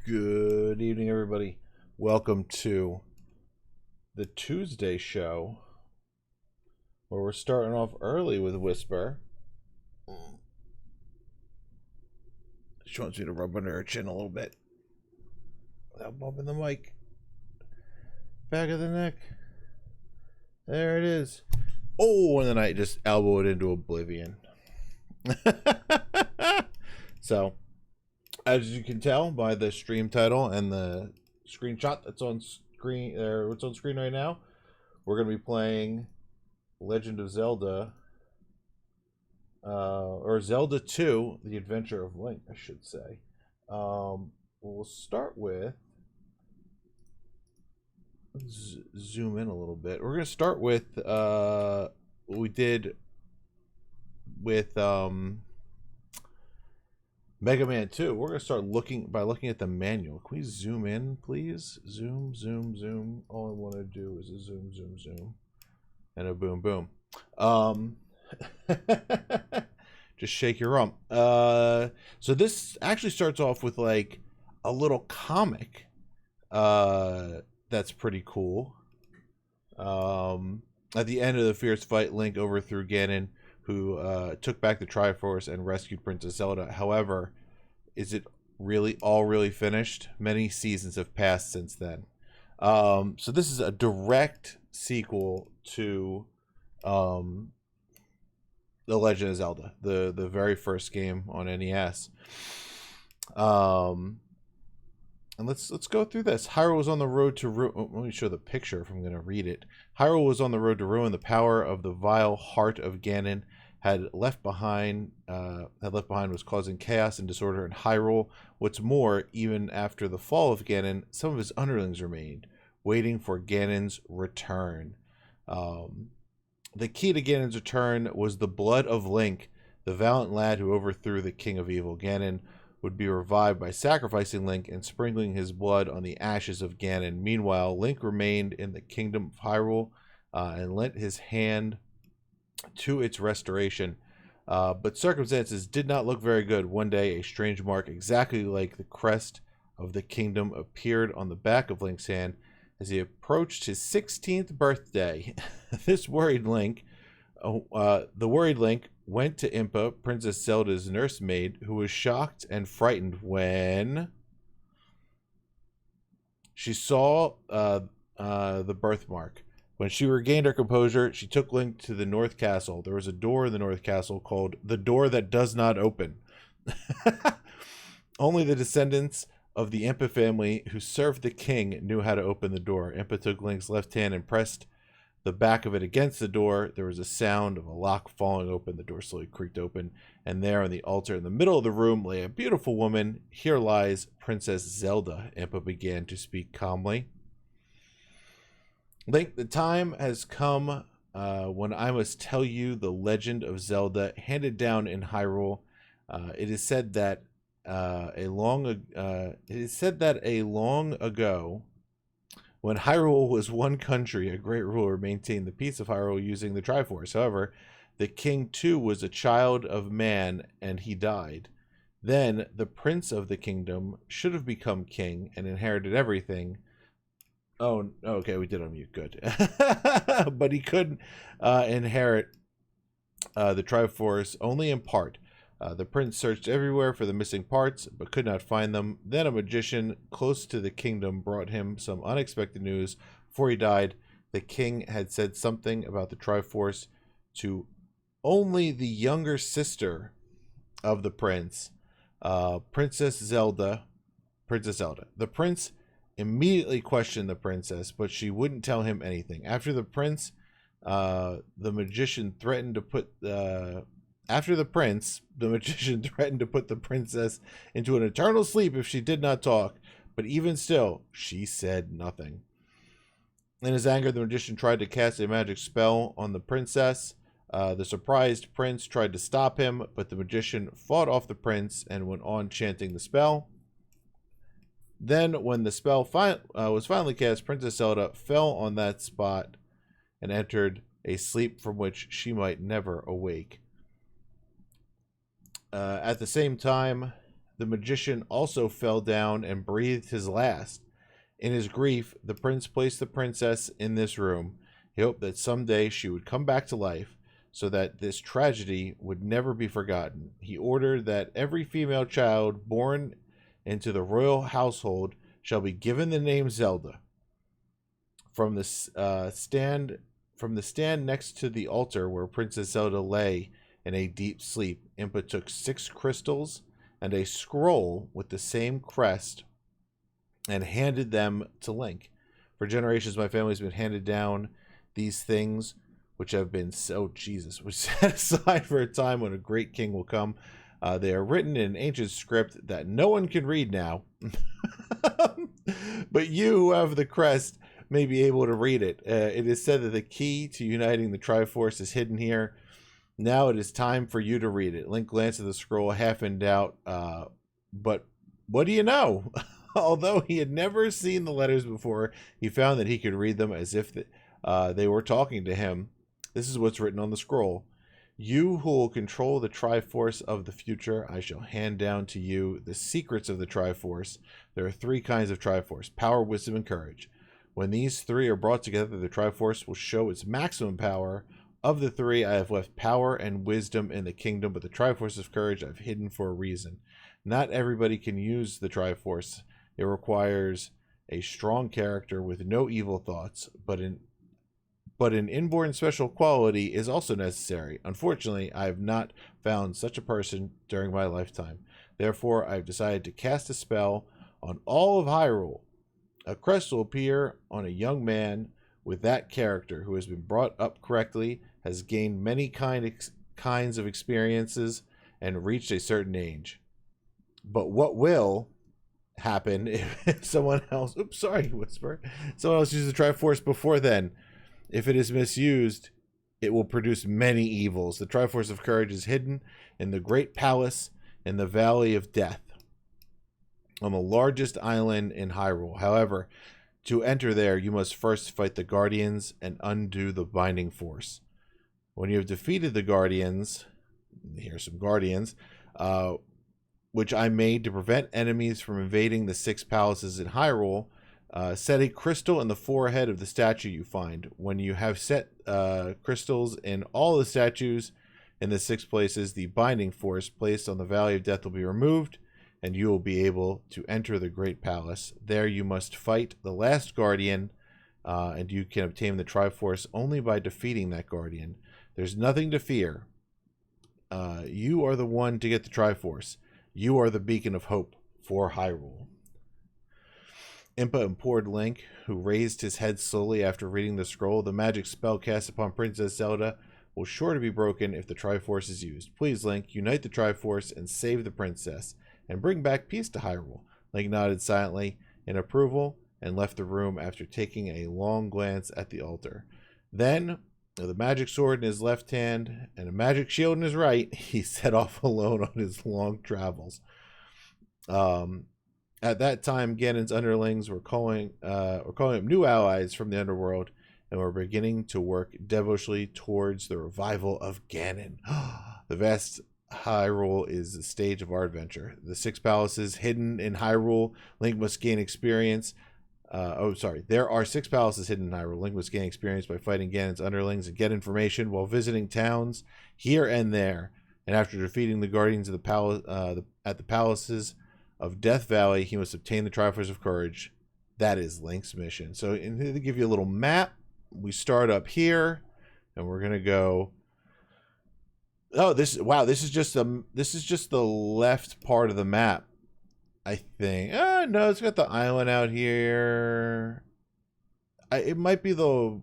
Good evening, everybody. Welcome to the Tuesday show, where we're starting off early with Whisper. She wants me to rub under her chin a little bit without bumping the mic. Back of the neck. There it is. Oh, and then I just elbow it into oblivion. So, as you can tell by the stream title and the screenshot that's on screen, what's on screen right now, we're going to be playing Legend of Zelda, or Zelda 2, The Adventure of Link, I should say. We'll start with, zoom in a little bit. We're going to start with what we did with Mega Man 2. We're going to start looking at the manual. Can we zoom in, please? Zoom, zoom, zoom. All I want to do is a zoom, zoom, zoom. And a boom, boom. Just shake your rump. So this actually starts off with like a little comic that's pretty cool. At the end of the fierce fight, Link overthrew Ganon, who took back the Triforce and rescued Princess Zelda. However, is it really finished? Many seasons have passed since then. So this is a direct sequel to The Legend of Zelda, the very first game on NES. And let's go through this. Hyrule was on the road to ruin. Let me show the picture if I'm going to read it. Hyrule was on the road to ruin. The power of the vile heart of Ganon had left behind was causing chaos and disorder in Hyrule. What's more, even after the fall of Ganon, some of his underlings remained, waiting for Ganon's return. The key to Ganon's return was the blood of Link, the valiant lad who overthrew the King of Evil. Ganon would be revived by sacrificing Link and sprinkling his blood on the ashes of Ganon. Meanwhile, Link remained in the kingdom of Hyrule and lent his hand to its restoration. But circumstances did not look very good. One day, a strange mark exactly like the crest of the kingdom appeared on the back of Link's hand as he approached his 16th birthday. The worried Link went to Impa, Princess Zelda's nursemaid, who was shocked and frightened when she saw the birthmark. When she regained her composure, she took Link to the North Castle. There was a door in the North Castle called the Door That Does Not Open. Only the descendants of the Impa family who served the king knew how to open the door. Impa took Link's left hand and pressed the back of it against the door. There was a sound of a lock falling open. The door slowly creaked open, and there on the altar in the middle of the room lay a beautiful woman. Here lies Princess Zelda. Impa began to speak calmly. Link, the time has come when I must tell you the legend of Zelda handed down in Hyrule. It is said that a long ago, when Hyrule was one country, a great ruler maintained the peace of Hyrule using the Triforce. However, the king too was a child of man, and he died. Then the prince of the kingdom should have become king and inherited everything. Oh, okay, we did unmute. Good. But he couldn't inherit the Triforce, only in part. The prince searched everywhere for the missing parts, but could not find them. Then a magician close to the kingdom brought him some unexpected news. Before he died, the king had said something about the Triforce to only the younger sister of the prince, Princess Zelda. The prince immediately questioned the princess, but she wouldn't tell him anything. After the magician threatened to put the princess into an eternal sleep if she did not talk, but even still, she said nothing. In his anger, the magician tried to cast a magic spell on the princess. The surprised prince tried to stop him, but the magician fought off the prince and went on chanting the spell. Then, when the spell was finally cast, Princess Zelda fell on that spot and entered a sleep from which she might never awake. At the same time, the magician also fell down and breathed his last. In his grief, the prince placed the princess in this room. He hoped that someday she would come back to life, so that this tragedy would never be forgotten. He ordered that every female child born into the royal household shall be given the name Zelda. From the stand next to the altar where Princess Zelda lay in a deep sleep, Impa took 6 crystals and a scroll with the same crest and handed them to Link. For generations, my family's been handed down these things, which have been which set aside for a time when a great king will come. They are written in an ancient script that no one can read now. But you who have the crest may be able to read it. It is said that the key to uniting the Triforce is hidden here. Now it is time for you to read it. Link glanced at the scroll, half in doubt. But what do you know? Although he had never seen the letters before, he found that he could read them as if they were talking to him. This is what's written on the scroll. You who will control the Triforce of the future, I shall hand down to you the secrets of the Triforce. There are 3 kinds of Triforce: power, wisdom, and courage. When these 3 are brought together, the Triforce will show its maximum power. Of the 3, I have left power and wisdom in the kingdom, but the Triforce of courage I've hidden for a reason. Not everybody can use the Triforce. It requires a strong character with no evil thoughts, but an inborn special quality is also necessary. Unfortunately, I have not found such a person during my lifetime. Therefore, I have decided to cast a spell on all of Hyrule. A crest will appear on a young man with that character who has been brought up correctly, has gained many kinds of experiences, and reached a certain age. But what will happen if someone else... Oops, sorry, Whisper. Someone else uses the Triforce before then? If it is misused, it will produce many evils. The Triforce of Courage is hidden in the Great Palace in the Valley of Death, on the largest island in Hyrule. However, to enter there, you must first fight the Guardians and undo the binding force. When you have defeated the Guardians, here's some Guardians, which I made to prevent enemies from invading the 6 palaces in Hyrule, set a crystal in the forehead of the statue you find. When you have set crystals in all the statues in the 6 places, the binding force placed on the Valley of Death will be removed, and you will be able to enter the Great Palace. There you must fight the last Guardian, and you can obtain the Triforce only by defeating that Guardian. There's nothing to fear. You are the one to get the Triforce. You are the beacon of hope for Hyrule. Impa implored Link, who raised his head slowly after reading the scroll. The magic spell cast upon Princess Zelda will sure to be broken if the Triforce is used. Please, Link, unite the Triforce and save the princess, and bring back peace to Hyrule. Link nodded silently in approval and left the room after taking a long glance at the altar. Then, with a magic sword in his left hand and a magic shield in his right, he set off alone on his long travels. At that time, Ganon's underlings were calling up new allies from the underworld and were beginning to work devilishly towards the revival of Ganon. The vast Hyrule is the stage of our adventure. The 6 palaces hidden in Hyrule. Link must gain experience. There are 6 palaces hidden in Hyrule. Link must gain experience by fighting Ganon's underlings and get information while visiting towns here and there. And after defeating the guardians of the palace at the palaces of Death Valley, he must obtain the Triforce of Courage. That is Link's mission. So, to give you a little map, we start up here, and we're gonna go. Oh, this is just the left part of the map, I think. No, it's got the island out here. It might be the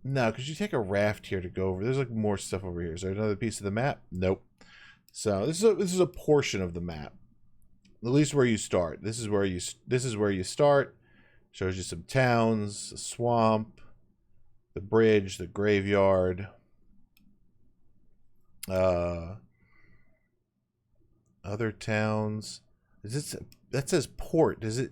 no, because you take a raft here to go over. There's like more stuff over here. Is there another piece of the map? Nope. So this is a portion of the map. At least where you start. This is where you start. Shows you some towns, a swamp, the bridge, the graveyard. Other towns. That says port? Is it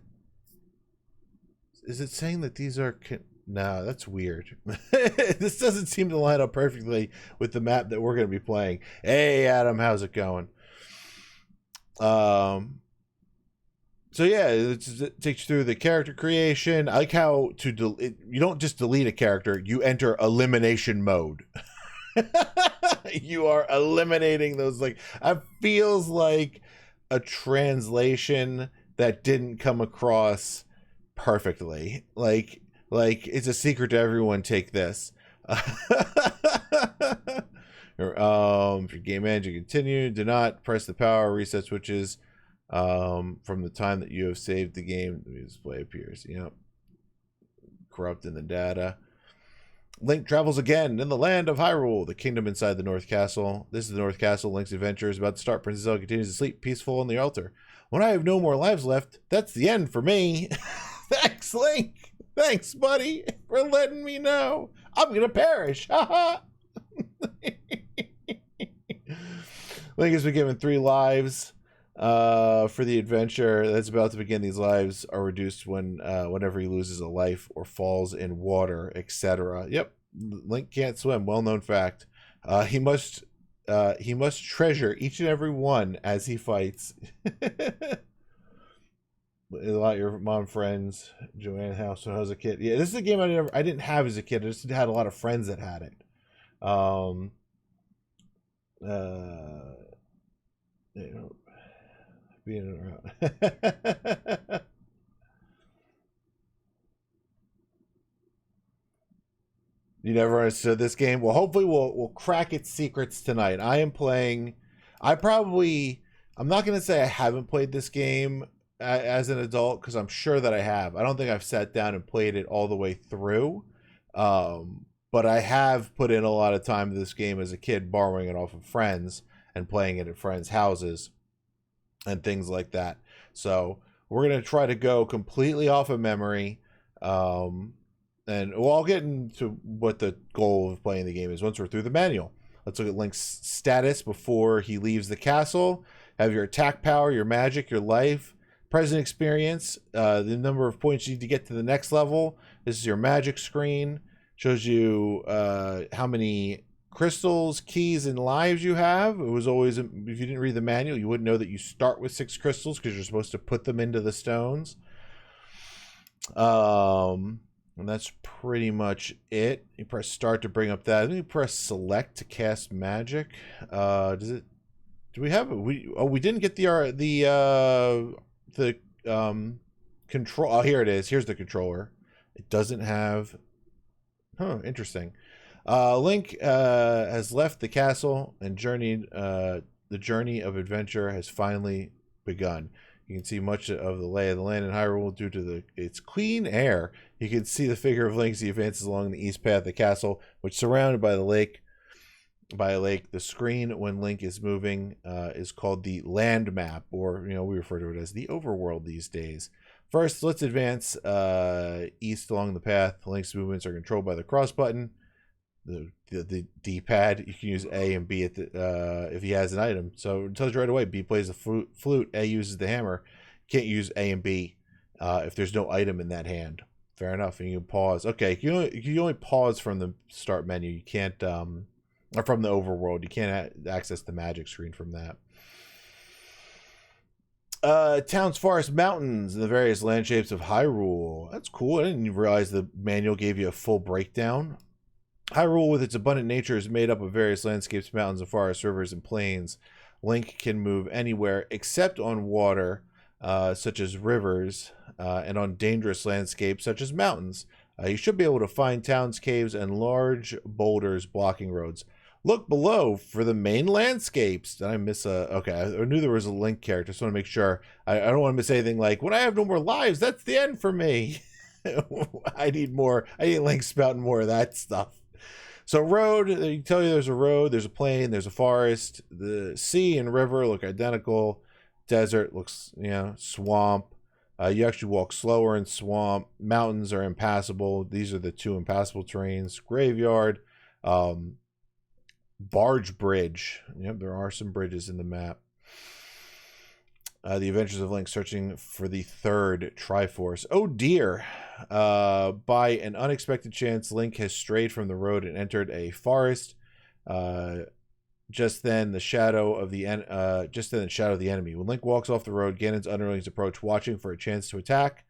saying that these are no, that's weird. This doesn't seem to line up perfectly with the map that we're going to be playing. Hey Adam, how's it going? So yeah, it takes you through the character creation. I like how you don't just delete a character; you enter elimination mode. You are eliminating those. Like, it feels like a translation that didn't come across perfectly. Like it's a secret to everyone. Take this. For game manager, continue. Do not press the power reset switches from the time that you have saved the game. The display appears. Yep. Corrupting the data. Link travels again in the land of Hyrule, the kingdom inside the North Castle. This is the North Castle. Link's adventure is about to start. Princess Zelda continues to sleep peaceful on the altar. When I have no more lives left, that's the end for me. Thanks, Link. Thanks, buddy, for letting me know. I'm gonna perish. Haha. Link has been given 3 lives for the adventure that's about to begin. These lives are reduced whenever he loses a life or falls in water, etc. Yep, Link can't swim. Well-known fact. He must treasure each and every one as he fights. A lot of your mom friends, Joanne House when I was a kid. Yeah, this is a game I didn't have as a kid. I just had a lot of friends that had it. You know, being around. You never understood this game? Well, hopefully we'll crack its secrets tonight. I am playing. I'm not going to say I haven't played this game as an adult, because I'm sure that I have. I don't think I've sat down and played it all the way through. But I have put in a lot of time to this game as a kid, borrowing it off of friends and playing it at friends' houses and things like that. So we're going to try to go completely off of memory. And I'll get into what the goal of playing the game is once we're through the manual. Let's look at Link's status before he leaves the castle. Have your attack power, your magic, your life, present experience, the number of points you need to get to the next level. This is your magic screen. Shows you how many crystals, keys, and lives you have. It was always, if you didn't read the manual, you wouldn't know that you start with 6 crystals because you're supposed to put them into the stones. And that's pretty much it. You press start to bring up that. Then you press select to cast magic. Does it? Do we have it? We didn't get the control. Oh, here it is. Here's the controller. It doesn't have. Huh, interesting. Link has left the castle and journeyed. The journey of adventure has finally begun. You can see much of the lay of the land in Hyrule due to its clean air. You can see the figure of Link as he advances along the east path of the castle, which is surrounded by the lake. By a lake, the screen when Link is moving is called the land map, or we refer to it as the overworld these days. First, let's advance east along the path. Link's movements are controlled by the cross button, the D-pad. You can use A and B if he has an item. So it tells you right away. B plays the flute. A uses the hammer. You can't use A and B if there's no item in that hand. Fair enough. And you can pause. Okay, you only pause from the start menu. You can't or from the overworld. You can't access the magic screen from that. Towns, forests, mountains, and the various landscapes of Hyrule. That's cool. I didn't realize the manual gave you a full breakdown. Hyrule, with its abundant nature, is made up of various landscapes, mountains, and forests, rivers, and plains. Link can move anywhere except on water, such as rivers, and on dangerous landscapes, such as mountains. You should be able to find towns, caves, and large boulders blocking roads. Look below for the main landscapes. Did I miss okay, I knew there was a Link character. Just want to make sure. I don't want to miss anything like, when I have no more lives, that's the end for me. I need more. I need Link spouting more of that stuff. So road, they tell you there's a road, there's a plain, there's a forest. The sea and river look identical. Desert looks, swamp. You actually walk slower in swamp. Mountains are impassable. These are the 2 impassable terrains. Graveyard. Barge bridge. Yep, there are some bridges in the map. The Adventures of Link searching for the 3rd Triforce. Oh dear. By an unexpected chance, Link has strayed from the road and entered a forest. just then the shadow of the enemy. When Link walks off the road, Ganon's underlings approach, watching for a chance to attack.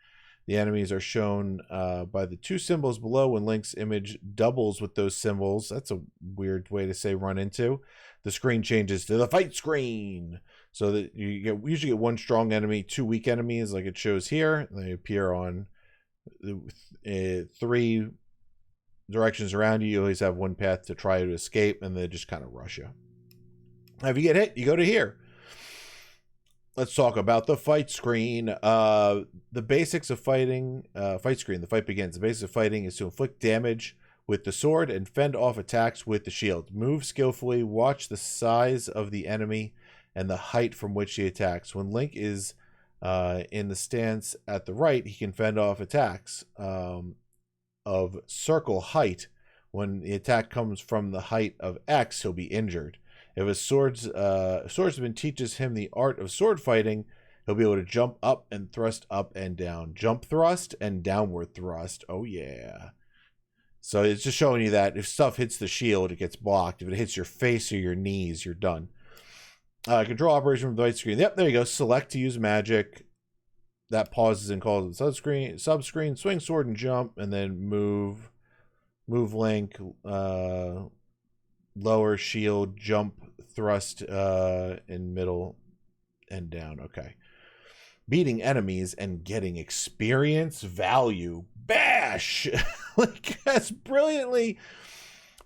The enemies are shown by the two symbols below. When Link's image doubles with those symbols, that's a weird way to say run into, the screen changes to the fight screen. So that you usually get one strong enemy, two weak enemies, like it shows here. They appear on three directions around you. You always have one path to try to escape, and they just kind of rush you. Now, if you get hit, you go to here. Let's talk about the fight screen. The basics of fighting, fight screen, the fight begins. The basics of fighting is to inflict damage with the sword and fend off attacks with the shield. Move skillfully, watch the size of the enemy and the height from which he attacks. When Link is in the stance at the right, he can fend off attacks of circle height. When the attack comes from the height of X, he'll be injured. If a swordsman teaches him the art of sword fighting, he'll be able to jump up and thrust up and down. Jump thrust and downward thrust. Oh, yeah. So it's just showing you that if stuff hits the shield, it gets blocked. If it hits your face or your knees, you're done. Control operation from the right screen. Yep, there you go. Select to use magic. That pauses and calls it subscreen. Swing sword and jump, and then move Link. Lower shield, jump, thrust in middle and down. Okay. Beating enemies and getting experience value. Bash! Like, has brilliantly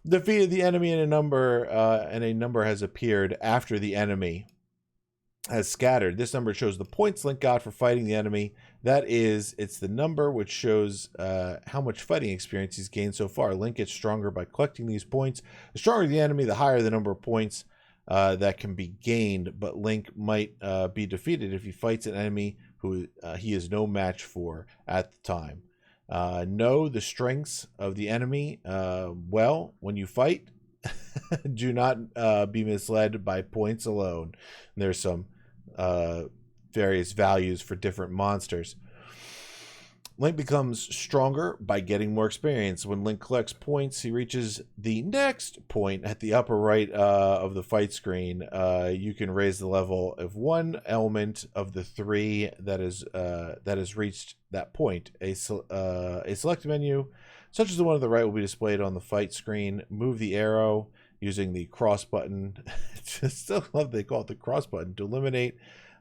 defeated the enemy in a number, and a number has appeared after the enemy has scattered. This number shows the points Link got for fighting the enemy. It's the number which shows how much fighting experience he's gained so far. Link gets stronger by collecting these points. The stronger the enemy, the higher the number of points that can be gained, but Link might be defeated if he fights an enemy who he is no match for at the time. Know the strengths of the enemy well when you fight. Do not be misled by points alone. And there's some various values for different monsters. Link becomes stronger by getting more experience. When Link collects points, he reaches the next point at the upper right of the fight screen. You can raise the level of one element of the three that has reached that point. A select menu, such as the one on the right, will be displayed on the fight screen. Move the arrow using the cross button. I still love they call it the cross button to eliminate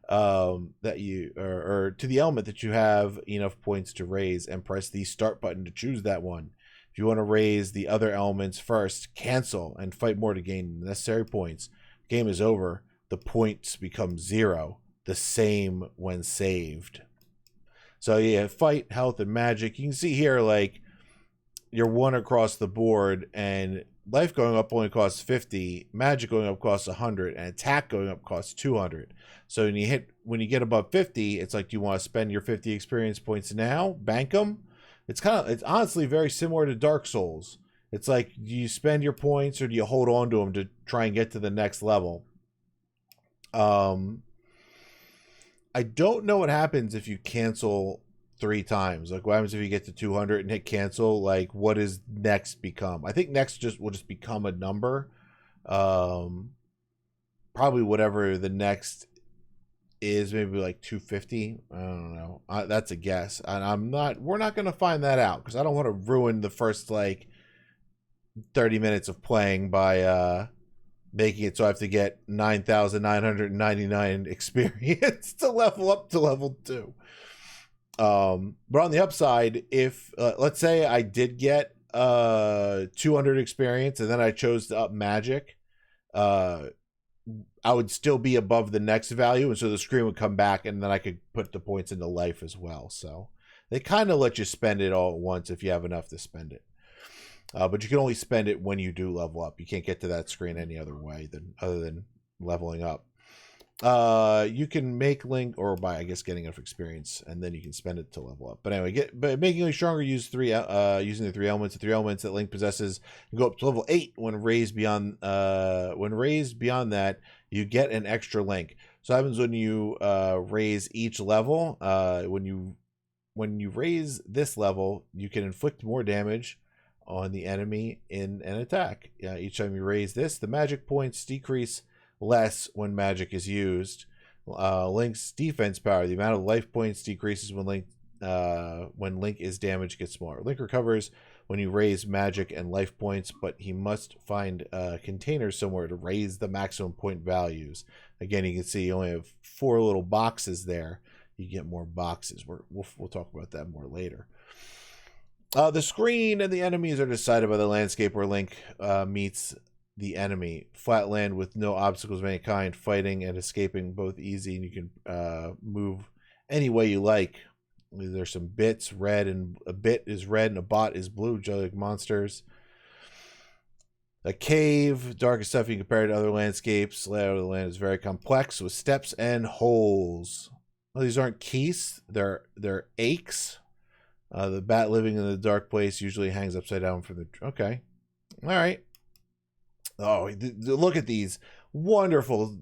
that you or to the element that you have enough points to raise, and press the start button to choose that one. If you want to raise the other elements first, cancel and fight more to gain the necessary points. Game is over. The points become 0, the same when saved. So yeah, fight, health, and magic. You can see here, like, you're 1 across the board, and life going up only costs 50, magic going up costs 100, and attack going up costs 200. So when you get above 50, it's like, do you want to spend your 50 experience points now? Bank them? It's honestly very similar to Dark Souls. It's like, do you spend your points or do you hold on to them to try and get to the next level? I don't know what happens if you cancel 3 times. Like, what happens if you get to 200 and hit cancel? Like, what does next become? I think next will just become a number. Probably whatever the next is, maybe like 250. I don't know. That's a guess, and we're not going to find that out because I don't want to ruin the first like 30 minutes of playing by making it so I have to get 9,999 experience to level up to level 2. But on the upside, if let's say I did get 200 experience and then I chose to up magic, I would still be above the next value, and so the screen would come back, and then I could put the points into life as well. So they kind of let you spend it all at once if you have enough to spend it. But you can only spend it when you do level up. You can't get to that screen any other way other than leveling up. You can make Link, or by, I guess, getting enough experience, and then you can spend it to level up. But anyway, making Link stronger, using the 3 elements. The 3 elements that Link possesses can go up to level 8 when raised beyond that. You get an extra Link. So that happens when you raise each level. When you raise this level, you can inflict more damage on the enemy in an attack. Each time you raise this, the magic points decrease less when magic is used. Link's defense power, the amount of life points decreases when Link is damaged, gets smaller. Link recovers when you raise magic and life points, but he must find containers somewhere to raise the maximum point values. Again, you can see you only have 4 little boxes there. You get more boxes. We'll talk about that more later. The screen and the enemies are decided by the landscape where Link meets the enemy. Flat land with no obstacles of any kind, fighting and escaping both easy, and you can move any way you like. There's some bits, red, and a bit is red and a bot is blue, just like monsters. A cave, darkest stuff you can compare to other landscapes. Layout of the land is very complex with steps and holes. Well, these aren't keys, they're aches. The bat living in the dark place usually hangs upside down from the... Okay. All right. Oh, look at these wonderful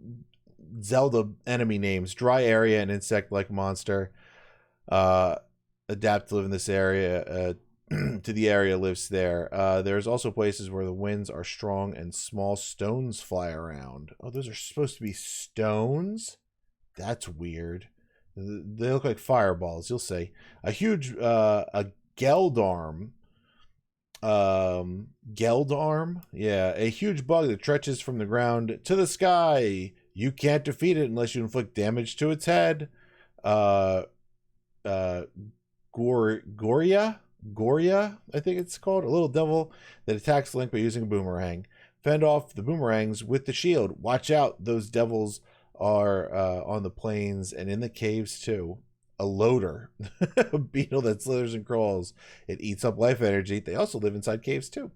Zelda enemy names. Dry area, an insect-like monster. Adapt to live in this area. To the area lives there. There's also places where the winds are strong and small stones fly around. Oh, those are supposed to be stones? That's weird. They look like fireballs, you'll see. A huge, a Geldarm. Geldarm? Yeah, a huge bug that stretches from the ground to the sky. You can't defeat it unless you inflict damage to its head. Goria, I think it's called. A little devil that attacks Link by using a boomerang. Fend off the boomerangs with the shield. Watch out, those devils are on the plains and in the caves too. A loader, a beetle that slithers and crawls. It eats up life energy. They also live inside caves too.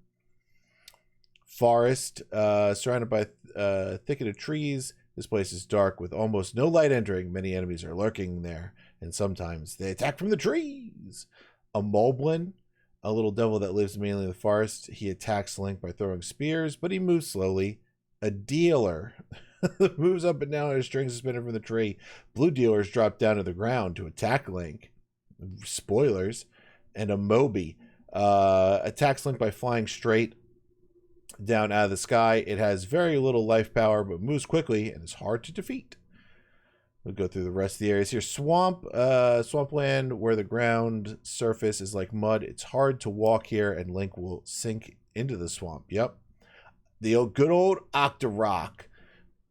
Forest, surrounded by a thicket of trees. This place is dark with almost no light entering. Many enemies are lurking there, and sometimes they attack from the trees. A Moblin, a little devil that lives mainly in the forest. He attacks Link by throwing spears, but he moves slowly. A dealer moves up and down on a string suspended from the tree. Blue dealers drop down to the ground to attack Link. Spoilers. And a Moby attacks Link by flying straight down out of the sky. It has very little life power, but moves quickly and is hard to defeat. We'll go through the rest of the areas here. Swampland, where the ground surface is like mud. It's hard to walk here, and Link will sink into the swamp. Yep. The good old Octorok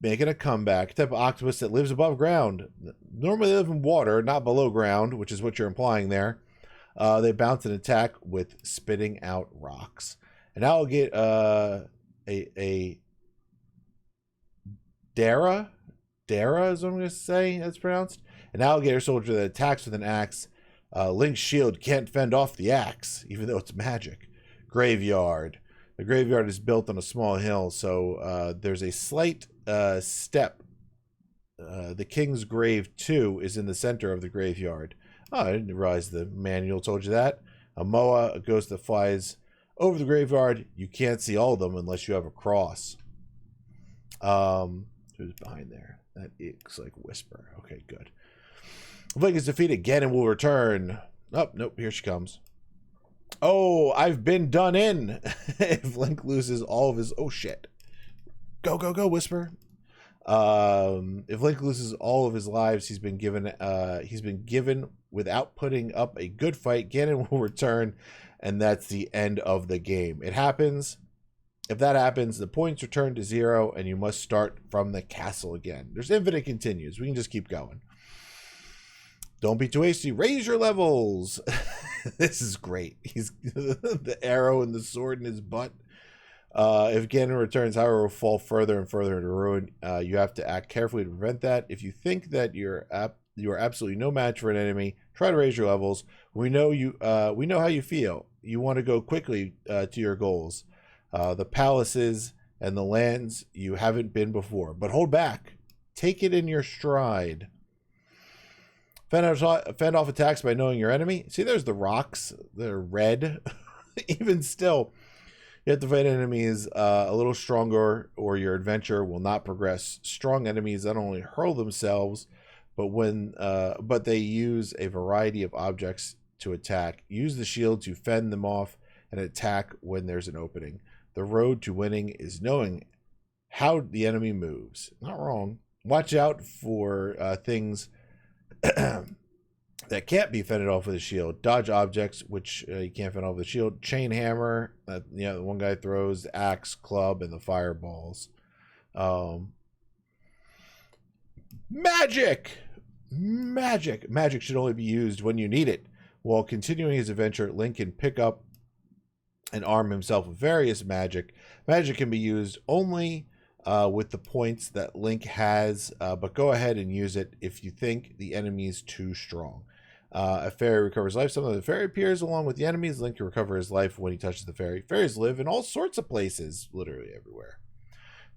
making a comeback. Type of octopus that lives above ground. Normally they live in water, not below ground, which is what you're implying there. They bounce and attack with spitting out rocks. And now I'll get a Dara. Dara is what I'm going to say that's pronounced. An alligator soldier that attacks with an axe. Link's shield can't fend off the axe, even though it's magic. Graveyard. The graveyard is built on a small hill, so there's a slight step. The King's Grave, too, is in the center of the graveyard. Oh, I didn't realize the manual told you that. A Moa, a ghost that flies over the graveyard. You can't see all of them unless you have a cross. Who's behind there? That looks like Whisper. Okay, good. Link is defeated. Ganon will return. Oh, nope, here she comes. Oh, I've been done in. If Link loses all of his... Oh, shit. Go, go, go, Whisper. If Link loses all of his lives, he's been given without putting up a good fight. Ganon will return, and that's the end of the game. It happens. If that happens, the points return to 0, and you must start from the castle again. There's infinite continues. We can just keep going. Don't be too hasty. Raise your levels. This is great. He's the arrow and the sword in his butt. If Ganon returns, however, will fall further and further into ruin. You have to act carefully to prevent that. If you think that you are absolutely no match for an enemy, try to raise your levels. We know how you feel. You want to go quickly to your goals. The palaces and the lands you haven't been before. But hold back. Take it in your stride. Fend off attacks by knowing your enemy. See, there's the rocks. They're red. Even still, you have to fight enemies a little stronger, or your adventure will not progress. Strong enemies not only hurl themselves, but they use a variety of objects to attack. Use the shield to fend them off, and attack when there's an opening. The road to winning is knowing how the enemy moves. Not wrong. Watch out for things that can't be fended off with a shield. Dodge objects, which you can't fend off with a shield. Chain hammer, the one guy throws, the axe, club, and the fireballs. Magic! Magic should only be used when you need it. While continuing his adventure, Link can pick up and arm himself with various magic. Magic can be used only with the points that Link has, but go ahead and use it if you think the enemy is too strong. A fairy recovers life. Sometimes the fairy appears along with the enemies. Link can recover his life when he touches the fairy. Fairies live in all sorts of places, literally everywhere.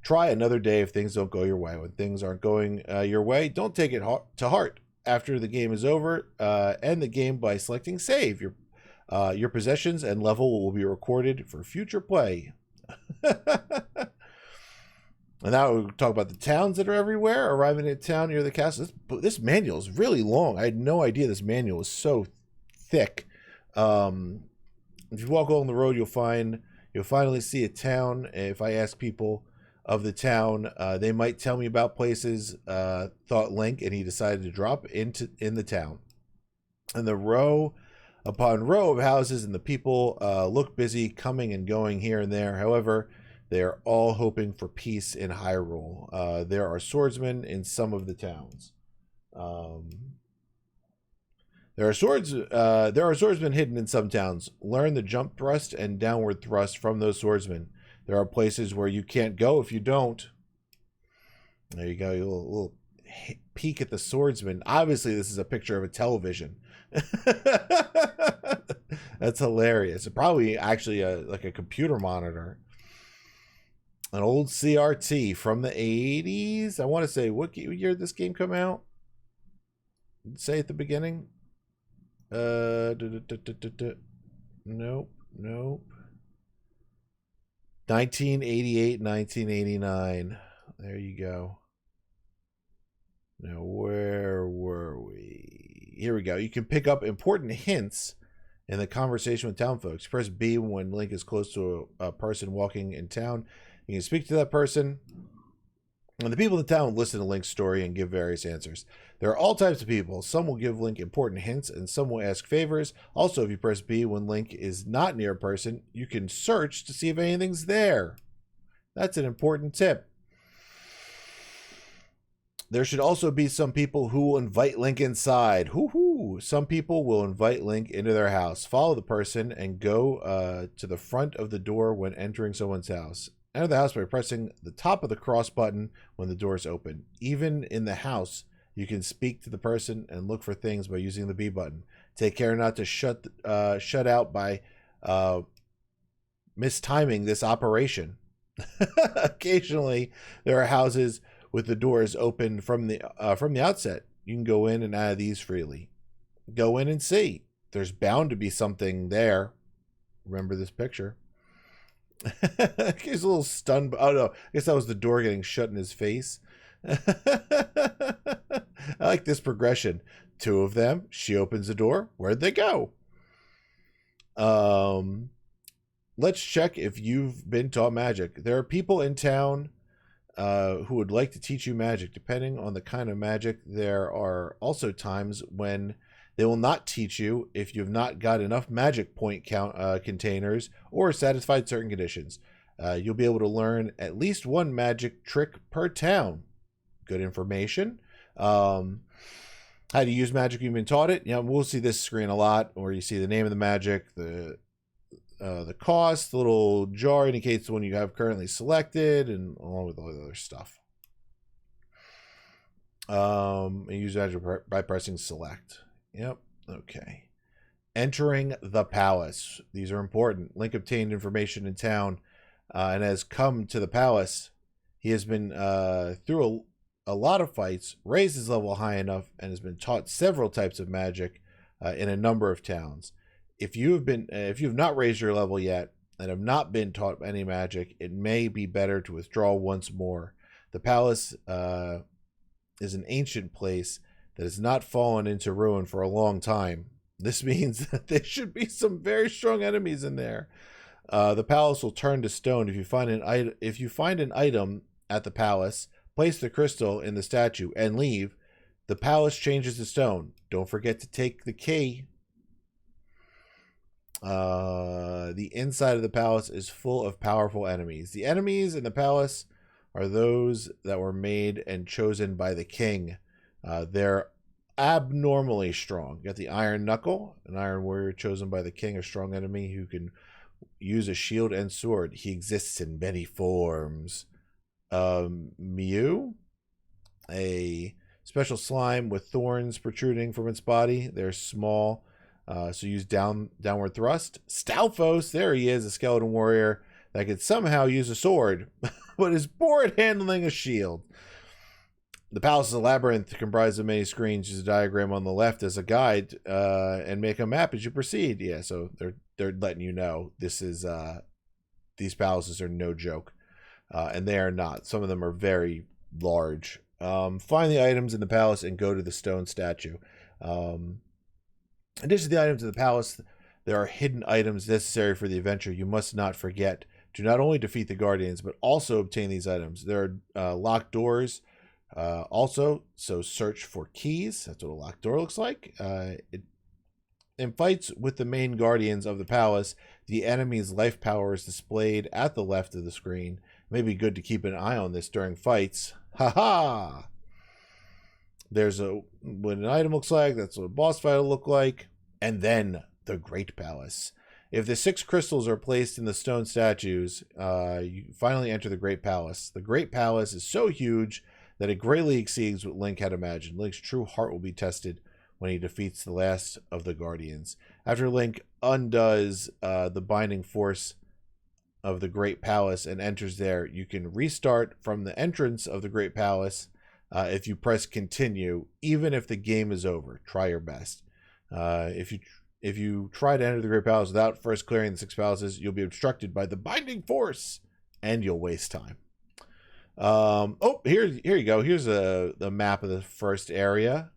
Try another day if things don't go your way. When things aren't going your way, don't take it to heart. After the game is over, end the game by selecting save. Your possessions and level will be recorded for future play. And now we'll talk about the towns that are everywhere. Arriving at a town near the castle. This manual is really long. I had no idea this manual was so thick. If you walk along the road, you'll finally see a town. If I ask people of the town, they might tell me about places. Thought Link, and he decided to drop in the town. And the row upon row of houses, and the people look busy coming and going here and there. However, they are all hoping for peace in Hyrule. There are swordsmen in some of the towns. There are swordsmen hidden in some towns. Learn the jump thrust and downward thrust from those swordsmen. There are places where you can't go if you don't. There you go, a little peek at the swordsman. Obviously, this is a picture of a television. That's hilarious. Probably actually like a computer monitor. An old CRT from the 80s. I want to say, what year did this game come out? Say at the beginning. Nope. 1988, 1989. There you go. Now, where were we? Here we go. You can pick up important hints in the conversation with town folks. Press B when Link is close to a person walking in town. You can speak to that person, and the people in the town will listen to Link's story and give various answers. There are all types of people. Some will give Link important hints, and some will ask favors. Also, if you press B when Link is not near a person, you can search to see if anything's there. That's an important tip. There should also be some people who will invite Link inside. Some people will invite Link into their house. Follow the person and go to the front of the door when entering someone's house. Enter the house by pressing the top of the cross button when the door is open. Even in the house, you can speak to the person and look for things by using the B button. Take care not to shut out by mistiming this operation. Occasionally, there are houses with the doors open from the outset. You can go in and out of these freely. Go in and see. There's bound to be something there. Remember this picture. He's a little stunned. Oh no, I guess that was the door getting shut in his face. I like this progression. Two of them. She opens the door. Where'd they go? Let's check if you've been taught magic. There are people in town who would like to teach you magic. Depending on the kind of magic, there are also times when they will not teach you if you've not got enough magic point containers or satisfied certain conditions. You'll be able to learn at least one magic trick per town. Good information. How to use magic, you've been taught it. We'll see this screen a lot, where you see the name of the magic, the cost, the little jar indicates the one you have currently selected, and along with all the other stuff. And use magic by pressing select. Yep. Okay. Entering the palace. These are important. Link obtained information in town and has come to the palace. He has been through a lot of fights, raised his level high enough, and has been taught several types of magic in a number of towns. If you have not raised your level yet and have not been taught any magic, it may be better to withdraw once more. The palace is an ancient place that has not fallen into ruin for a long time. This means that there should be some very strong enemies in there. The palace will turn to stone if you find an item at the palace. Place the crystal in the statue and leave. The palace changes to stone. Don't forget to take the key. The inside of the palace is full of powerful enemies. The enemies in the palace are those that were made and chosen by the king. They're abnormally strong. You got the Iron Knuckle, an iron warrior chosen by the king, a strong enemy who can use a shield and sword. He exists in many forms. Mew, a special slime with thorns protruding from its body. They're small, so use downward thrust. Stalfos, there he is, a skeleton warrior that could somehow use a sword, but is bored handling a shield. The palace is a labyrinth comprised of many screens. Use a diagram on the left as a guide, and make a map as you proceed. Yeah, so they're letting you know this is these palaces are no joke, and they are not. Some of them are very large. Find the items in the palace and go to the stone statue. In addition to the items in the palace, there are hidden items necessary for the adventure. You must not forget to not only defeat the guardians, but also obtain these items. There are locked doors. Also, so search for keys. That's what a locked door looks like. In fights with the main guardians of the palace, the enemy's life power is displayed at the left of the screen. It may be good to keep an eye on this during fights. Haha! There's what an item looks like. That's what a boss fight will look like. And then the Great Palace. If the 6 crystals are placed in the stone statues, you finally enter the Great Palace. The Great Palace is so huge that it greatly exceeds what Link had imagined. Link's true heart will be tested when he defeats the last of the Guardians. After Link undoes the binding force of the Great Palace and enters there, you can restart from the entrance of the Great Palace if you press continue, even if the game is over. Try your best. If you try to enter the Great Palace without first clearing the 6 palaces, you'll be obstructed by the binding force, and you'll waste time. Oh, here you go. Here's the map of the first area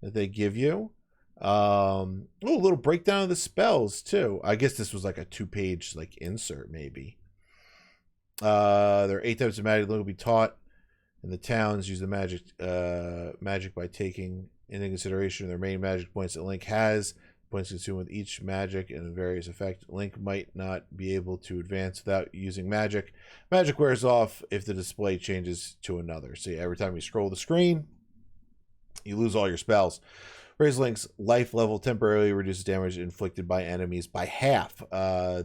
that they give you. Oh, a little breakdown of the spells too. I guess this was like a 2-page like insert maybe. There are 8 types of magic that will be taught, and the towns use the magic by taking into consideration their main magic points that Link has. Points consumed with each magic and various effect. Link might not be able to advance without using magic. Magic wears off if the display changes to another. See, every time you scroll the screen, you lose all your spells. Raise Link's life level temporarily reduces damage inflicted by enemies by half.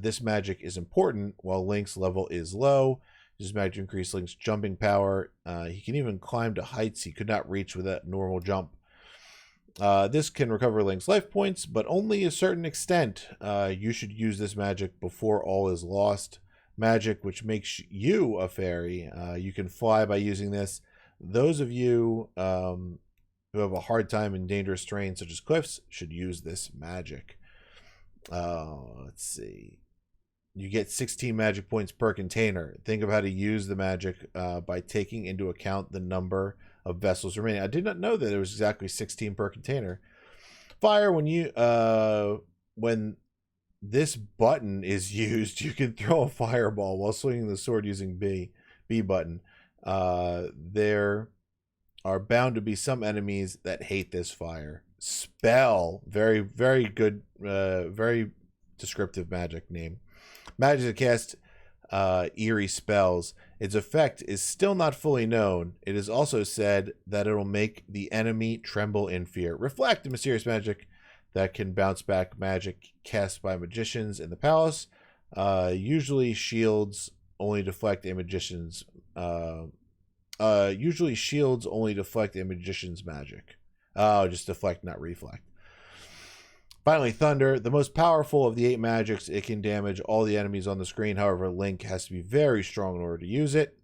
This magic is important while Link's level is low. This magic to increase Link's jumping power. He can even climb to heights he could not reach with that normal jump. This can recover Link's life points, but only a certain extent. You should use this magic before all is lost. Magic which makes you a fairy. You can fly by using this. Those of you who have a hard time in dangerous terrain such as cliffs should use this magic. Let's see. You get 16 magic points per container. Think of how to use the magic by taking into account the number of vessels remaining. I did not know that it was exactly 16 per container. Fire, when this button is used, you can throw a fireball while swinging the sword using B button. There are bound to be some enemies that hate this fire. Spell, very, very good, very descriptive magic name. Magic to cast eerie spells. Its effect is still not fully known. It is also said that it'll make the enemy tremble in fear. Reflect, a mysterious magic that can bounce back magic cast by magicians in the palace. Usually shields only deflect a magician's magic. Oh, just deflect, not reflect. Finally, Thunder, the most powerful of the 8 magics. It can damage all the enemies on the screen. However, Link has to be very strong in order to use it.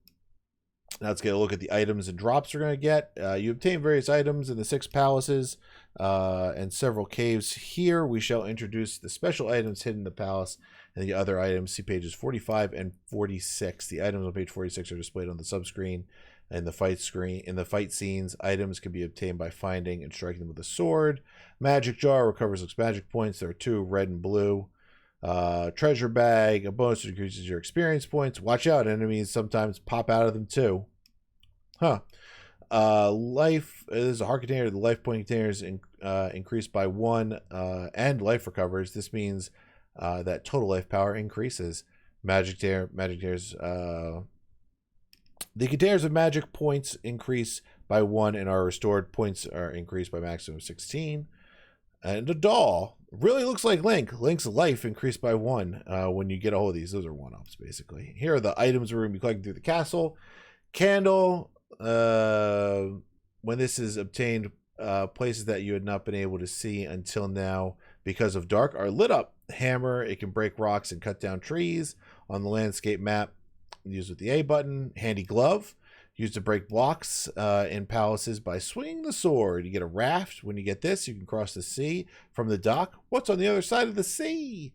Now let's get a look at the items and drops we're going to get. You obtain various items in the 6 palaces and several caves. Here we shall introduce the special items hidden in the palace and the other items. See pages 45 and 46. The items on page 46 are displayed on the subscreen. In the fight scenes, items can be obtained by finding and striking them with a sword. Magic jar recovers 6 magic points. There are 2, red and blue. Treasure bag, a bonus that increases your experience points. Watch out, enemies sometimes pop out of them too. Huh. Life is a heart container. The life point containers increased by 1, and life recovers. This means that total life power increases. Magic containers. The containers of magic points increase by 1 and are restored. Points are increased by maximum 16. And a doll. Really looks like Link. Link's life increased by 1 when you get a hold of these. Those are 1-ups, basically. Here are the items we're going to be collecting through the castle. Candle. When this is obtained, places that you had not been able to see until now because of dark are lit up. Hammer. It can break rocks and cut down trees. On the landscape map, used with the A button. Handy glove, used to break blocks in palaces by swinging the sword. You get a raft. When you get this, you can cross the sea from the dock. What's on the other side of the sea?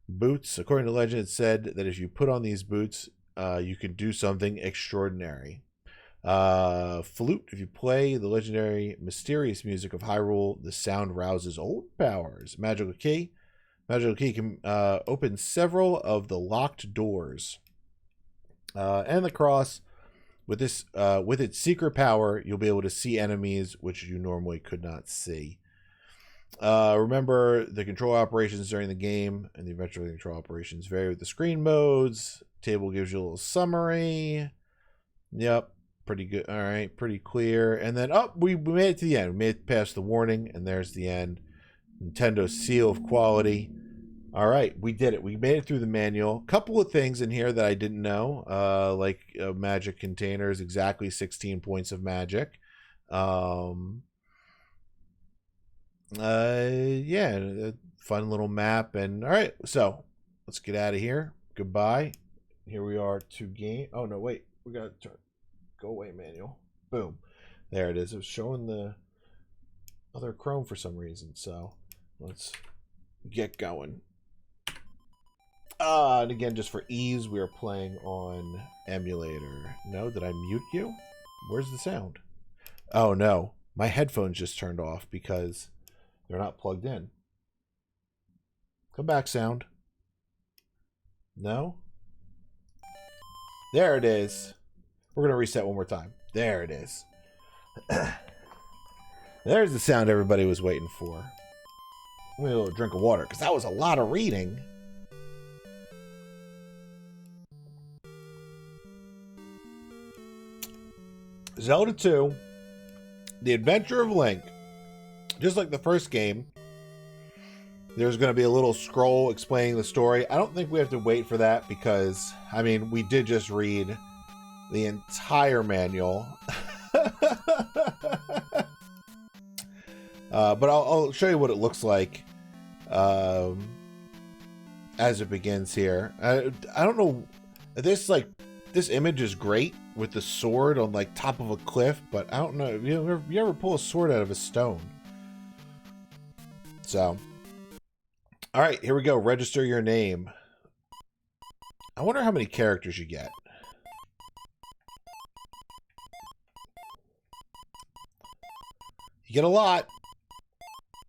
Boots. According to legend, it said that if you put on these boots, you can do something extraordinary. Flute. If you play the legendary mysterious music of Hyrule, the sound rouses old powers. Magical key. Magical key can open several of the locked doors. And the cross, with this, with its secret power, you'll be able to see enemies which you normally could not see. Remember, the control operations during the game and the eventual control operations vary with the screen modes. Table gives you a little summary. Yep, pretty good. All right, pretty clear. And then, we made it to the end. We made it past the warning, and there's the end. Nintendo's seal of quality. All right, we did it. We made it through the manual. Couple of things in here that I didn't know, like magic containers, exactly 16 points of magic. Yeah, a fun little map. And all right, so let's get out of here. Goodbye. Here we are to game. Oh no, wait, we got to go away manual. Boom, there it is. It was showing the other Chrome for some reason. So let's get going. And again, just for ease, we are playing on emulator. No, did I mute you? Where's the sound? Oh no, my headphones just turned off because they're not plugged in. Come back, sound. No? There it is. We're going to reset one more time. There it is. There's the sound everybody was waiting for. Let me a little drink of water, because that was a lot of reading. Zelda 2, The Adventure of Link. Just like the first game, there's going to be a little scroll explaining the story. I don't think we have to wait for that because, I mean, we did just read the entire manual. But I'll show you what it looks like as it begins here. I don't know. This image is great with the sword on like top of a cliff, but I don't know. You ever pull a sword out of a stone? So, all right, here we go. Register your name. I wonder how many characters you get. You get a lot.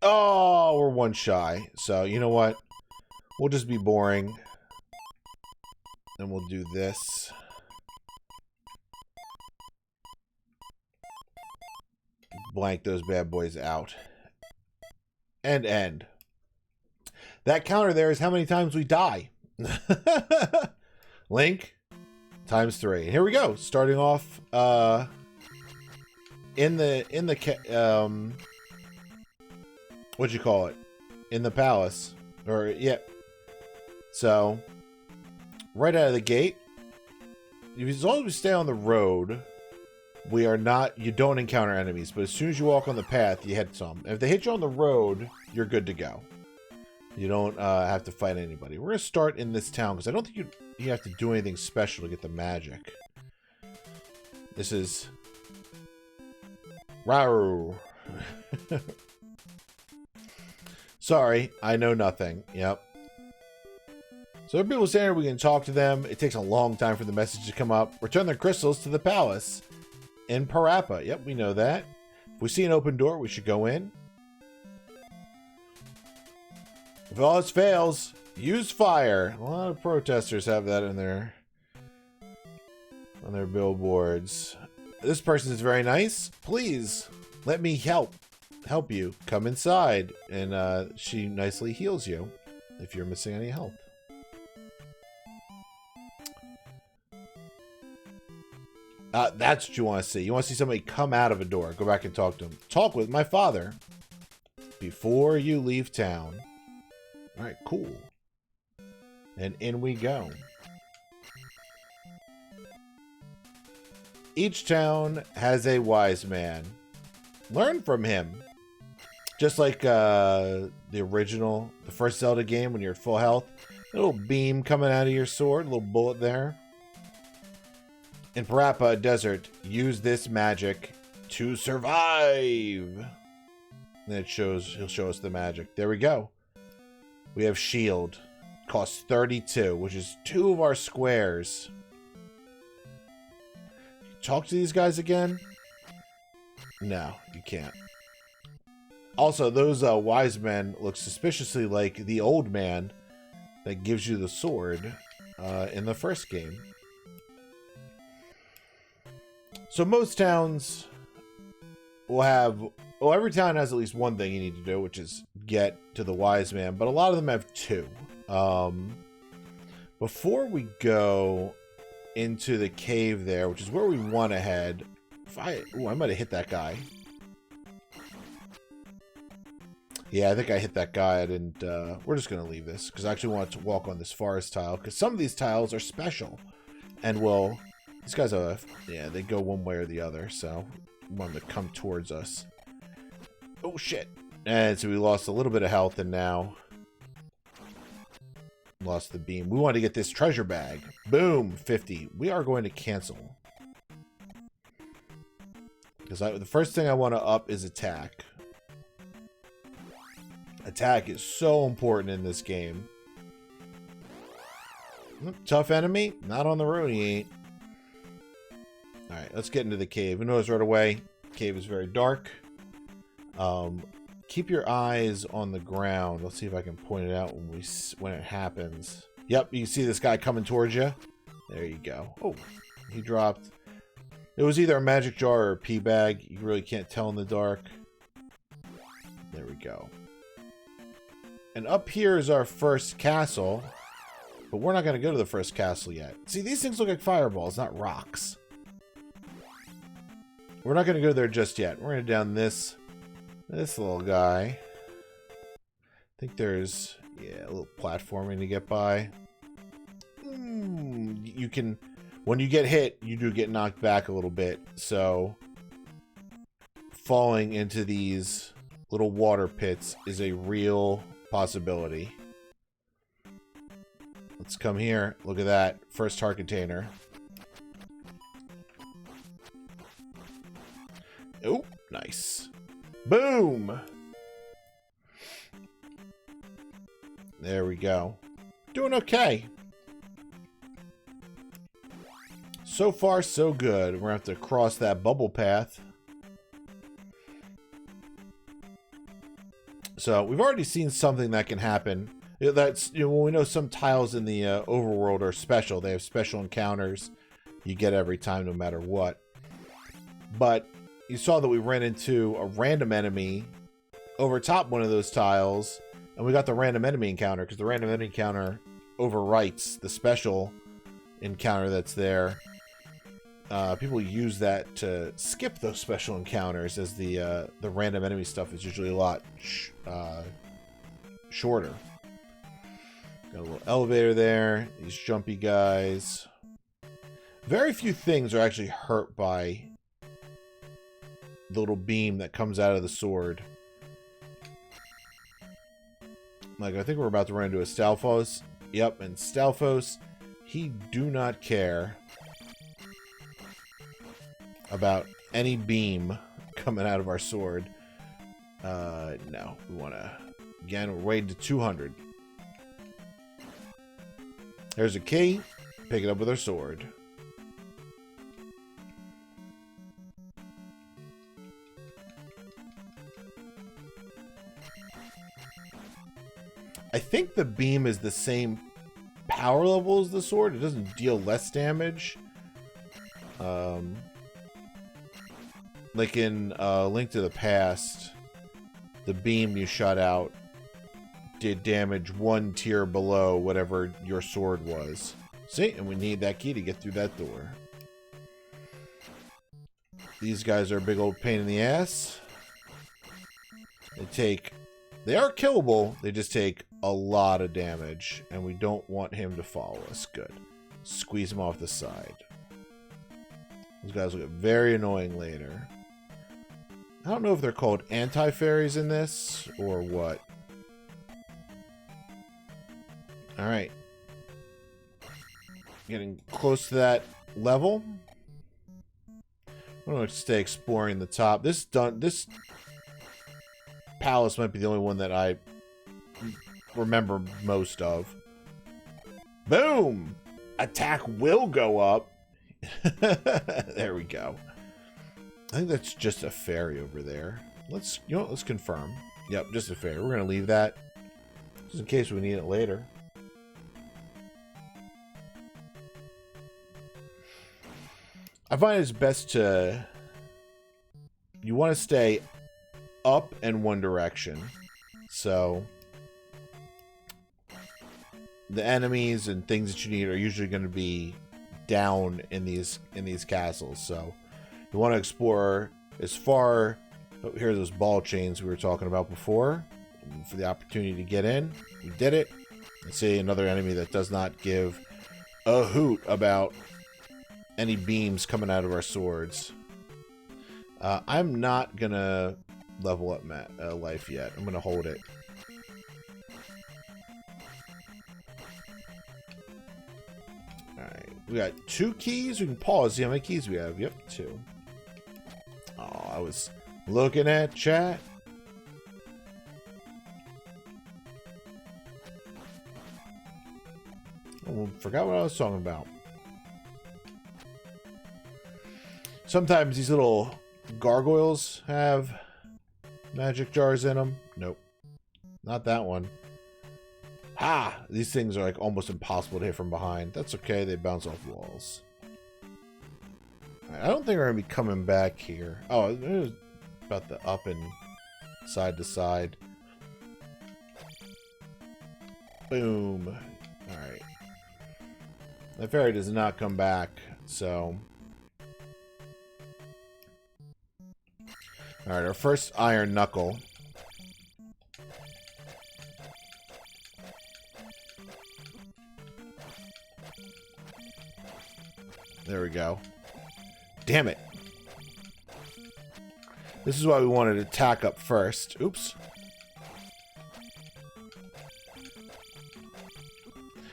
Oh, we're one shy. So, you know what? We'll just be boring. And we'll do this. Blank those bad boys out. And end. That counter there is how many times we die. Link times 3. Here we go. Starting off in the what'd you call it? In the palace. Or yeah. So right out of the gate, as long as we stay on the road, you don't encounter enemies, but as soon as you walk on the path, you hit some. If they hit you on the road, you're good to go. You don't have to fight anybody. We're going to start in this town, because I don't think you have to do anything special to get the magic. This is... Raru. Sorry, I know nothing. Yep. So there are people saying we can talk to them. It takes a long time for the message to come up. Return the crystals to the palace. in Parappa. Yep, we know that. If we see an open door, we should go in. If all else fails, use fire. A lot of protesters have that in their on their billboards. This person is very nice. Please let me help you. Come inside, and she nicely heals you if you're missing any health. That's what you want to see. You want to see somebody come out of a door. Go back and talk to him. Talk with my father before you leave town. All right, cool. And in we go. Each town has a wise man. Learn from him. Just like the original, the first Zelda game when you're at full health. A little beam coming out of your sword, a little bullet there. In Parappa Desert, use this magic to survive. And he'll show us the magic. There we go. We have shield. Costs 32, which is 2 of our squares. Talk to these guys again? No, you can't. Also, those wise men look suspiciously like the old man that gives you the sword in the first game. So most towns will have... Well, every town has at least one thing you need to do, which is get to the wise man. But a lot of them have 2. Before we go into the cave there, which is where we want to head... I might have hit that guy. Yeah, I think I hit that guy. I didn't... we're just going to leave this, because I actually want to walk on this forest tile, because some of these tiles are special. And will... These guys are... Yeah, they go one way or the other, so... We want them to come towards us. Oh, shit. And so we lost a little bit of health, and now... Lost the beam. We want to get this treasure bag. Boom! 50. We are going to cancel. Because the first thing I want to up is attack. Attack is so important in this game. Tough enemy? Not on the road, he ain't. Alright, let's get into the cave. You notice right away, cave is very dark. Keep your eyes on the ground. Let's see if I can point it out when it happens. Yep, you see this guy coming towards you. There you go. Oh, he dropped. It was either a magic jar or a pea bag. You really can't tell in the dark. There we go. And up here is our first castle. But we're not going to go to the first castle yet. See, these things look like fireballs, not rocks. We're not going to go there just yet. We're going to down this little guy. I think there's, yeah, a little platforming to get by. You can, when you get hit, you do get knocked back a little bit. So, falling into these little water pits is a real possibility. Let's come here. Look at that. First heart container. Oh, nice. Boom! There we go. Doing okay. So far, so good. We're going to have to cross that bubble path. So, we've already seen something that can happen. That's, when we know some tiles in the overworld are special. They have special encounters you get every time, no matter what. But you saw that we ran into a random enemy over top one of those tiles, and we got the random enemy encounter, because the random enemy encounter overwrites the special encounter that's there. People use that to skip those special encounters, as the random enemy stuff is usually a lot shorter. Got a little elevator there. These jumpy guys. Very few things are actually hurt by the little beam that comes out of the sword. Like, I think we're about to run into a Stalfos. Yep, and Stalfos, he do not care about any beam coming out of our sword. No, we want to... Again, we're waiting to 200. There's a key. Pick it up with our sword. I think the beam is the same power level as the sword. It doesn't deal less damage. Like in Link to the Past, the beam you shot out did damage 1 tier below whatever your sword was. See? And we need that key to get through that door. These guys are a big old pain in the ass. They are killable, they just take a lot of damage, and we don't want him to follow us. Good. Squeeze him off the side. Those guys will get very annoying later. I don't know if they're called anti-fairies in this, or what. Alright. Getting close to that level. I'm going to stay exploring the top. This palace might be the only one that I remember most of. Boom! Attack will go up. There we go. I think that's just a fairy over there. Let's confirm. Yep, just a fairy. We're gonna leave that just in case we need it later. I find it's best to... You want to stay up in one direction. So... the enemies and things that you need are usually going to be down in these castles. So you want to explore as far... Oh, here are those ball chains we were talking about before. For the opportunity to get in. We did it. Let's see another enemy that does not give a hoot about any beams coming out of our swords. I'm not going to level up life yet. I'm going to hold it. Alright, we got 2 keys. We can pause. See how many keys we have. Yep, 2. Oh, I was looking at chat. Oh, forgot what I was talking about. Sometimes these little gargoyles have magic jars in them. Nope. Not that one. Ah! These things are like almost impossible to hit from behind. That's okay, they bounce off walls. Right, I don't think we're going to be coming back here. Oh, it was about the up and side to side. Boom. Alright. That fairy does not come back, so... Alright, our first iron knuckle. There we go. Damn it. This is why we wanted to attack up first. Oops.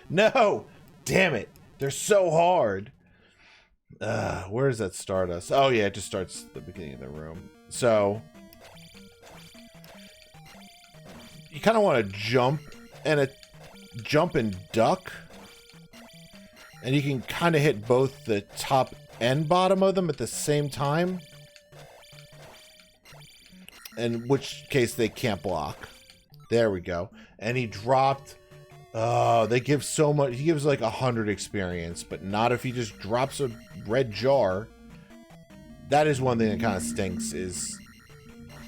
No! Damn it. They're so hard. Where does that start us? Oh, yeah, it just starts at the beginning of the room. So, you kind of want to jump and duck. And you can kind of hit both the top and bottom of them at the same time. In which case they can't block. There we go. And he dropped... they give so much. He gives like 100 experience, but not if he just drops a red jar. That is one thing that kind of stinks, is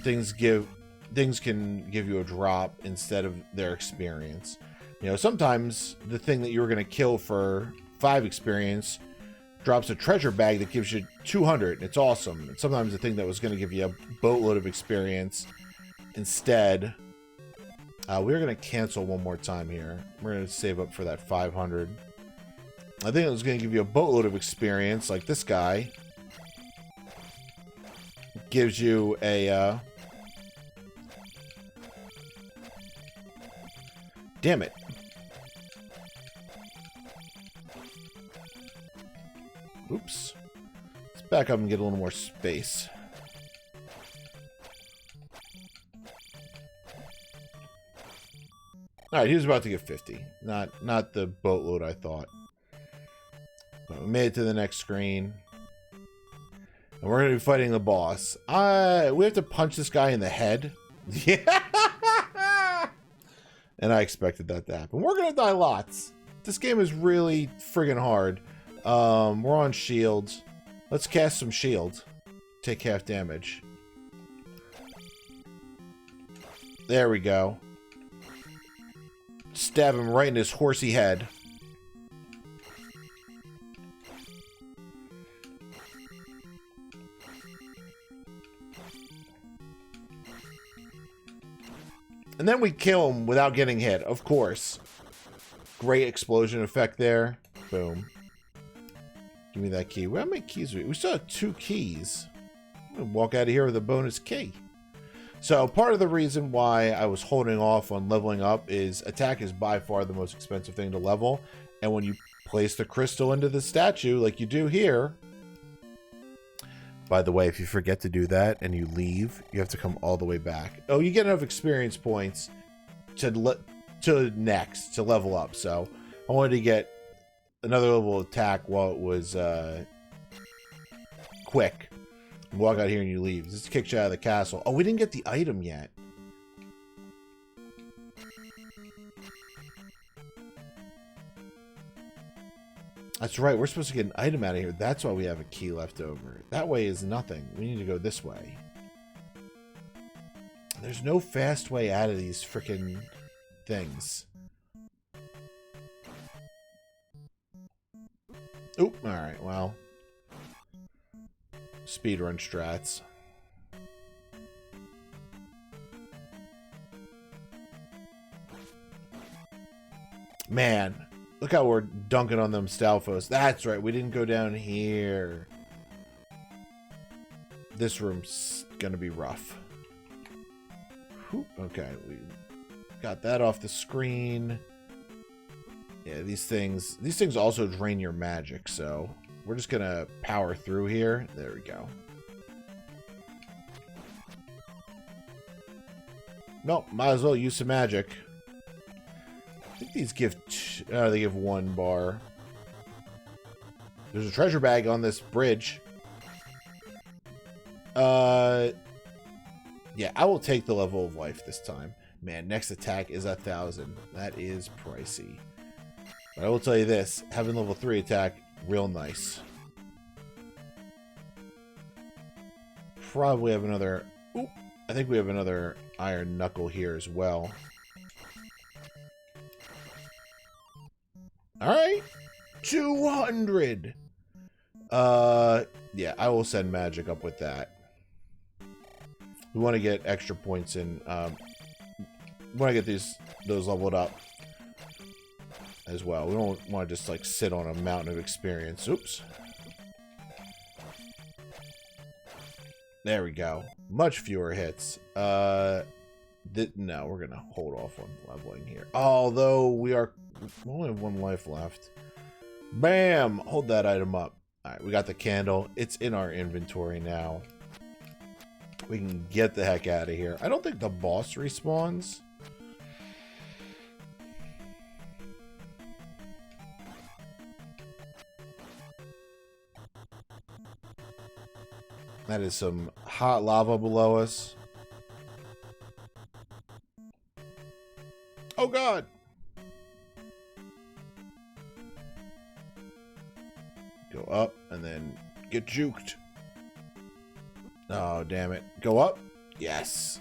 things can give you a drop instead of their experience. You know, sometimes the thing that you were going to kill for 5 experience drops a treasure bag that gives you 200. It's awesome. And sometimes the thing that was going to give you a boatload of experience instead... we're going to cancel one more time here. We're going to save up for that 500. I think it was going to give you a boatload of experience, like this guy. Gives you a... Damn it. Oops. Let's back up and get a little more space. Alright, he was about to get 50. Not the boatload I thought. But we made it to the next screen. And we're going to be fighting the boss. We have to punch this guy in the head. Yeah! And I expected that to happen. We're gonna die lots. This game is really friggin' hard. We're on shields. Let's cast some shield. Take half damage. There we go. Stab him right in his horsey head. And then we kill him without getting hit, of course. Great explosion effect there. Boom. Give me that key. How many keys? We still have 2 keys. I'm gonna walk out of here with a bonus key. So part of the reason why I was holding off on leveling up is attack is by far the most expensive thing to level. And when you place the crystal into the statue, like you do here. By the way, if you forget to do that and you leave, you have to come all the way back. Oh, you get enough experience points to level up. So I wanted to get another level of attack while it was quick. Walk out here and you leave. This kicks you out of the castle. Oh, we didn't get the item yet. That's right. We're supposed to get an item out of here. That's why we have a key left over. That way is nothing. We need to go this way. There's no fast way out of these freaking things. Oop. Alright, well. Speedrun strats. Man, look how we're dunking on them Stalfos. That's right, we didn't go down here. This room's gonna be rough. Whew. Okay, we got that off the screen. Yeah, these things also drain your magic, so we're just gonna power through here. There we go. Nope, might as well use some magic. I think these give they give 1 bar. There's a treasure bag on this bridge. Yeah, I will take the level of life this time. Man, next attack is 1,000. That is pricey. But I will tell you this, having level 3 attack, real nice. Probably have another... Oop, I think we have another iron knuckle here as well. Alright. 200! Yeah, I will send magic up with that. We want to get extra points in. We want to get those leveled up as well. We don't want to just like sit on a mountain of experience. Oops. There we go. Much fewer hits. No, we're gonna hold off on leveling here. Although we only have 1 life left. Bam! Hold that item up. Alright, we got the candle. It's in our inventory now. We can get the heck out of here. I don't think the boss respawns. That is some hot lava below us. Oh god! Go up and then get juked. Oh, damn it. Go up? Yes.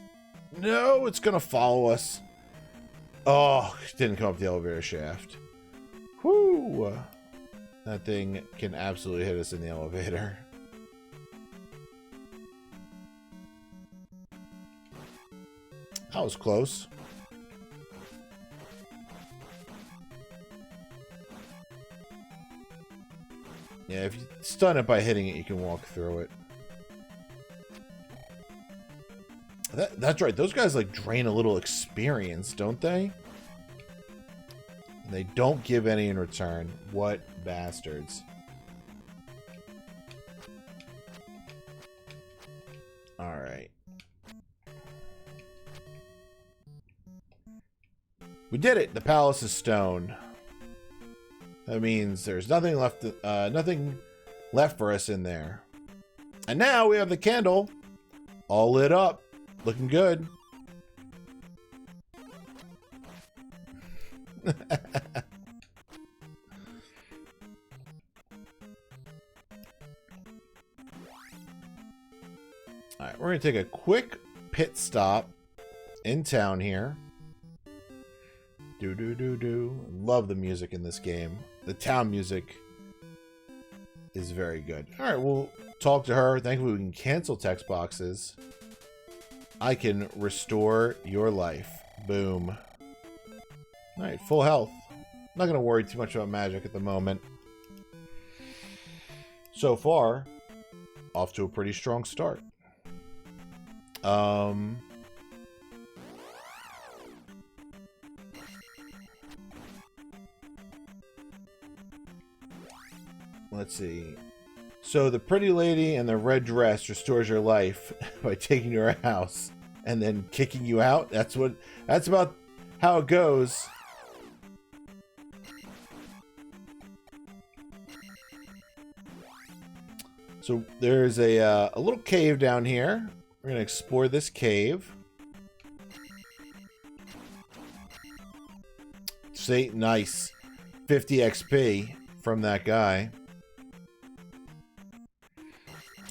No, it's gonna follow us. Oh, didn't come up the elevator shaft. Whoo! That thing can absolutely hit us in the elevator. That was close. Yeah, if you stun it by hitting it, you can walk through it. That's right. Those guys like drain a little experience, don't they? And they don't give any in return. What bastards. Alright. We did it! The palace is stone. That means there's nothing left for us in there. And now we have the candle all lit up. Looking good. Alright, we're going to take a quick pit stop in town here. Do. Love the music in this game. The town music is very good. Alright, we'll talk to her. Thankfully, we can cancel text boxes. I can restore your life. Boom. Alright, full health. Not going to worry too much about magic at the moment. So far, off to a pretty strong start. Let's see. So the pretty lady in the red dress restores your life by taking you to her house and then kicking you out. That's about how it goes. So there's a little cave down here. We're going to explore this cave. See, nice. 50 XP from that guy.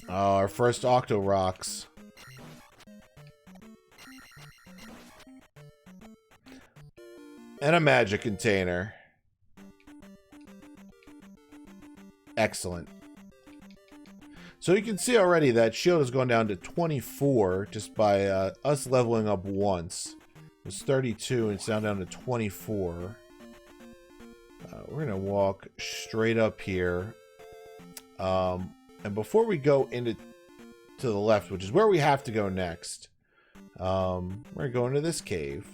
Our first Octo Rocks. And a magic container. Excellent. So you can see already that shield has gone down to 24 just by us leveling up once. It was 32 and it's now down to 24. We're going to walk straight up here. And before we go to the left, which is where we have to go next, we're going to go into this cave.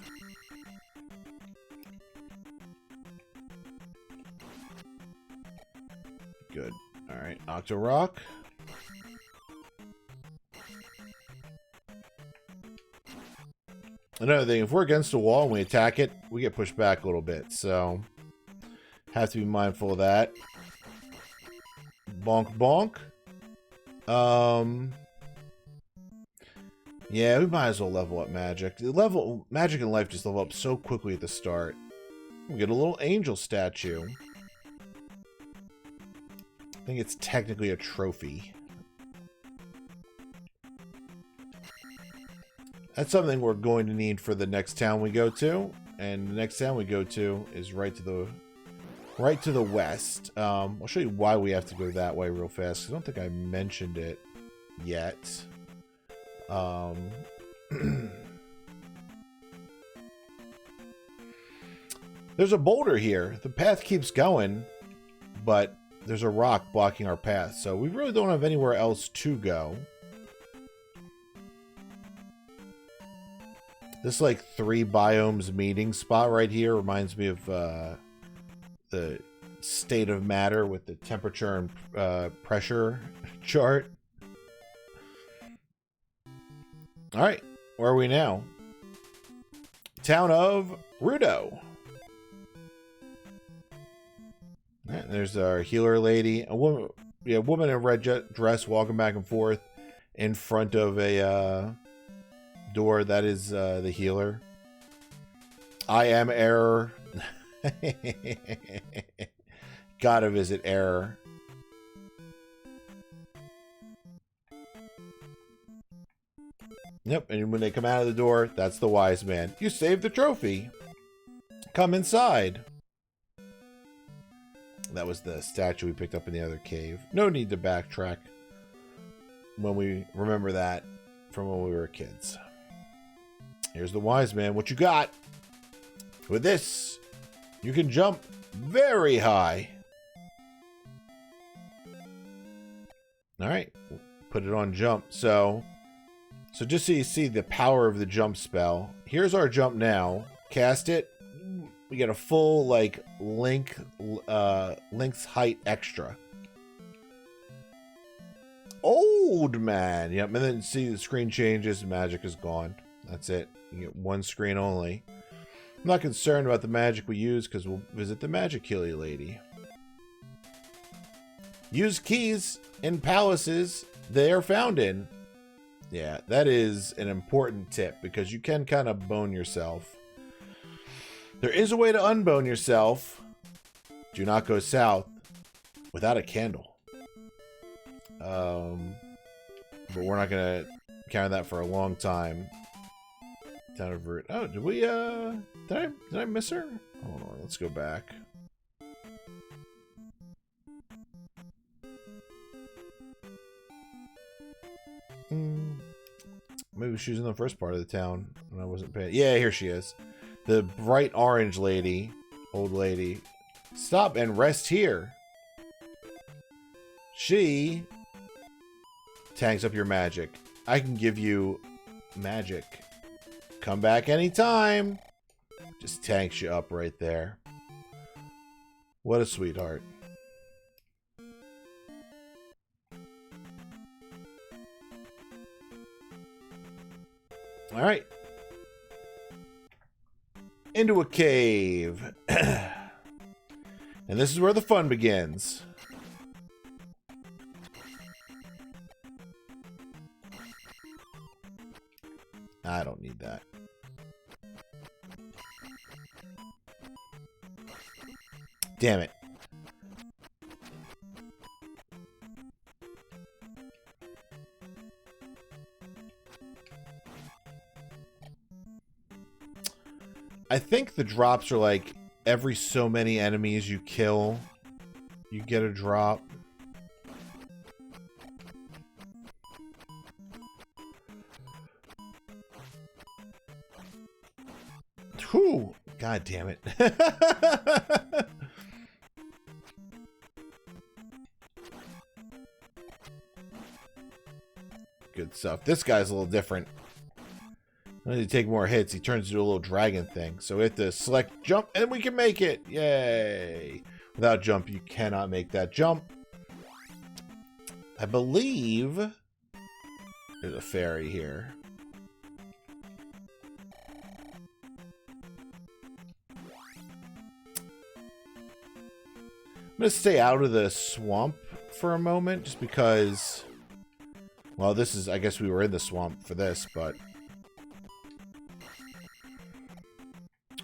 Good. All right, Octo Rock. Another thing, if we're against the wall and we attack it, we get pushed back a little bit, so have to be mindful of that. Bonk, bonk. Yeah, we might as well level up magic. Magic and life just level up so quickly at the start. We get a little angel statue. I think it's technically a trophy. That's something we're going to need for the next town we go to, and the next town we go to is right to the west. I'll show you why we have to go that way real fast. I don't think I mentioned it yet. There's a boulder here. The path keeps going, but there's a rock blocking our path, so we really don't have anywhere else to go. This like 3 biomes meeting spot right here reminds me of the state of matter with the temperature and pressure chart. All right, where are we now? Town of Rudo. Right, there's our healer lady. A woman in a red dress walking back and forth in front of a door. That is the healer. I am Error. Gotta visit Error. Yep, and when they come out of the door, that's the wise man. You saved the trophy. Come inside. That was the statue we picked up in the other cave. No need to backtrack when we remember that from when we were kids. Here's the wise man. What you got? With this, you can jump very high. All right, we'll put it on jump. So just so you see the power of the jump spell, here's our jump now. Cast it. We get a full like length height extra. Old man. Yep, and then see the screen changes. Magic is gone. That's it. You get one screen only. I'm not concerned about the magic we use because we'll visit the magic healer lady. Use keys in palaces they are found in. Yeah, that is an important tip because you can kind of bone yourself. There is a way to unbone yourself. Do not go south without a candle. But we're not gonna carry that for a long time. Down over it. Oh, did we did I miss her? Hold on, let's go back. Maybe she was in the first part of the town when I wasn't paying. Yeah, here she is. The bright orange lady, old lady. Stop and rest here. She tanks up your magic. I can give you magic. Come back anytime. Just tanks you up right there. What a sweetheart. All right. Into a cave. And this is where the fun begins. I don't need that. Damn it. I think the drops are like every so many enemies you kill, you get a drop. Whew. God damn it. Good stuff. This guy's a little different. I need to take more hits. He turns into a little dragon thing. So we have to select jump and we can make it. Yay. Without jump, you cannot make that jump. I believe there's a fairy here. I'm going to stay out of the swamp for a moment just because, well, this is, I guess we were in the swamp for this, but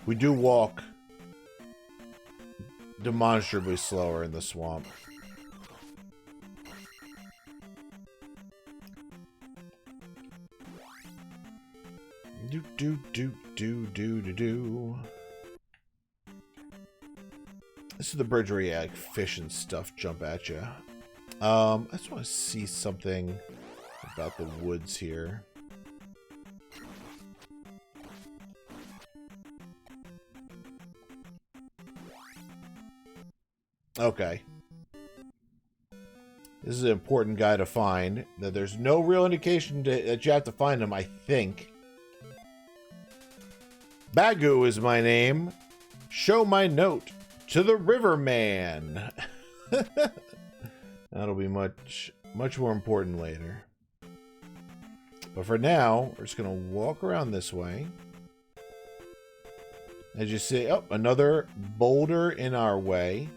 we do walk demonstrably slower in the swamp. Do. This is the bridge where you like fish and stuff jump at you. I just want to see something about the woods here. Okay. This is an important guy to find. That there's no real indication that you have to find him, I think. Bagu is my name. Show my note to the Riverman. That'll be much more important later. But for now, we're just going to walk around this way. As you see, oh, another boulder in our way.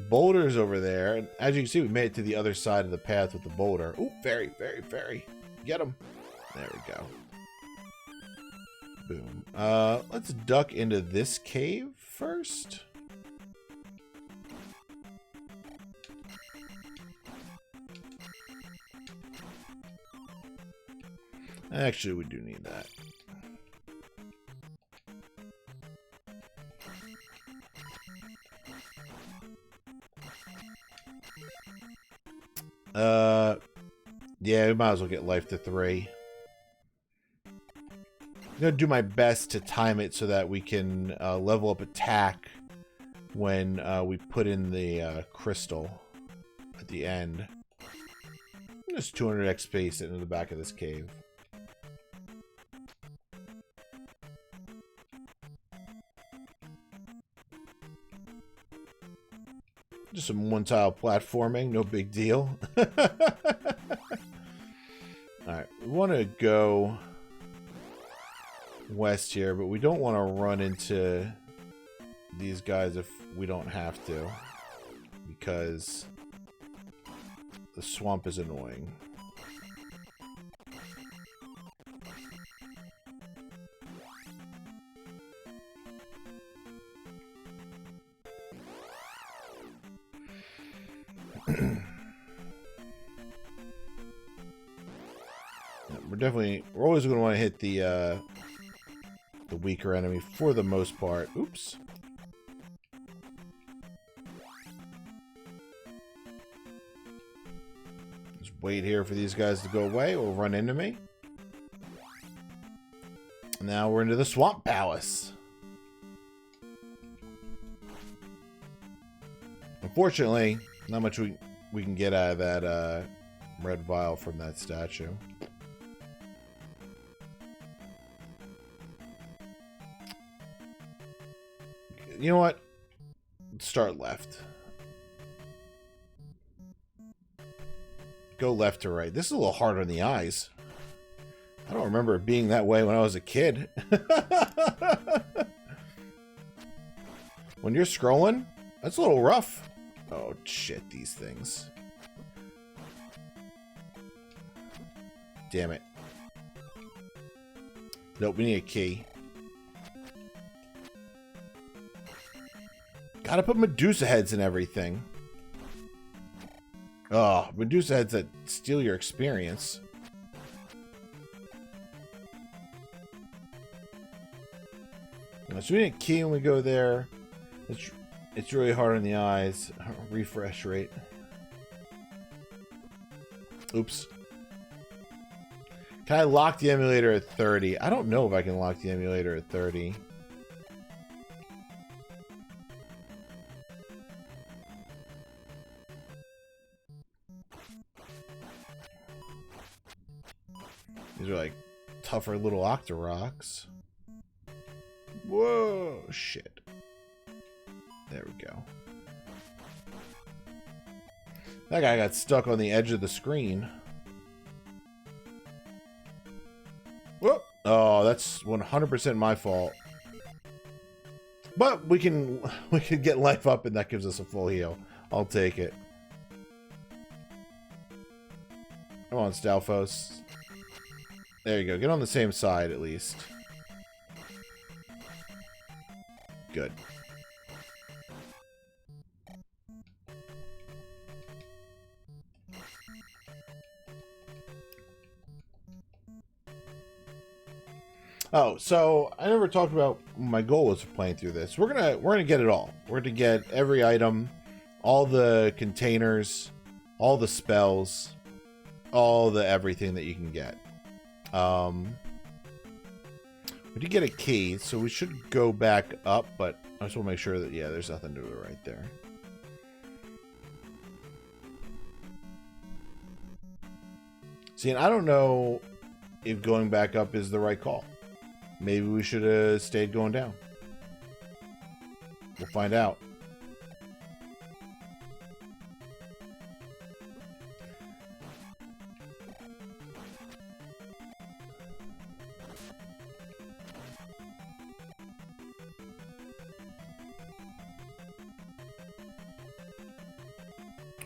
Boulder's over there. And as you can see, we made it to the other side of the path with the boulder. Ooh, fairy. Get him. There we go. Boom. Let's duck into this cave first. Actually, we do need that. Yeah, we might as well get life to 3. I'm going to do my best to time it so that we can level up attack when we put in the crystal at the end. Just 200 XP sitting in the back of this cave. Just some one-tile platforming, no big deal. Alright, we want to go west here, but we don't want to run into these guys if we don't have to, because the swamp is annoying. We're always going to want to hit the weaker enemy for the most part. Oops. Just wait here for these guys to go away or run into me. Now we're into the Swamp Palace. Unfortunately, not much we can get out of that red vial from that statue. You know what? Let's start left. Go left to right. This is a little hard on the eyes. I don't remember it being that way when I was a kid. When you're scrolling, that's a little rough. Oh, shit, these things. Damn it. Nope, we need a key. Gotta put Medusa heads in everything. Oh, Medusa heads that steal your experience. So we need a key when we go there. It's really hard on the eyes. Refresh rate. Oops. Can I lock the emulator at 30? I don't know if I can lock the emulator at 30. These are like tougher little Octoroks. Whoa, shit. There we go. That guy got stuck on the edge of the screen. Whoop. Oh, that's 100% my fault. But we can get life up and that gives us a full heal. I'll take it. Come on, Stalfos. There you go. Get on the same side at least. Good. Oh, so I never talked about my goal was for playing through this. We're gonna get it all. We're gonna get every item, all the containers, all the spells, all the everything that you can get. We did get a key, so we should go back up, but I just want to make sure that, yeah, there's nothing to it right there. See, and I don't know if going back up is the right call. Maybe we should have stayed going down. We'll find out.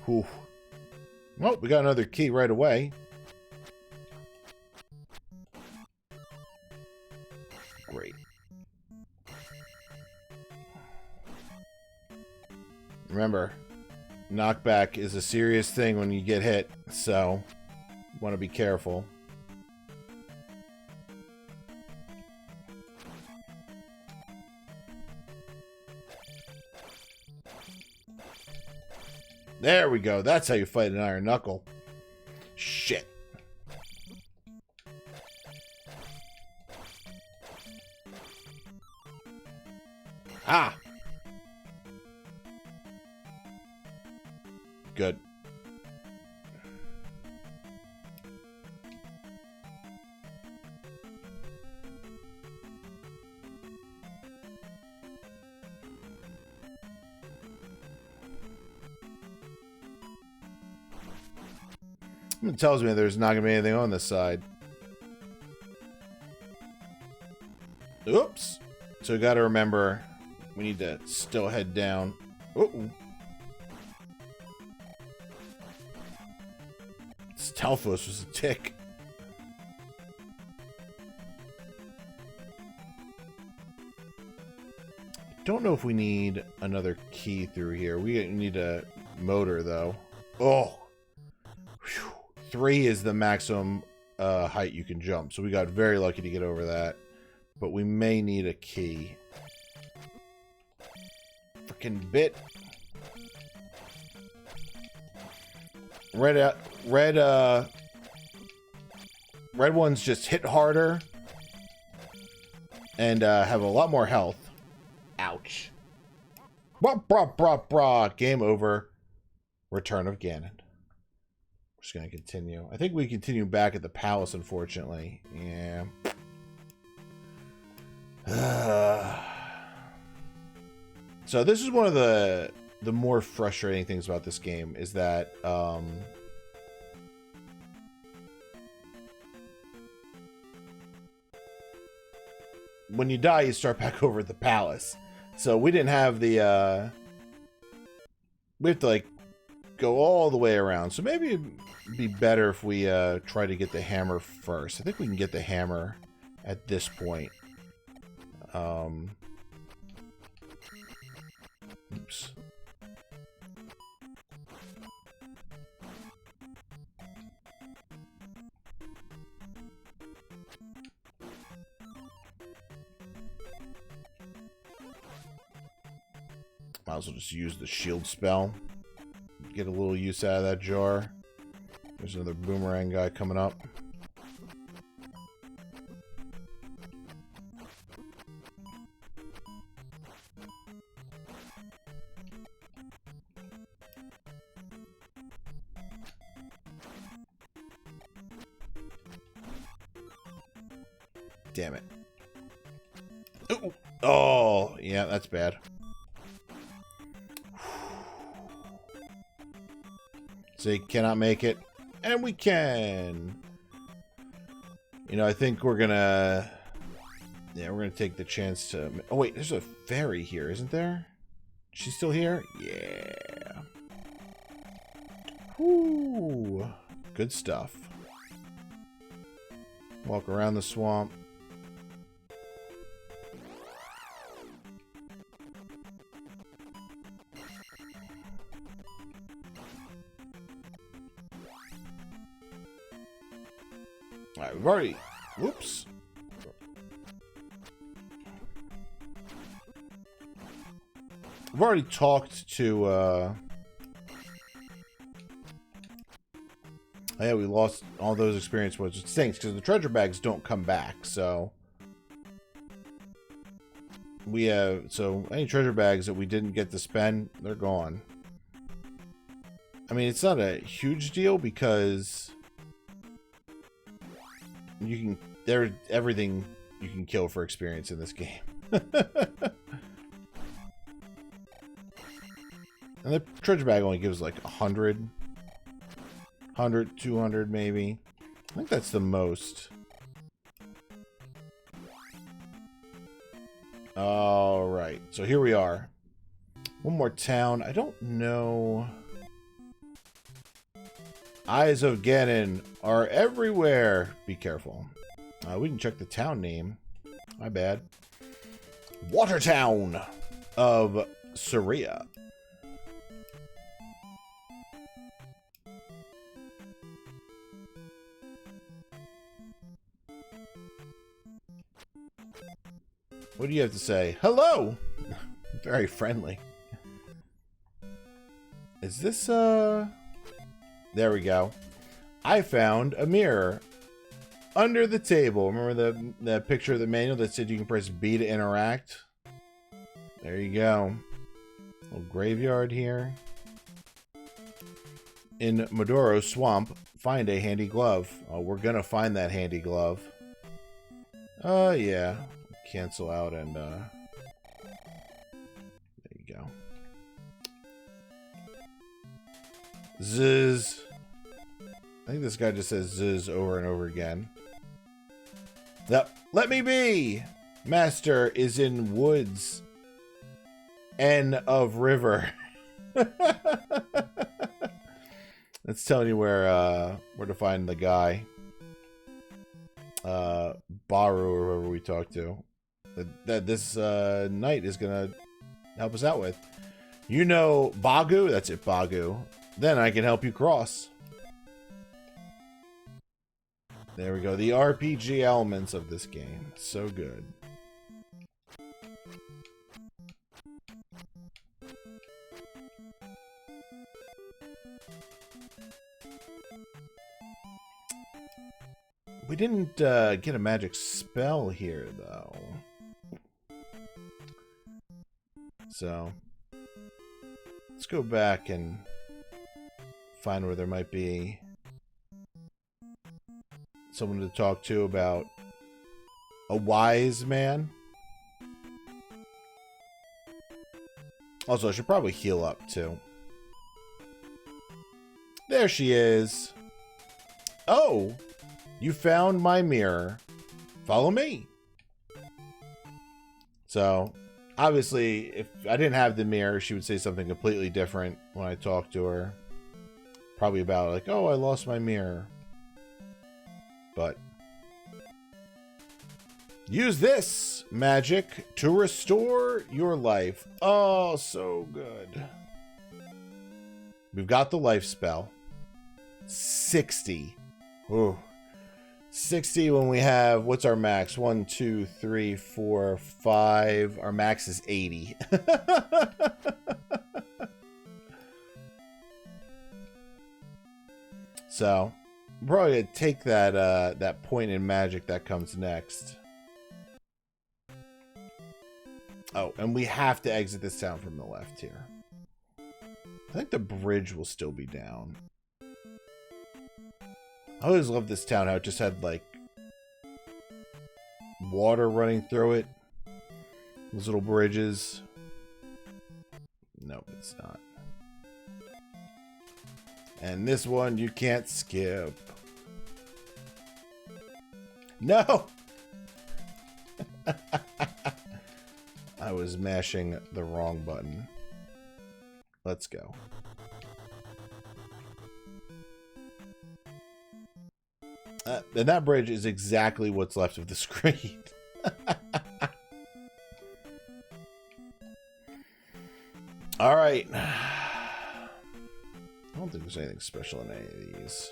Whew. Well, we got another key right away. Great. Remember, knockback is a serious thing when you get hit, so want to be careful. There we go. That's how you fight an Iron Knuckle. Shit. Ah! Good. It tells me there's not going to be anything on this side. Oops. So we got to remember, we need to still head down. Uh-oh. Stalfos was a tick. Don't know if we need another key through here. We need a motor, though. Oh. Whew. 3 is the maximum height you can jump. So we got very lucky to get over that. But we may need a key. Freaking bit. Red ones just hit harder and have a lot more health. Ouch. Brah, brah, brah, brah. Game over. Return of Ganon. We're just going to continue. I think we continue back at the palace, unfortunately. Yeah. So this is one of the more frustrating things about this game is that when you die, you start back over at the palace. So we didn't have the we have to like go all the way around. So maybe it'd be better if we try to get the hammer first. I think we can get the hammer at this point. Oops. Might as well just use the shield spell. Get a little use out of that jar. There's another boomerang guy coming up. Damn it. Ooh. Oh, yeah, that's bad. So you cannot make it. And we can. You know, I think we're gonna... Yeah, we're gonna take the chance to... Oh, wait, there's a fairy here, isn't there? She's still here? Yeah. Whoo. Good stuff. Walk around the swamp. Alright, we've already... Whoops. We've already talked to, Oh yeah, we lost all those experience points, which stinks, because the treasure bags don't come back, so... We have... So, any treasure bags that we didn't get to spend, they're gone. I mean, it's not a huge deal, because... You can... There's everything you can kill for experience in this game. And the treasure bag only gives like 100, 200 maybe. I think that's the most. Alright, so here we are. One more town. I don't know. Eyes of Ganon are everywhere. Be careful. We can check the town name. My bad. Watertown of Saria. What do you have to say? Hello! Very friendly. Is this, There we go. I found a mirror under the table. Remember the picture of the manual that said you can press B to interact? There you go. Little graveyard here. In Modoro Swamp, find a handy glove. Oh, we're gonna find that handy glove. Yeah. Cancel out and, there you go. Zzz. I think this guy just says zzz over and over again. Yep. Let me be! Master is in woods. N of river. That's telling you where to find the guy. Baru or whoever we talked to. That this knight is gonna help us out with. You know Bagu? That's it, Bagu. Then I can help you cross. There we go. The RPG elements of this game. So good. We didn't get a magic spell here, though. So, let's go back and find where there might be someone to talk to about a wise man. Also, I should probably heal up, too. There she is. Oh! You found my mirror. Follow me. So, obviously, if I didn't have the mirror, she would say something completely different when I talked to her. Probably about, like, oh, I lost my mirror. But use this magic to restore your life. Oh, so good. We've got the life spell. 60. Ooh. 60 when we have, what's our max? 1, 2, 3, 4, 5. Our max is 80. So, I'm probably going to take that, that point in magic that comes next. Oh, and we have to exit this town from the left here. I think the bridge will still be down. I always loved this town, how it just had, like, water running through it. Those little bridges. Nope, it's not. And this one you can't skip. No! I was mashing the wrong button. Let's go. And that bridge is exactly what's left of the screen. All right. I don't think there's anything special in any of these.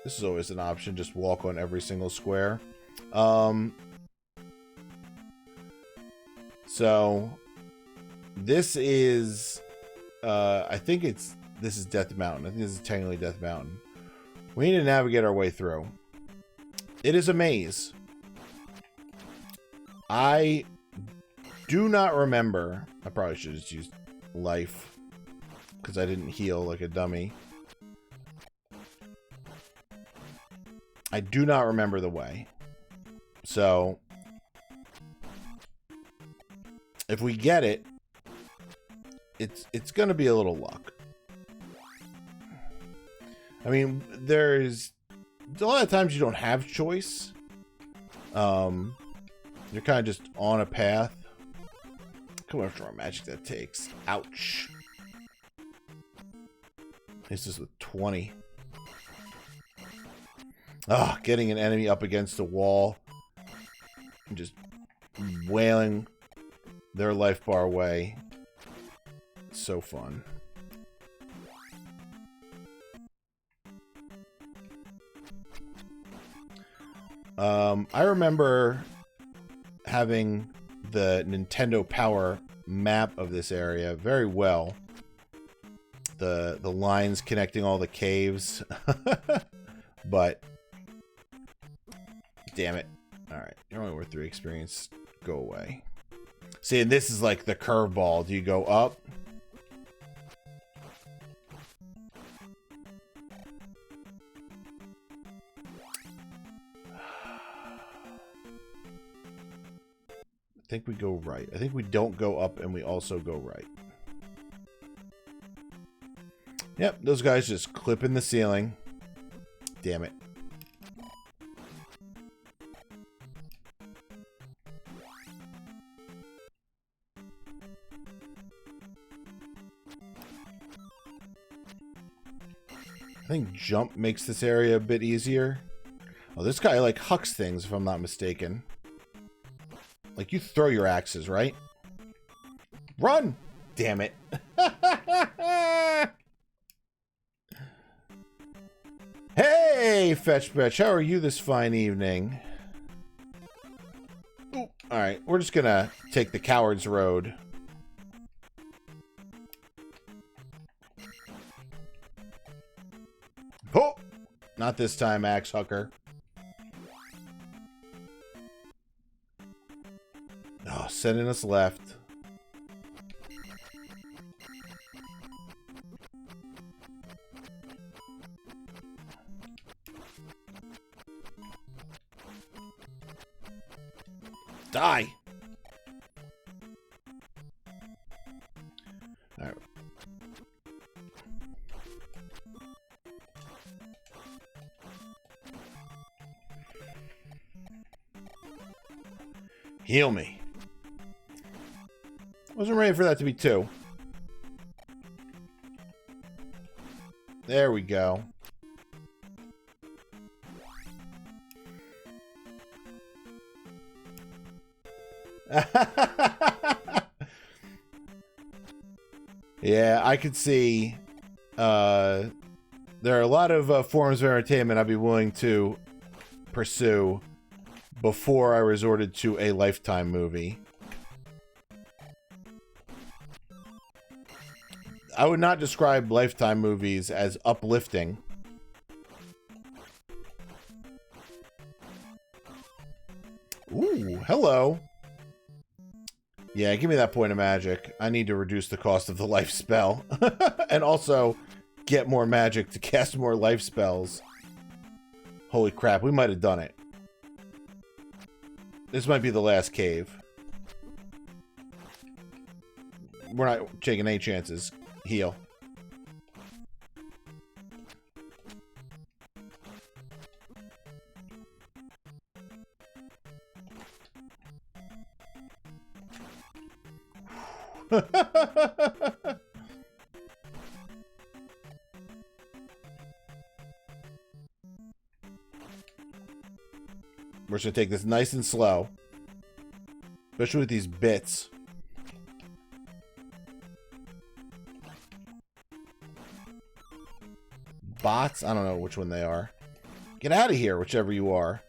This is always an option. Just walk on every single square. So this is, I think this is Death Mountain. I think this is technically Death Mountain. We need to navigate our way through. It is a maze. I do not remember. I probably should have just used life because I didn't heal like a dummy. I do not remember the way. So if we get it, it's going to be a little luck. I mean, there's a lot of times you don't have choice. You're kind of just on a path. Come after our magic that takes. Ouch. This is with 20. Ah, getting an enemy up against a wall and just wailing their life bar away. It's so fun. I remember having the Nintendo Power map of this area very well. The lines connecting all the caves. But damn it. Alright, you're only worth 3 experience. Go away. See, and this is like the curveball. Do you go up? I think we go right. I think we don't go up and we also go right. Yep, those guys just clipping the ceiling. Damn it. I think jump makes this area a bit easier. Oh, this guy like hucks things if I'm not mistaken. Like, you throw your axes, right? Run! Damn it. Hey, Fetch Fetch, how are you this fine evening? Ooh, alright, we're just gonna take the coward's road. Oh! Not this time, Axe Hucker. Oh, sending us left. Die! Alright. Heal me. Wasn't ready for that to be 2. There we go. Yeah, I could see there are a lot of forms of entertainment I'd be willing to pursue before I resorted to a Lifetime movie. I would not describe Lifetime movies as uplifting. Ooh, hello. Yeah, give me that point of magic. I need to reduce the cost of the life spell. And also get more magic to cast more life spells. Holy crap, we might have done it. This might be the last cave. We're not taking any chances. Heal. We're just gonna take this nice and slow. Especially with these bits. Bots? I don't know which one they are. Get out of here, whichever you are.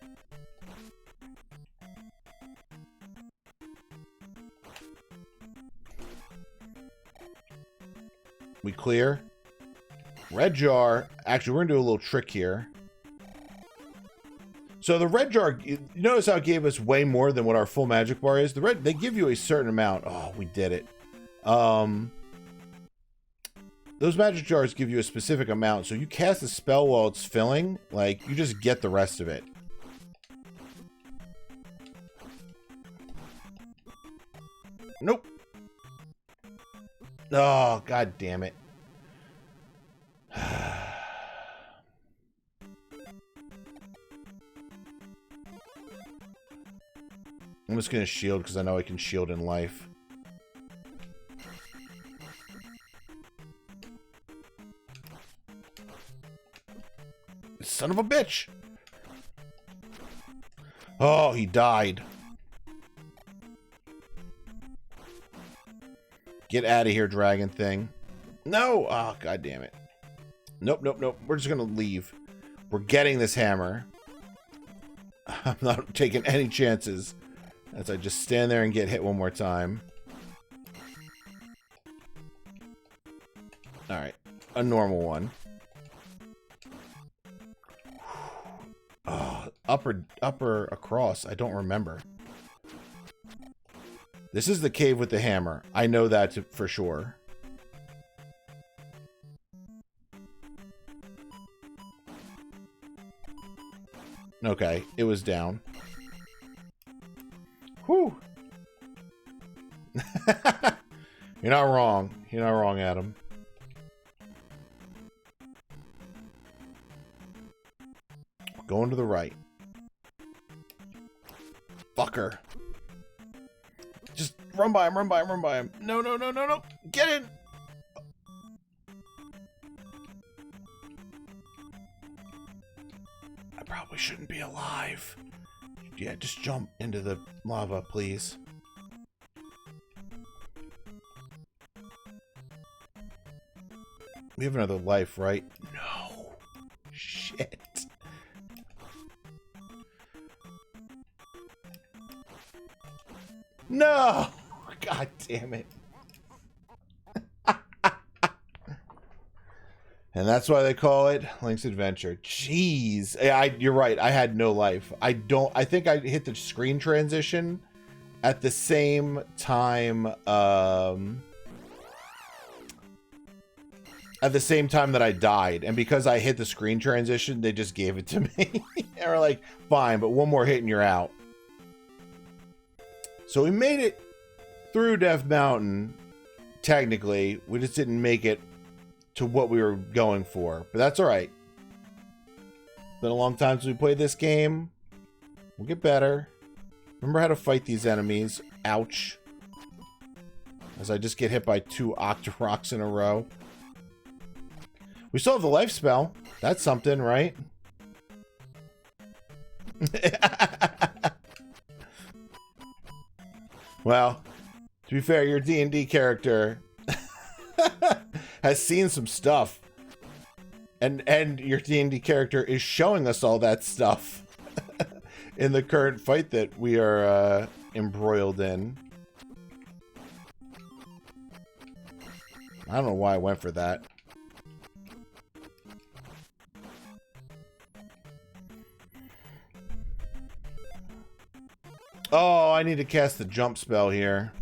We clear. Red jar. Actually, we're gonna do a little trick here. So the red jar, you notice how it gave us way more than what our full magic bar is? The red, they give you a certain amount. Oh, we did it. Those magic jars give you a specific amount. So you cast a spell while it's filling, like, you just get the rest of it. Nope. Oh, god damn it. I'm just going to shield because I know I can shield in life. Son of a bitch! Oh, he died. Get out of here, dragon thing. No! Oh, god damn it. Nope, nope, nope. We're just going to leave. We're getting this hammer. I'm not taking any chances. As I just stand there and get hit one more time. Alright. A normal one. Oh, upper across. I don't remember. This is the cave with the hammer. I know that for sure. Okay, it was down. Whew. You're not wrong. You're not wrong, Adam. Going to the right. Fucker. Just run by him, run by him, run by him. No, no, no, no, no. Get in. I probably shouldn't be alive. Yeah, just jump into the lava, please. We have another life, right? No. Shit. No! God damn it. And that's why they call it Link's Adventure. Jeez. You're right. I had no life. I think I hit the screen transition at the same time, at the same time that I died. And because I hit the screen transition, they just gave it to me. They were like, fine, but one more hit and you're out. So we made it through Death Mountain, technically. We just didn't make it to what we were going for. But that's alright. Been a long time since we played this game. We'll get better. Remember how to fight these enemies. Ouch. As I just get hit by 2 Octoroks in a row. We still have the life spell. That's something, right? Well, to be fair, your D&D character has seen some stuff. And your D&D character is showing us all that stuff in the current fight that we are embroiled in. I don't know why I went for that. Oh, I need to cast the jump spell here.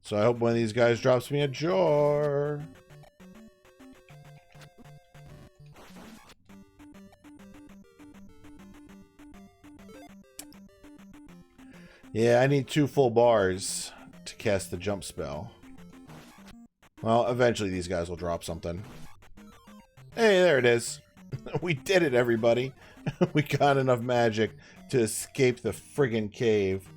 So I hope one of these guys drops me a jar. Yeah, I need 2 full bars to cast the jump spell. Well, eventually these guys will drop something. Hey, there it is. We did it, everybody. We got enough magic to escape the friggin' cave.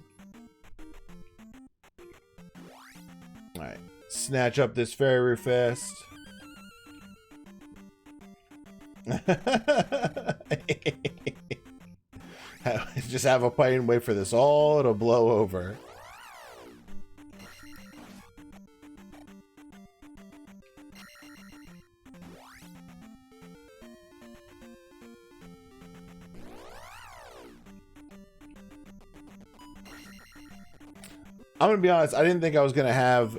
Alright. Snatch up this fairy fast. Just have a fight and wait for this all to blow over. I'm gonna be honest, I didn't think I was gonna have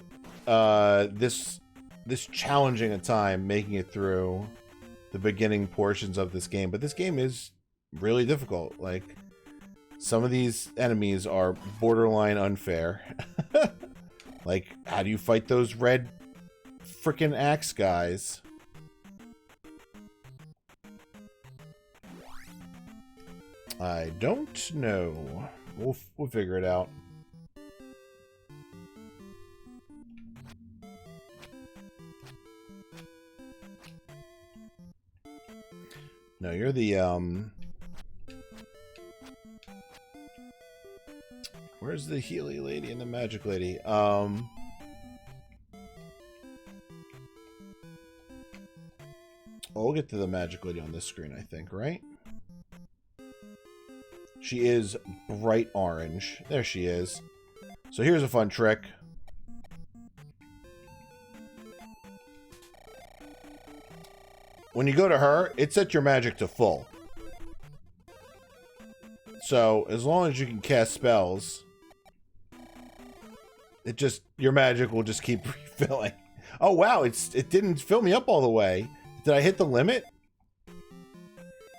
this challenging a time making it through the beginning portions of this game, but this game is really difficult. Like, some of these enemies are borderline unfair. Like, how do you fight those red frickin' axe guys? I don't know. We'll figure it out. No, you're the, where's the Healy lady and the magic lady? Oh, we'll get to the magic lady on this screen, I think, right? She is bright orange. There she is. So here's a fun trick. When you go to her, it sets your magic to full. So, as long as you can cast spells, your magic will just keep refilling. Oh wow, it didn't fill me up all the way. Did I hit the limit?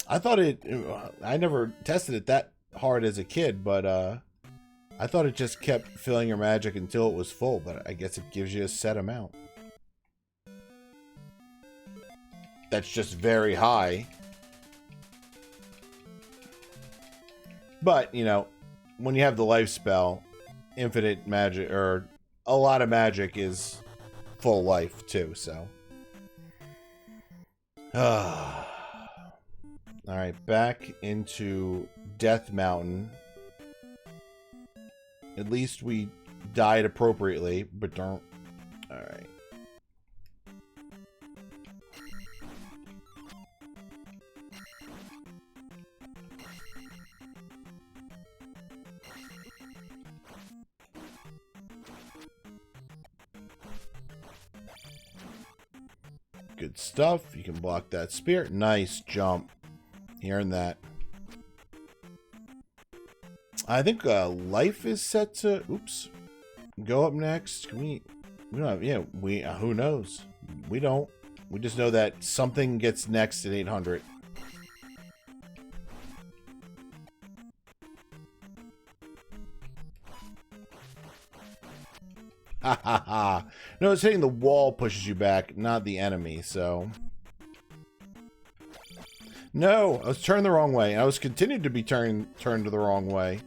I thought I never tested it that hard as a kid, but I thought it just kept filling your magic until it was full, but I guess it gives you a set amount. That's just very high. But, you know, when you have the life spell, infinite magic, or a lot of magic is full life too, so. Alright, back into Death Mountain. At least we died appropriately, but don't. Alright. Good stuff. You can block that spear. Nice jump. You earned that. I think life is set to... Oops. Go up next. Can we don't have... Yeah, who knows? We don't. We just know that something gets next at 800. Ha ha ha. No, it's hitting the wall pushes you back, not the enemy, so... No! I was turned the wrong way. I was continued to be turned the wrong way.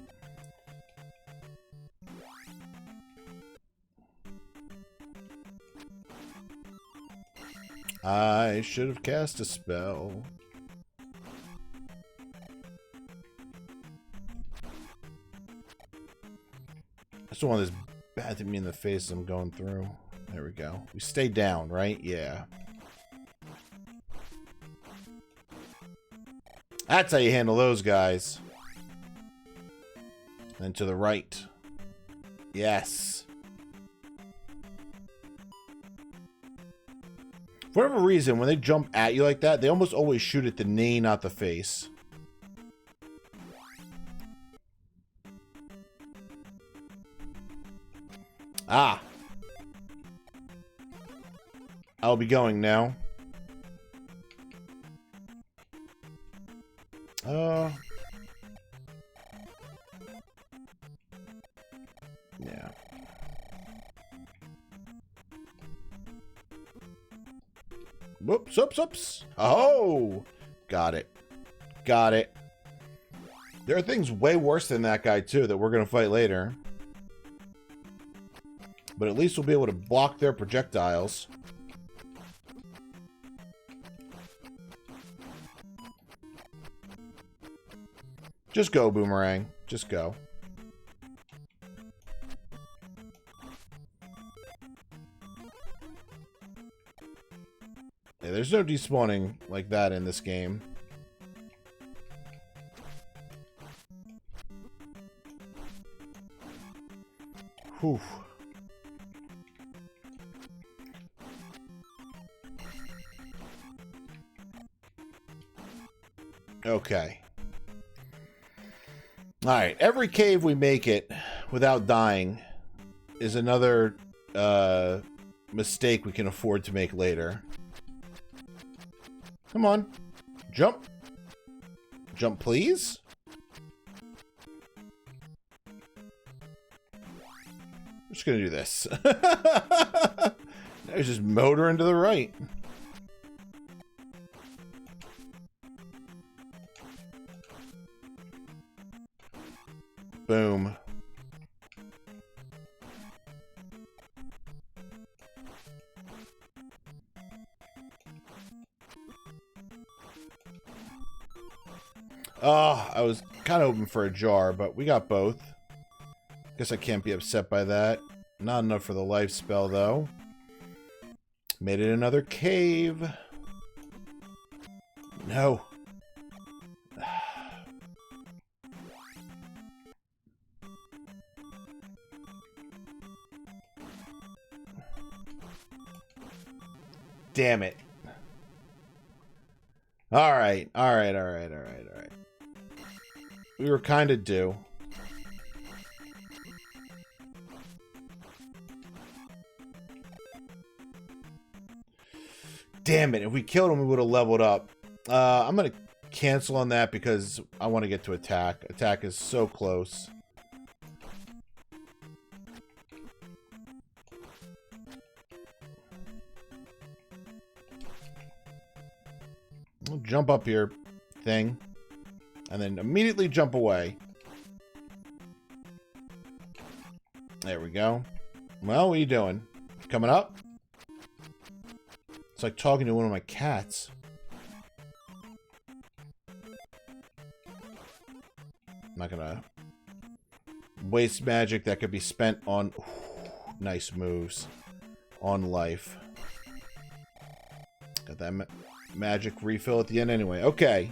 I should have cast a spell. I just don't want this bad to me in the face as I'm going through. There we go. We stay down, right? Yeah. That's how you handle those guys. And to the right. Yes. For whatever reason, when they jump at you like that, they almost always shoot at the knee, not the face. Ah. I'll be going now. Yeah. Whoops, whoops, whoops. Oh! Got it. Got it. There are things way worse than that guy, too, that we're going to fight later. But at least we'll be able to block their projectiles. Just go, Boomerang. Just go. Yeah, there's no despawning like that in this game. Whew. Okay. Alright, every cave we make it without dying is another mistake we can afford to make later. Come on. Jump. Jump, please. I'm just gonna do this. There's just motoring to the right. Boom. Oh, I was kind of hoping for a jar, but we got both. Guess I can't be upset by that. Not enough for the life spell, though. Made it another cave. No. Damn it. Alright, alright, alright, alright, alright. We were kind of due. Damn it, if we killed him, we would have leveled up. I'm going to cancel on that because I want to get to attack. Attack is so close. We'll jump up here, thing. And then immediately jump away. There we go. Well, what are you doing? Coming up? It's like talking to one of my cats. I'm not gonna waste magic that could be spent on nice moves. On life. Got that magic refill at the end anyway. Okay.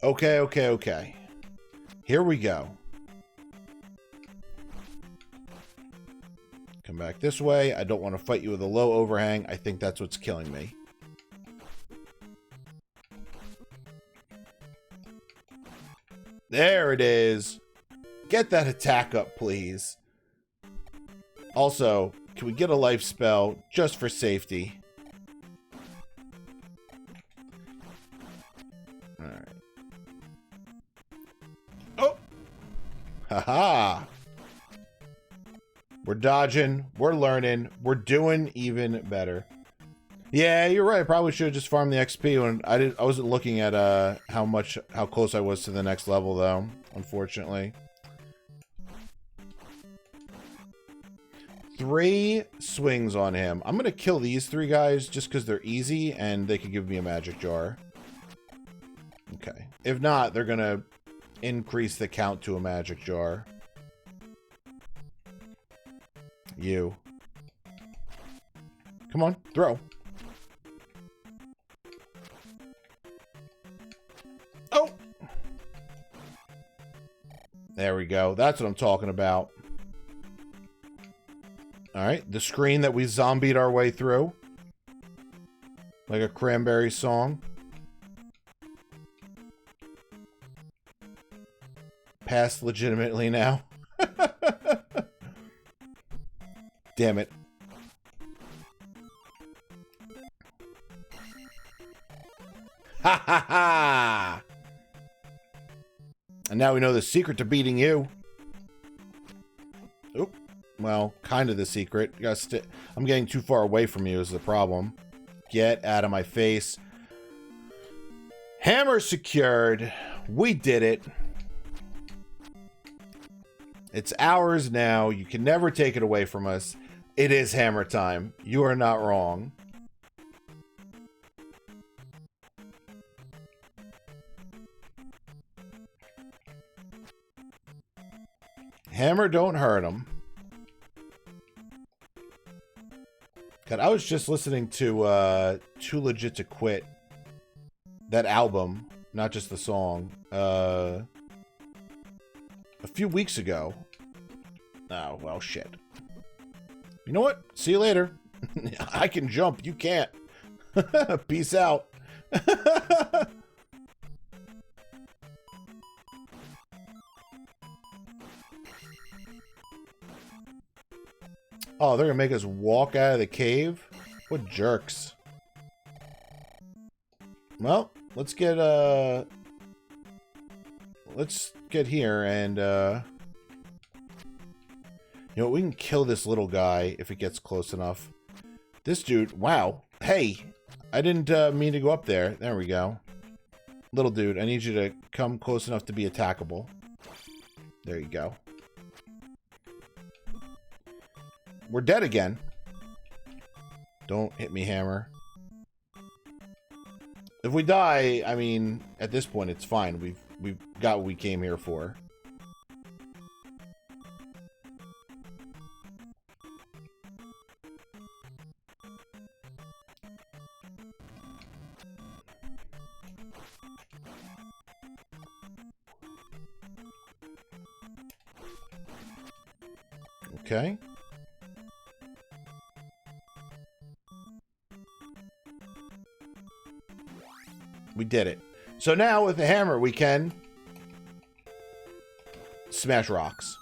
Okay, okay, okay. Here we go. Come back this way. I don't want to fight you with a low overhang. I think that's what's killing me. There it is. Get that attack up, please. Also, can we get a life spell just for safety? Alright. Oh! Haha! We're dodging. We're learning. We're doing even better. Yeah, you're right. I probably should have just farmed the XP when I wasn't looking at how close I was to the next level though, unfortunately. 3 swings on him. I'm gonna kill these 3 guys just because they're easy and they could give me a magic jar. Okay. If not, they're gonna increase the count to a magic jar. You. Come on, throw. Oh! There we go. That's what I'm talking about. Alright, the screen that we zombied our way through. Like a Cranberry song. Passed legitimately now. Damn it. Ha ha ha! And now we know the secret to beating you. Oop. Well, kind of the secret. You gotta I'm getting too far away from you is the problem. Get out of my face. Hammer secured. We did it. It's ours now. You can never take it away from us. It is hammer time. You are not wrong. Hammer don't hurt him. God, I was just listening to Too Legit to Quit. That album, not just the song. A few weeks ago. Oh, well, shit. You know what? See you later. I can jump. You can't. Peace out. Oh, they're gonna make us walk out of the cave? What jerks. Well, let's get here and you know, we can kill this little guy if it gets close enough. This dude, wow. Hey, I didn't mean to go up there. There we go. Little dude, I need you to come close enough to be attackable. There you go. We're dead again. Don't hit me, hammer. If we die, I mean, at this point it's fine. We've got what we came here for. Okay. We did it. So now with the hammer we can smash rocks.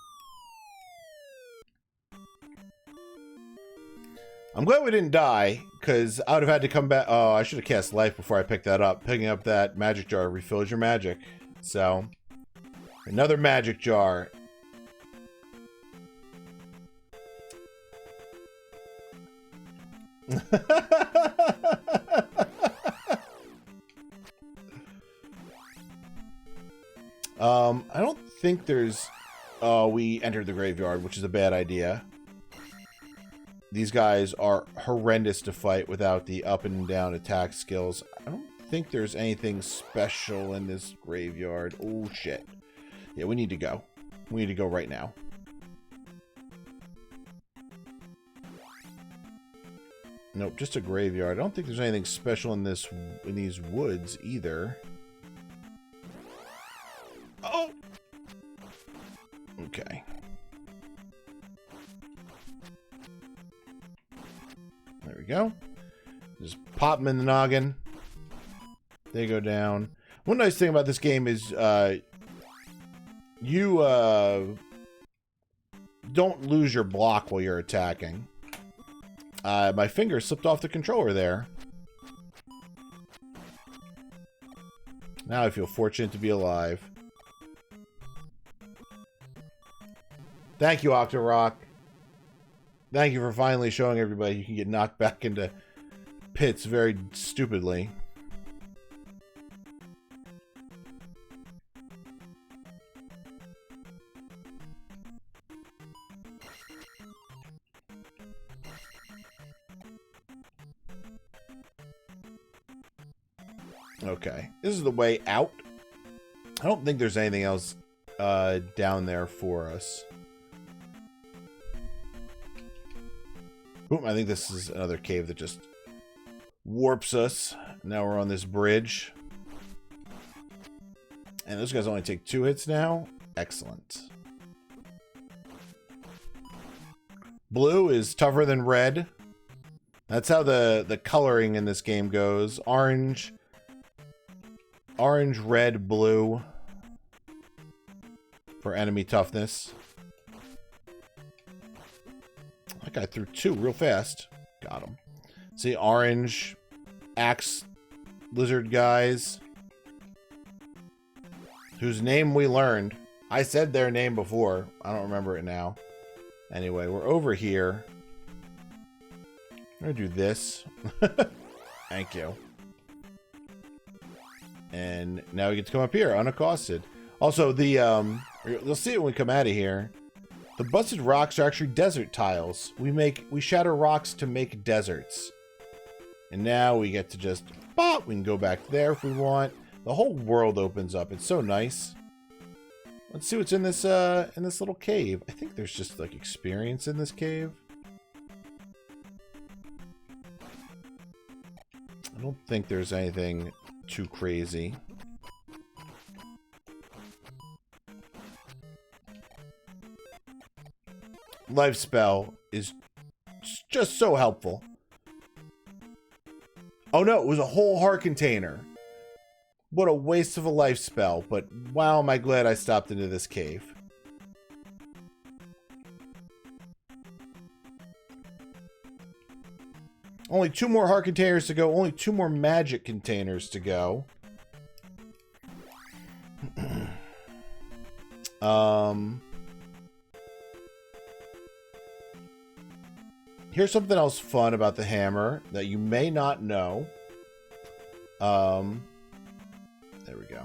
I'm glad we didn't die, because I would have had to come back. Oh, I should have cast life before I picked that up. Picking up that magic jar refills your magic. So, another magic jar. I don't think there's... Oh, we entered the graveyard, which is a bad idea. These guys are horrendous to fight without the up and down attack skills. I don't think there's anything special in this graveyard. Oh, shit. Yeah, we need to go. We need to go right now. Nope, just a graveyard. I don't think there's anything special in these woods either. Oh! Okay. There we go. Just pop them in the noggin. They go down. One nice thing about this game is You, don't lose your block while you're attacking. My finger slipped off the controller there. Now I feel fortunate to be alive. Thank you, Octorock. Thank you for finally showing everybody you can get knocked back into pits very stupidly. Okay, this is the way out. I don't think there's anything else down there for us. Boom, I think this is another cave that just warps us. Now we're on this bridge. And those guys only take 2 hits now. Excellent. Blue is tougher than red. That's how the coloring in this game goes. Orange, red, blue for enemy toughness. That guy threw 2 real fast. Got him. See, orange, axe, lizard guys, whose name we learned. I said their name before. I don't remember it now. Anyway, we're over here. I'm gonna do this. Thank you. And now we get to come up here, unaccosted. Also, you'll see it when we come out of here. The busted rocks are actually desert tiles. We shatter rocks to make deserts. And now we get to just pop. We can go back there if we want. The whole world opens up. It's so nice. Let's see what's in this little cave. I think there's just like experience in this cave. I don't think there's anything too crazy. Life spell is just so helpful. Oh no, it was a whole heart container. What a waste of a life spell, but wow, am I glad I stopped into this cave. Only 2 more heart containers to go, only 2 more magic containers to go. Here's something else fun about the hammer that you may not know. There we go.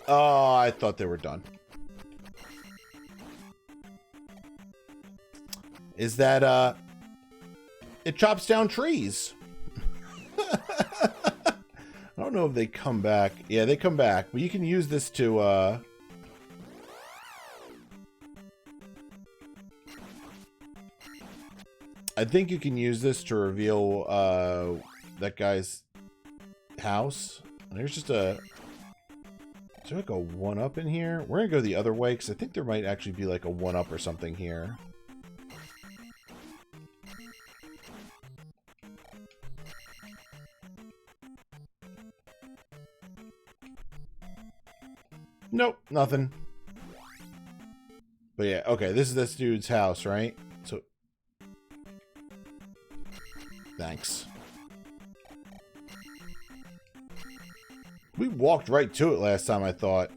Oh, I thought they were done. Is that, it chops down trees. I don't know if they come back. Yeah, they come back. But you can use this to, I think you can use this to reveal that guy's house. And there's just a... Is there like a 1-up in here? We're going to go the other way because I think there might actually be like a 1-up or something here. Nope, nothing. But yeah, okay, this is this dude's house, right? So... Thanks. We walked right to it last time, I thought.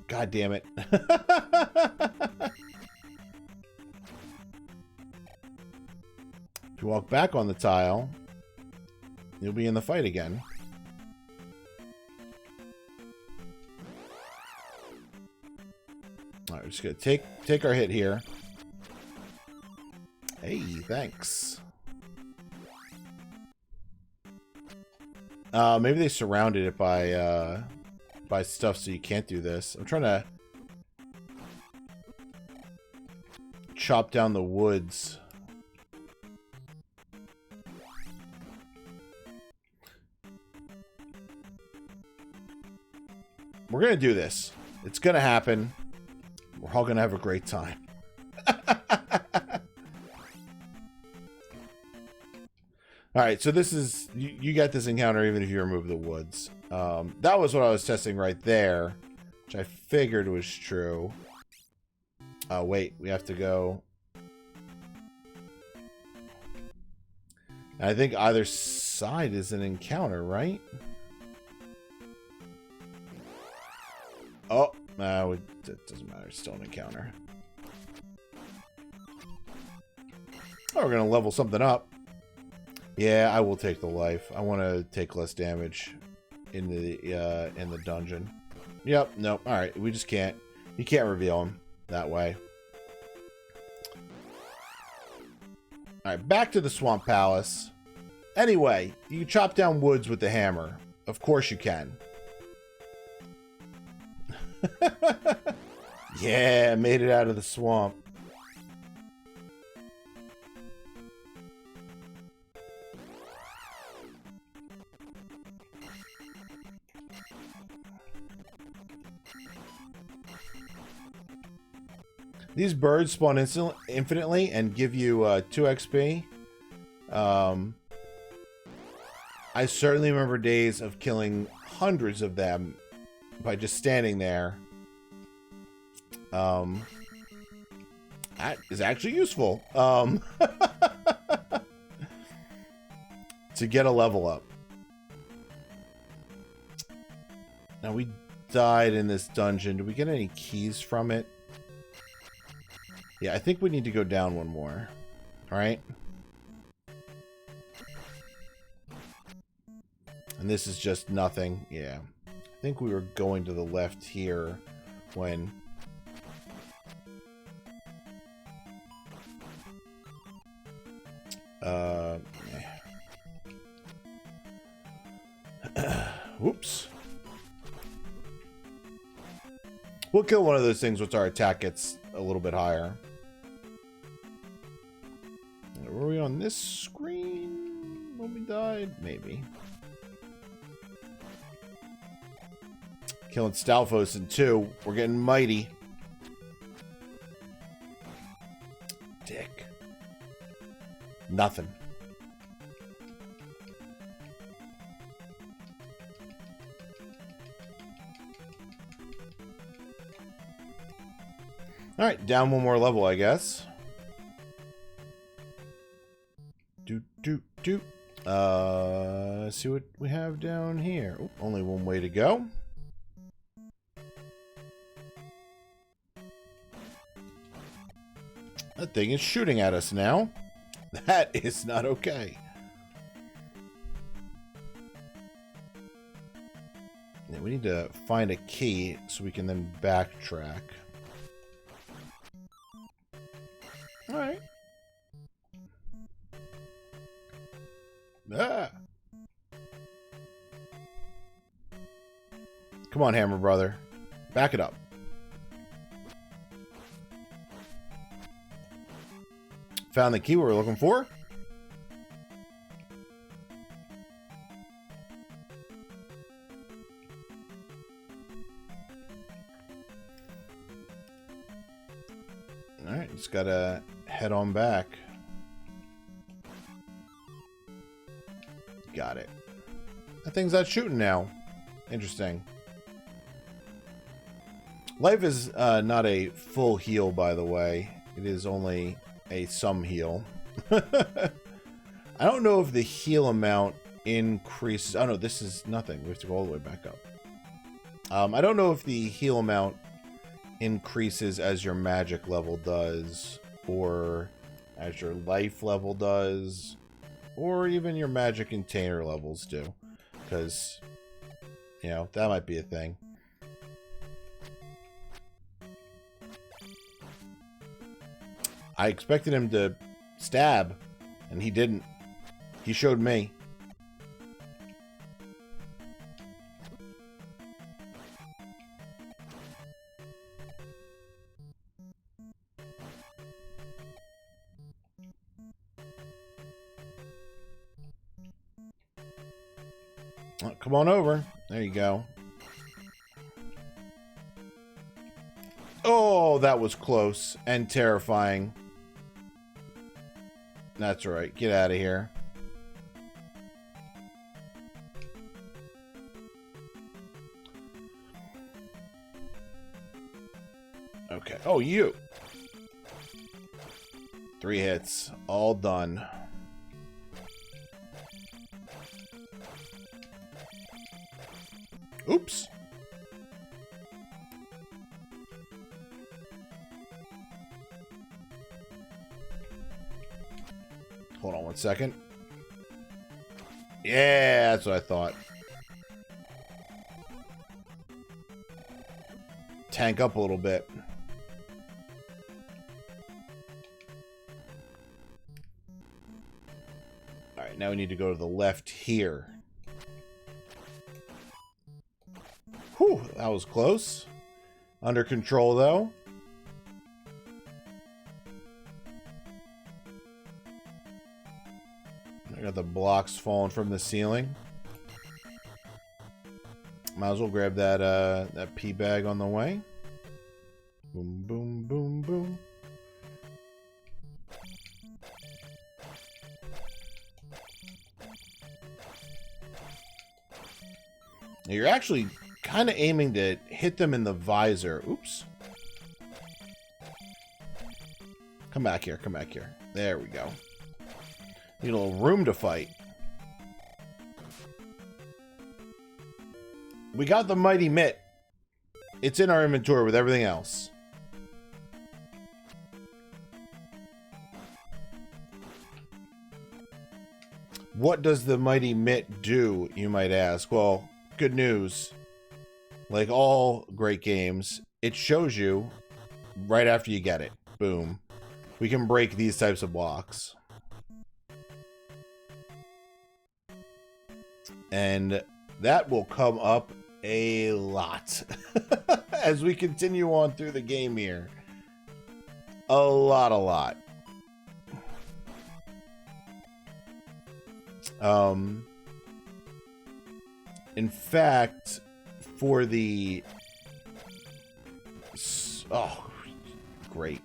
God damn it. If you walk back on the tile, you'll be in the fight again. Alright, we're just gonna take our hit here. Hey, thanks. Maybe they surrounded it by stuff so you can't do this. I'm trying to chop down the woods. We're gonna do this. It's gonna happen. We're all gonna have a great time. Alright, so this is... You get this encounter even if you remove the woods. That was what I was testing right there, which I figured was true. Wait, we have to go... I think either side is an encounter, right? Oh, no, it doesn't matter. It's still an encounter. Oh, we're going to level something up. Yeah, I will take the life. I want to take less damage in the dungeon. Yep, nope. All right, we just can't. You can't reveal him that way. All right, back to the Swamp Palace. Anyway, you can chop down woods with the hammer. Of course you can. Yeah, made it out of the swamp. These birds spawn infinitely and give you 2 XP. I certainly remember days of killing hundreds of them by just standing there. That is actually useful. To get a level up. Now, we died in this dungeon. Did we get any keys from it? Yeah, I think we need to go down one more. Alright? And this is just nothing. Yeah. I think we were going to the left here when... Whoops. We'll kill one of those things once our attack gets a little bit higher. Were we on this screen when we died? Maybe. Killing Stalfos in 2. We're getting mighty. Dick. Nothing. Alright, down one more level, I guess. See what we have down here. Ooh, only one way to go. That thing is shooting at us now. That is not okay. Yeah, we need to find a key so we can then backtrack. Alright. Ah. Come on, Hammer Brother. Back it up. Found the key we were looking for. Alright, just gotta head on back. Got it. That thing's not shooting now. Interesting. Life is not a full heal, by the way. It is only a some heal. I don't know if the heal amount increases. Oh no, this is nothing. We have to go all the way back up. I don't know if the heal amount increases as your magic level does, or as your life level does, or even your magic container levels do. Because, you know, that might be a thing. I expected him to stab, and he didn't. He showed me. Oh, come on over. There you go. Oh, that was close and terrifying. That's right. Get out of here. Oh, you. 3 hits. All done. Oops. Hold on 1 second. Yeah, that's what I thought. Tank up a little bit. Alright, now we need to go to the left here. Whew, that was close. Under control, though. I got the blocks falling from the ceiling. Might as well grab that that pea bag on the way. Boom, boom, boom, boom. Now you're actually kind of aiming to hit them in the visor. Oops. Come back here, come back here. There we go. Need a little room to fight. We got the mighty mitt. It's in our inventory with everything else. What does the mighty mitt do, you might ask? Well, good news. Like all great games, it shows you right after you get it. Boom. We can break these types of blocks. And that will come up a lot as we continue on through the game here. A lot. In fact, for the... Oh, great.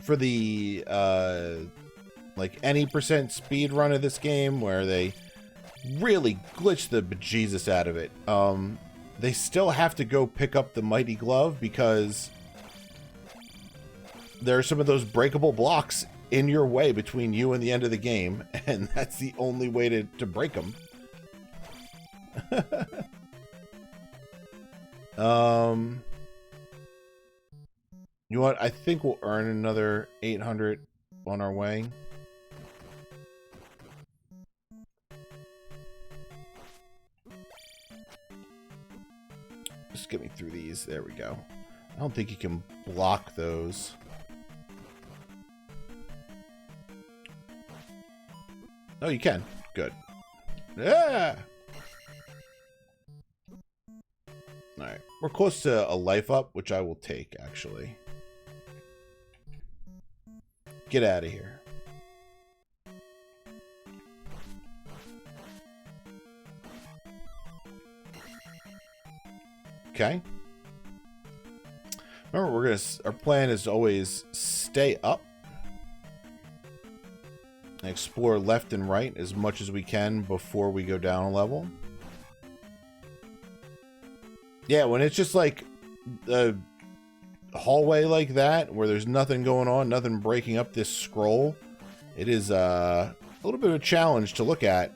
For the, like, any % speed run of this game where they really glitch the bejesus out of it, they still have to go pick up the mighty glove because there are some of those breakable blocks in your way between you and the end of the game, and that's the only way to break them. You know what? I think we'll earn another 800 on our way. Just get me through these. There we go. I don't think you can block those. Oh, you can. Good. Yeah! Alright. We're close to a life up, which I will take, actually. Get out of here. Okay. Remember, our plan is to always stay up. And explore left and right as much as we can before we go down a level. Yeah, when it's just like a hallway like that, where there's nothing going on, nothing breaking up this scroll, it is a little bit of a challenge to look at.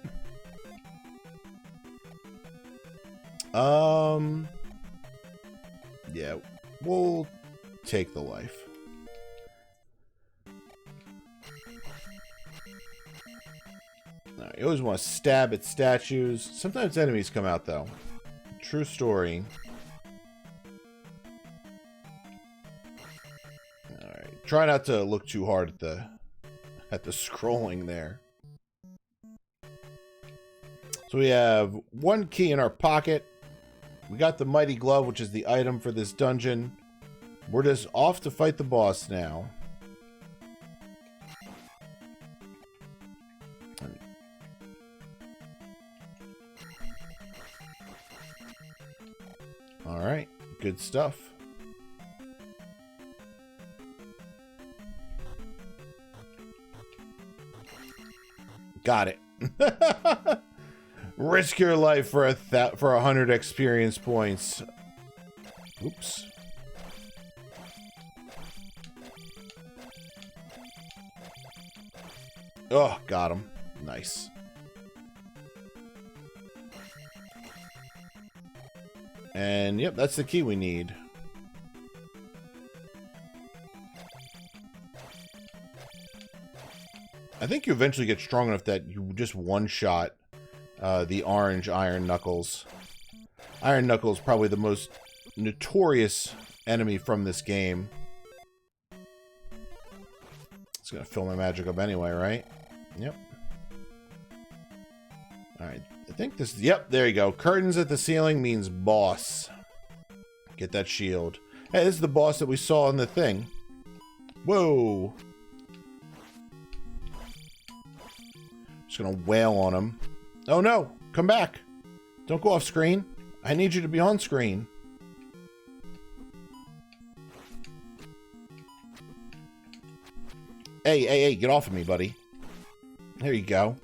Yeah, we'll take the life. Alright, you always want to stab at statues. Sometimes enemies come out, though. True story. Alright, try not to look too hard at the scrolling there. So we have 1 key in our pocket. We got the mighty glove, which is the item for this dungeon. We're just off to fight the boss now. Alright, good stuff. Got it. Risk your life for 100 experience points. Oops. Oh, got him. Nice. And, yep, that's the key we need. I think you eventually get strong enough that you just one-shot the orange Iron Knuckles. Iron Knuckles is probably the most notorious enemy from this game. It's going to fill my magic up anyway, right? Yep. Alright, I think this... Yep, there you go. Curtains at the ceiling means boss. Get that shield. Hey, this is the boss that we saw in the thing. Whoa! Just gonna wail on him. Oh no! Come back! Don't go off screen. I need you to be on screen. Hey, hey, hey, get off of me, buddy. There you go.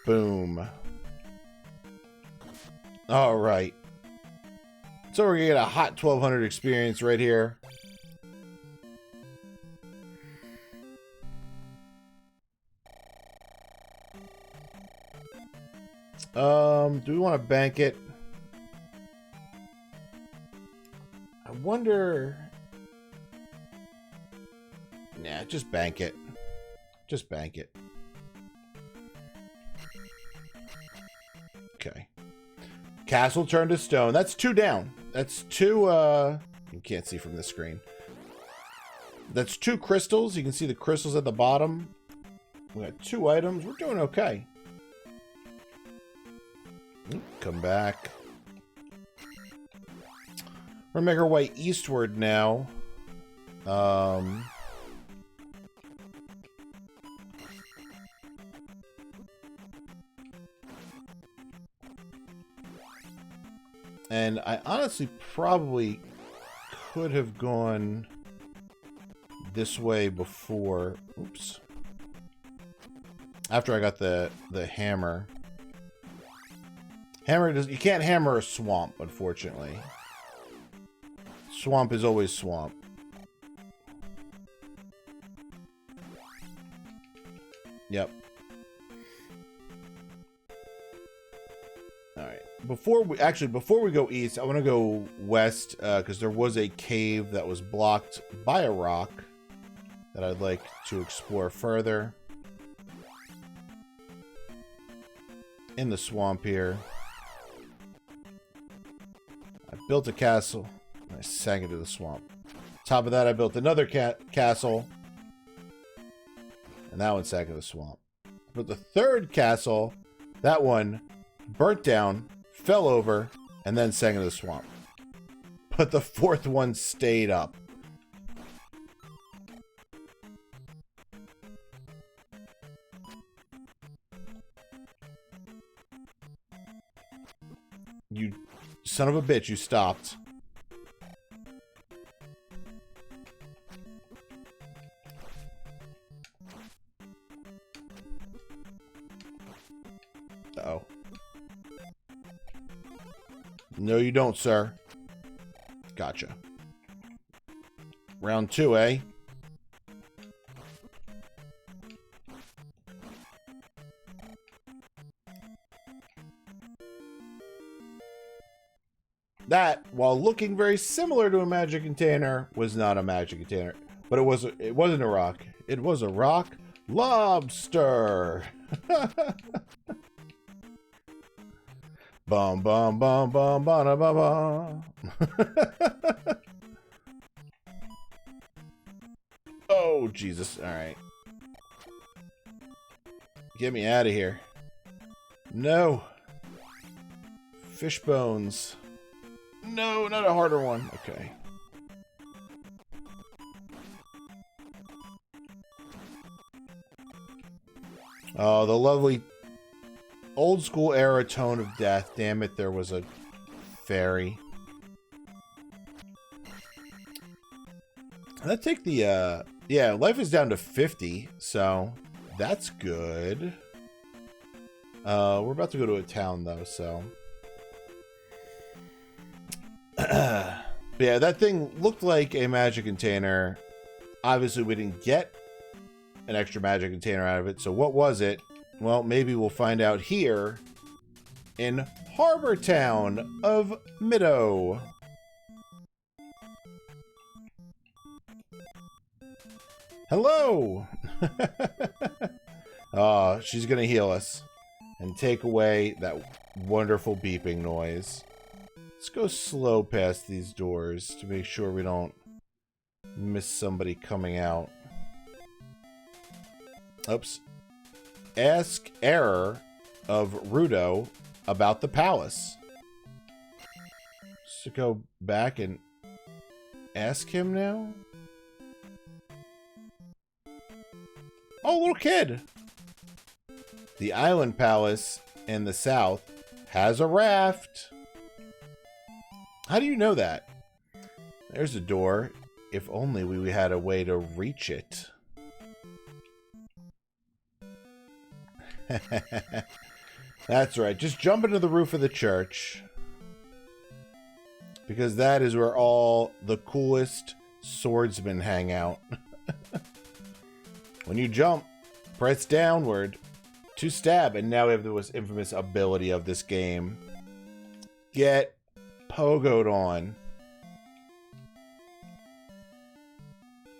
Boom. Alright. So we're gonna get a hot 1200 experience right here. Do we want to bank it? I wonder... Nah, just bank it. Just bank it. Okay. Castle turned to stone. That's 2 down. That's 2, you can't see from this screen. That's 2 crystals. You can see the crystals at the bottom. We got 2 items. We're doing okay. Come back. We're gonna make our way eastward now. And I honestly probably could have gone this way before. Oops. After I got the hammer. Hammer does, you can't hammer a swamp, unfortunately. Swamp is always swamp. Yep. Alright. Before we go east, I want to go west, because there was a cave that was blocked by a rock that I'd like to explore further. In the swamp here. I built a castle. And I sank into the swamp. Top of that, I built another castle. And that one sank into the swamp. But the third castle, that one burnt down, fell over, and then sank into the swamp. But the fourth one stayed up. You son of a bitch, you stopped. Uh-oh. No, you don't, sir. Gotcha. Round 2, eh? That, while looking very similar to a magic container, was not a magic container. But it wasn't a rock. It was a rock lobster. Bum bum bum bum bum bum bum. Oh Jesus! All right, get me out of here. No. Fish bones. No, not a harder one. Okay. Oh, the lovely old school era tone of death. Damn it, there was a fairy. Let's take the, yeah, life is down to 50, so that's good. We're about to go to a town, though, so. But yeah, that thing looked like a magic container. Obviously, we didn't get an extra magic container out of it. So what was it? Well, maybe we'll find out here in Harbor Town of Middow. Hello! Oh, she's gonna heal us and take away that wonderful beeping noise. Let's go slow past these doors to make sure we don't miss somebody coming out. Oops. Ask Error of Rudo about the palace. So go back and ask him now? Oh, little kid! The island palace in the south has a raft. How do you know that? There's a door. If only we had a way to reach it. That's right. Just jump into the roof of the church. Because that is where all the coolest swordsmen hang out. When you jump, press downward to stab. And now we have the most infamous ability of this game. Get pogoed on.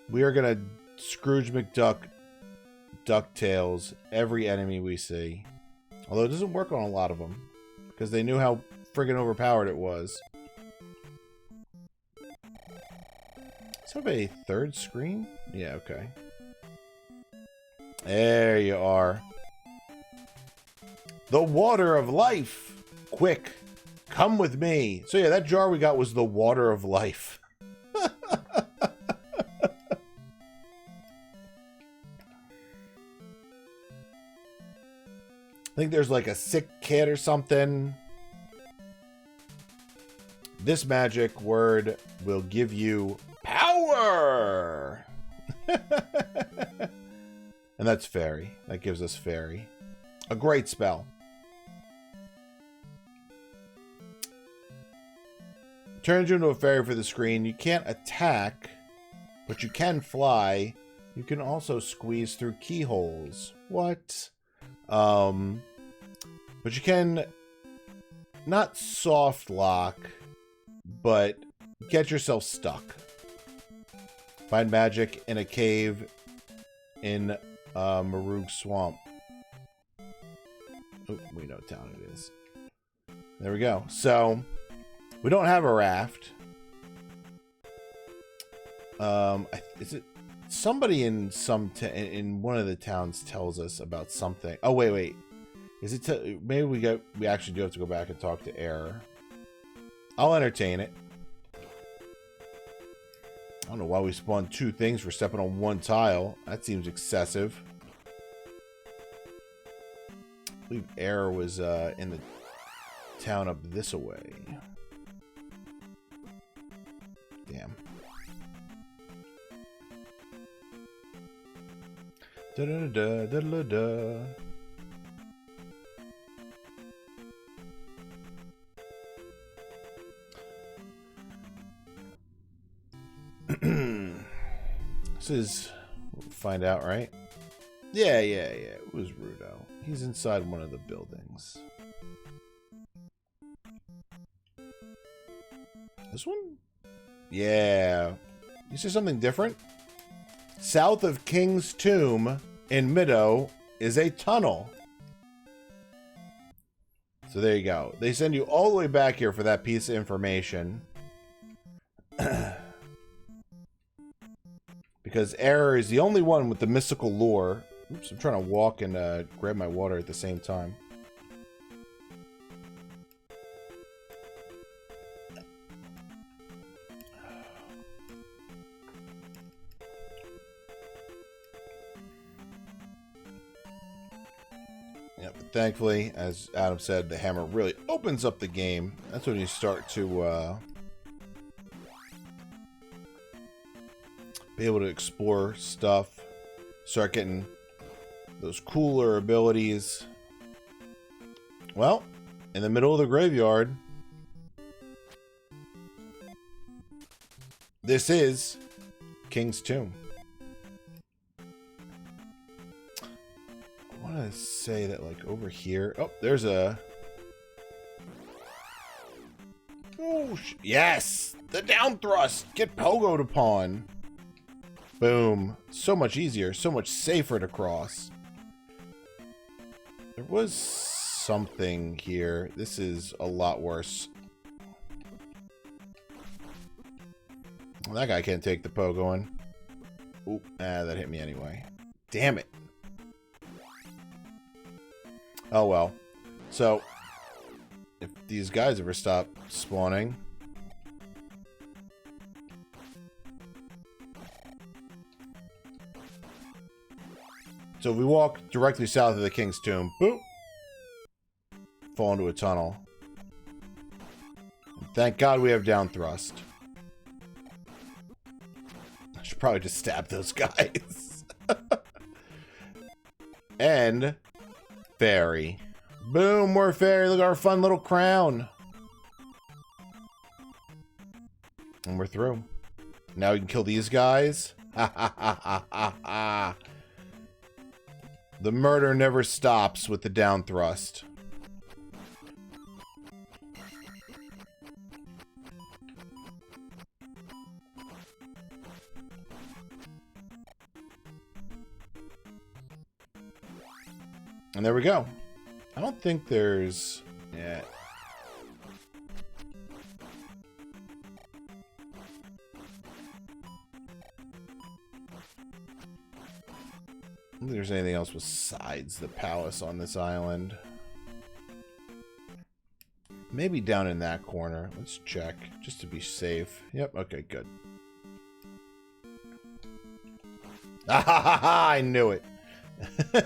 We are going to Scrooge McDuck DuckTales every enemy we see. Although it doesn't work on a lot of them. Because they knew how friggin' overpowered it was. Does it have a third screen? Yeah, okay. There you are. The water of life. Quick, come with me. So yeah, that jar we got was the water of life. I think there's like a sick kid or something. This magic word will give you power. And that's fairy. That gives us fairy. A great spell. Turns you into a fairy for the screen. You can't attack, but you can fly. You can also squeeze through keyholes. What? But you can not soft lock, but get yourself stuck. Find magic in a cave in Marug Swamp. Oh, we know what town it is. There we go. So we don't have a raft. Is it somebody in in one of the towns tells us about something? Oh wait. Is it maybe we actually do have to go back and talk to Error. I'll entertain it. I don't know why we spawned 2 things for stepping on 1 tile. That seems excessive. I believe Error was in the town up this way. Damn. Da da da da da da. This is, we'll find out, right? Yeah. It was Rudo. He's inside one of the buildings. This one? Yeah. You see something different? South of King's Tomb in Middow is a tunnel. So there you go. They send you all the way back here for that piece of information. Because Error is the only one with the mystical lore. Oops, I'm trying to walk and grab my water at the same time. Yeah, but thankfully, as Adam said, the hammer really opens up the game. That's when you start to be able to explore stuff, start getting those cooler abilities. Well, in the middle of the graveyard, this is King's Tomb. I want to say that, like, over here... Oh, there's a... Oh, yes! The down thrust! Get pogoed upon! Boom. So much easier, so much safer to cross. There was something here. This is a lot worse. Well, that guy can't take the pogoing. Oop, that hit me anyway. Damn it. Oh well. So, if these guys ever stop spawning... So if we walk directly south of the King's Tomb, boop, fall into a tunnel. And thank God we have down thrust. I should probably just stab those guys. And fairy. Boom, we're fairy. Look at our fun little crown. And we're through. Now we can kill these guys. Ha ha ha ha ha ha. The murder never stops with the down thrust. And there we go. I don't think there's... Yeah. I don't think there's anything else besides the palace on this island. Maybe down in that corner. Let's check, just to be safe. Yep, okay, good. Ah ha ha ha! I knew it! I'm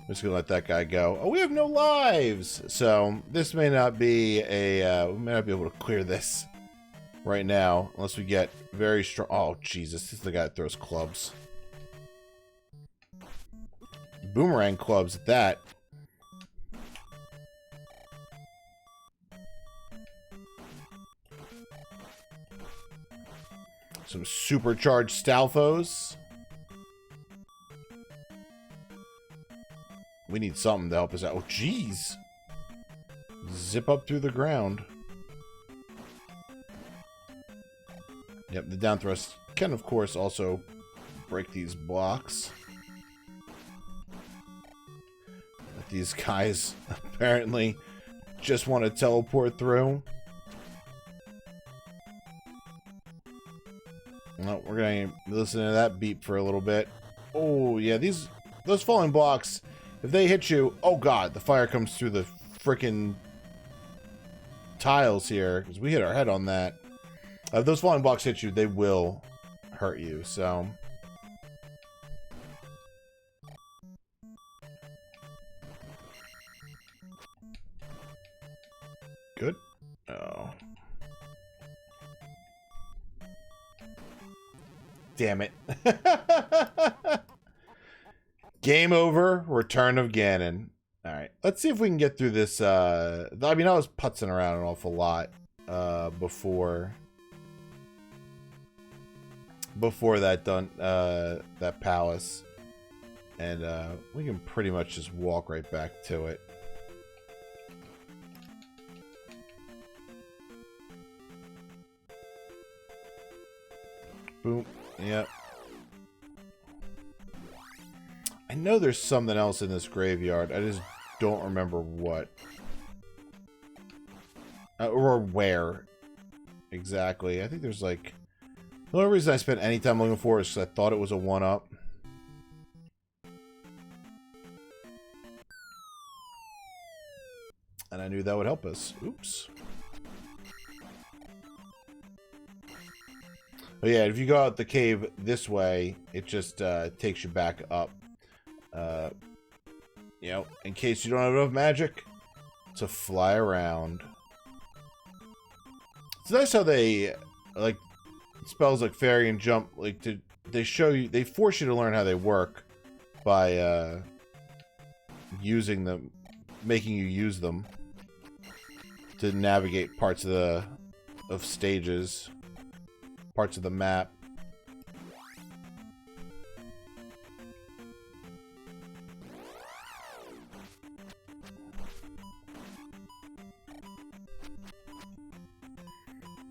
just gonna let that guy go. Oh, we have no lives! So, this may not be a... we may not be able to clear this right now, unless we get very strong... Oh, Jesus, this is the guy that throws clubs. Boomerang clubs at that. Some supercharged Stalfos. We need something to help us out. Oh, jeez. Zip up through the ground. Yep, the down thrust can, of course, also break these blocks. But these guys apparently just want to teleport through. Well, we're going to listen to that beep for a little bit. Oh, yeah, those falling blocks, if they hit you, oh god, the fire comes through the frickin' tiles here, because we hit our head on that. If those falling blocks hit you, they will hurt you, so... Good. Oh. Damn it. Game over. Return of Ganon. Alright. Let's see if we can get through this. I mean, I was putzing around an awful lot before that that palace. And we can pretty much just walk right back to it. Boom. Yep. I know there's something else in this graveyard. I just don't remember what. Or where. Exactly. I think there's like... The only reason I spent any time looking for it is because I thought it was a 1-up. And I knew that would help us. Oops. But yeah, if you go out the cave this way, it just takes you back up. You know, in case you don't have enough magic to fly around. It's nice how they, like, spells like fairy and jump, like, they show you, they force you to learn how they work by using them, making you use them to navigate parts of of stages, parts of the map.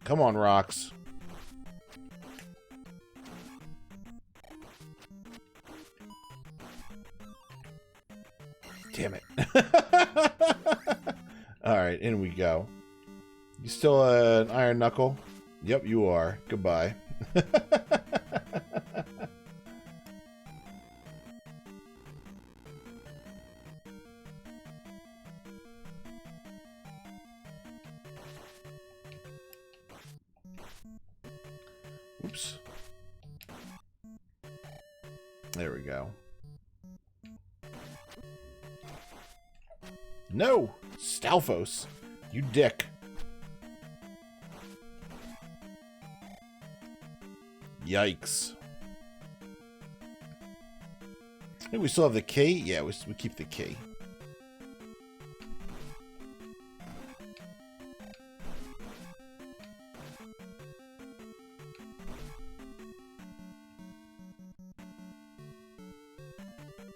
Come on, rocks. Damn it. Alright, in we go. You still an iron knuckle? Yep, you are. Goodbye. Oops. There we go. No! Stalfos! You dick. Yikes. I think we still have the key? Yeah, we keep the key.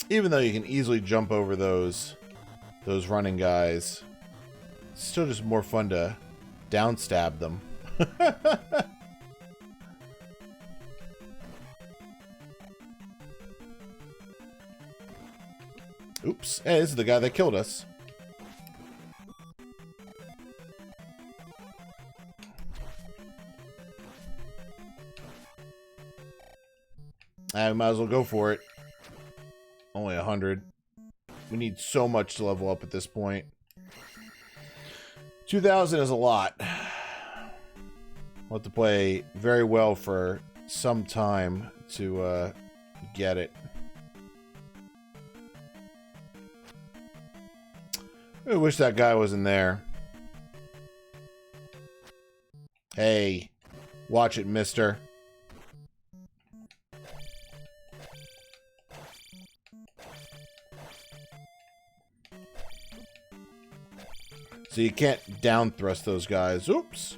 Even though you can easily jump over those running guys, it's still just more fun to downstab them. Oops. Hey, this is the guy that killed us. I might as well go for it. Only 100. We need so much to level up at this point. 2,000 is a lot. We'll have to play very well for some time to get it. I wish that guy wasn't there. Hey, watch it, mister. So you can't down thrust those guys. Oops.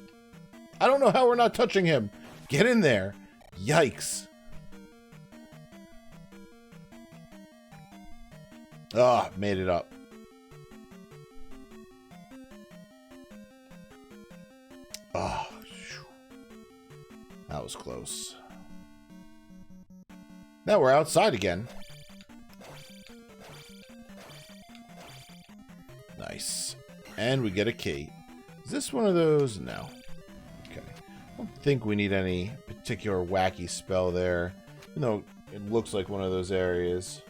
I don't know how we're not touching him. Get in there. Yikes. Ah, made it up. Oh, that was close. Now we're outside again. Nice. And we get a key. Is this one of those? No. Okay. I don't think we need any particular wacky spell there. Even though it looks like one of those areas.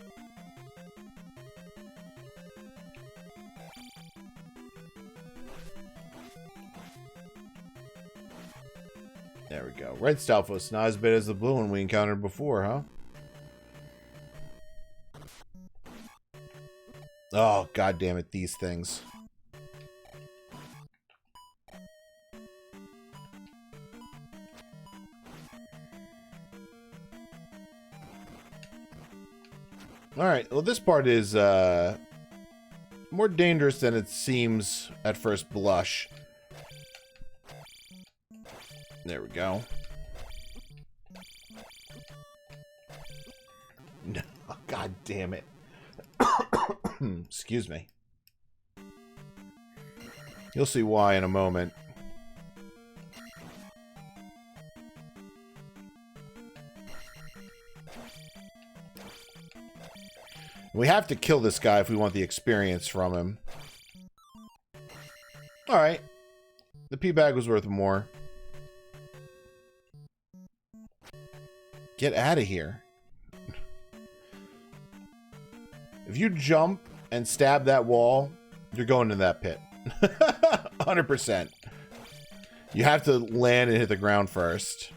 There we go. Red Stalfos, not as bad as the blue one we encountered before, huh? Oh, god damn it, these things. Alright, well this part is more dangerous than it seems at first blush. There we go. No, oh, god damn it. Excuse me. You'll see why in a moment. We have to kill this guy if we want the experience from him. Alright. The pea bag was worth more. Get out of here. If you jump and stab that wall, you're going to that pit. 100%. You have to land and hit the ground first.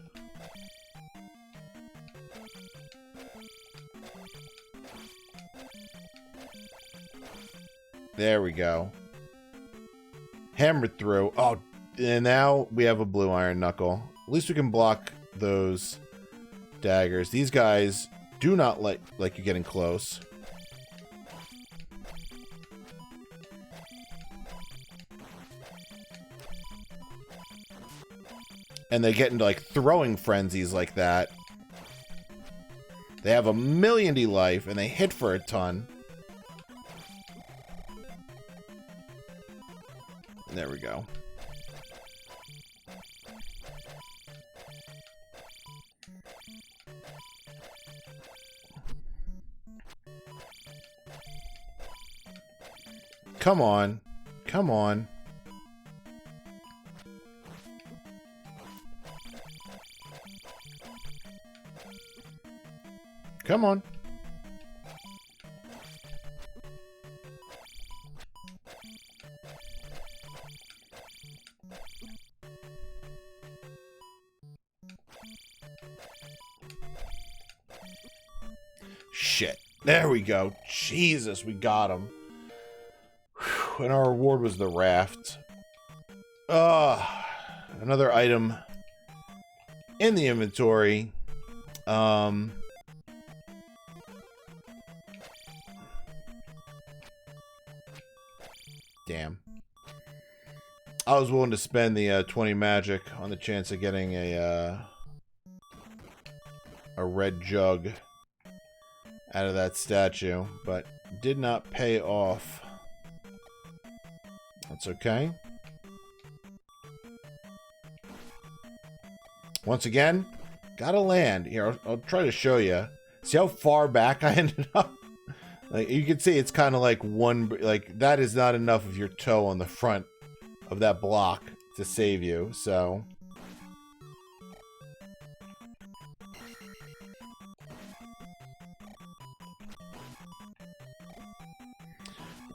There we go. Hammered through. Oh, and now we have a blue iron knuckle. At least we can block those daggers. These guys do not like you getting close. and they get into like throwing frenzies like that. They have a million D life and they hit for a ton. There we go. Come on. Come on. Come on. Shit. There we go. Jesus, we got him. Whew. And our reward was the raft. Another item in the inventory. Damn. I was willing to spend the 20 magic on the chance of getting a red jug out of that statue, but did not pay off. That's okay. Once again, gotta land. Here, I'll try to show you. See how far back I ended up? Like, you can see it's kind of like one, like, that is not enough of your toe on the front of that block to save you, so.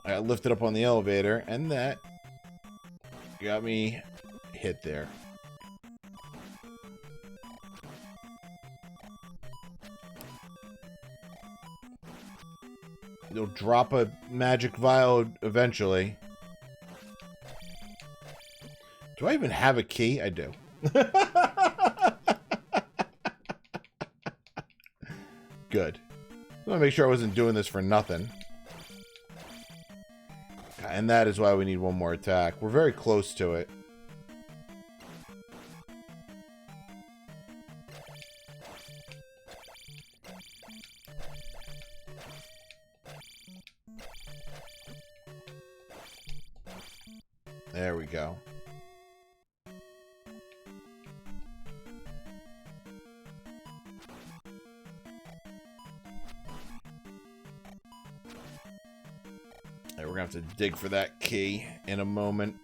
I got lifted up on the elevator, and that got me hit there. You'll drop a magic vial eventually. Do I even have a key? I do. Good. I want to make sure I wasn't doing this for nothing. And that is why we need one more attack. We're very close to it. There we go. We're gonna have to dig for that key in a moment.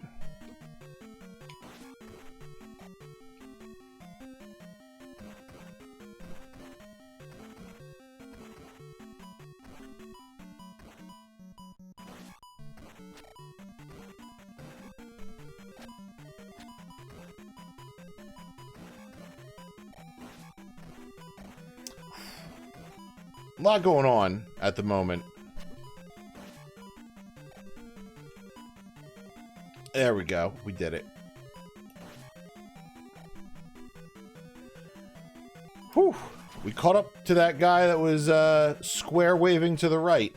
A lot going on at the moment. There we go. We did it. Whew. We caught up to that guy that was square waving to the right.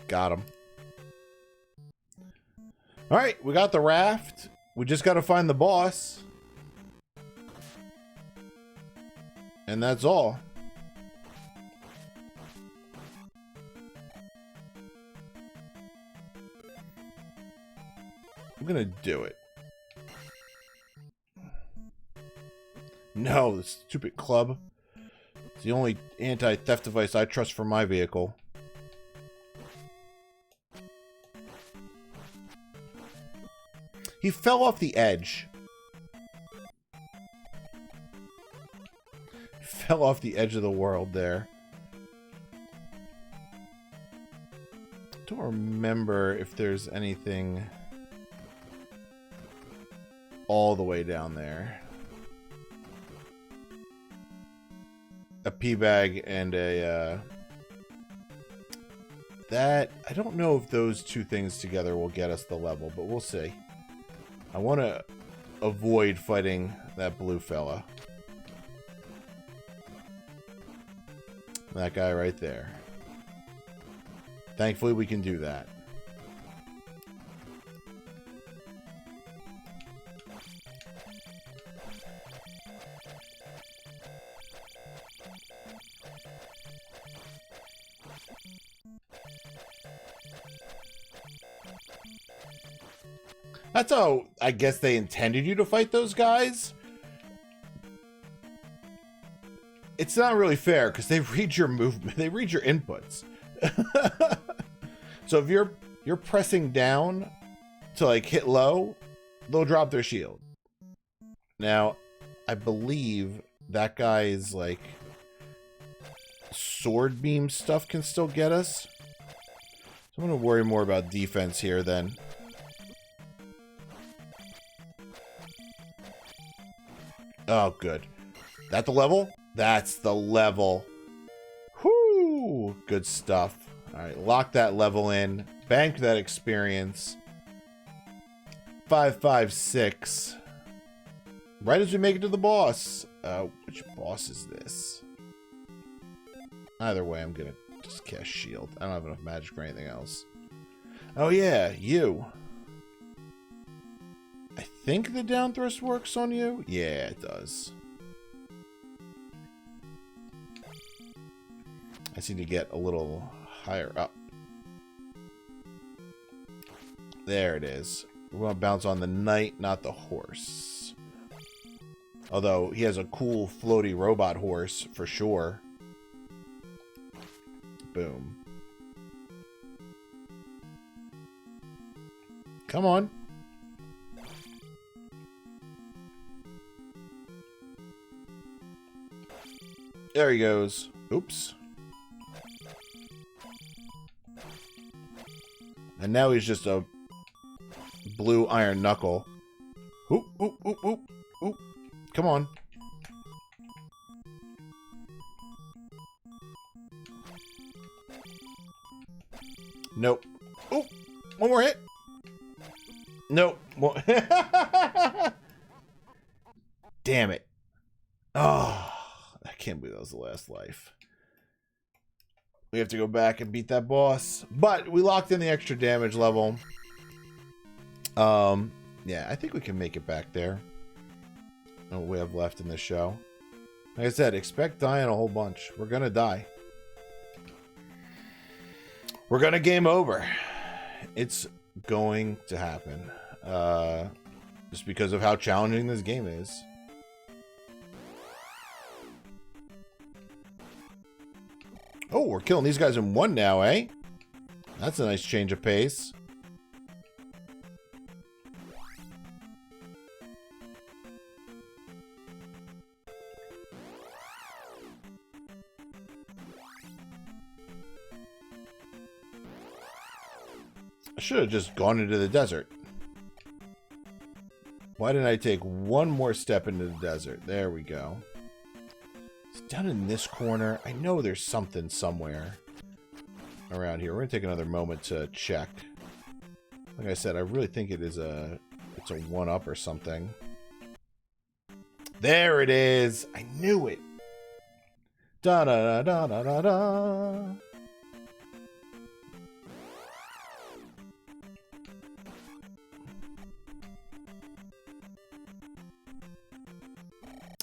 Got him. Alright, we got the raft. We just got to find the boss. And that's all. I'm gonna do it. No, the stupid club. It's the only anti-theft device I trust for my vehicle. He fell off the edge. Fell off the edge of the world there. Don't remember if there's anything all the way down there. A pea bag and a that I don't know if those two things together will get us the level, but we'll see. I want to avoid fighting that blue fella. That guy right there. Thankfully, we can do that. That's how I guess they intended you to fight those guys. It's not really fair because they read your movement. They read your inputs. So if you're pressing down to like hit low, they'll drop their shield. Now, I believe that guy's like sword beam stuff can still get us. So I'm going to worry more about defense here then. Oh, good. That the level? That's the level. Whoo! Good stuff. All right, lock that level in. Bank that experience. 556. Right as we make it to the boss. Which boss is this? Either way, I'm going to just cast shield. I don't have enough magic for anything else. Oh yeah, you. I think the down thrust works on you? Yeah, it does. I just need to get a little higher up. There it is. We're going to bounce on the knight, not the horse. Although, he has a cool floaty robot horse, for sure. Boom. Come on. There he goes. Oops. And now he's just a blue iron knuckle. Oop, oop, oop, oop, oop. Come on. Nope. Oop. One more hit. Nope. Damn it. Oh, I can't believe that was the last life. We have to go back and beat that boss. But we locked in the extra damage level. Yeah, I think we can make it back there. What we have left in this show. Like I said, expect dying a whole bunch. We're gonna die. We're gonna game over. It's going to happen. Just because of how challenging this game is. Oh, we're killing these guys in one now, eh? That's a nice change of pace. I should have just gone into the desert. Why didn't I take one more step into the desert? There we go. It's down in this corner. I know there's something somewhere around here. We're going to take another moment to check. Like I said, I really think it's a one-up or something. There it is. I knew it. Da-da-da-da-da-da.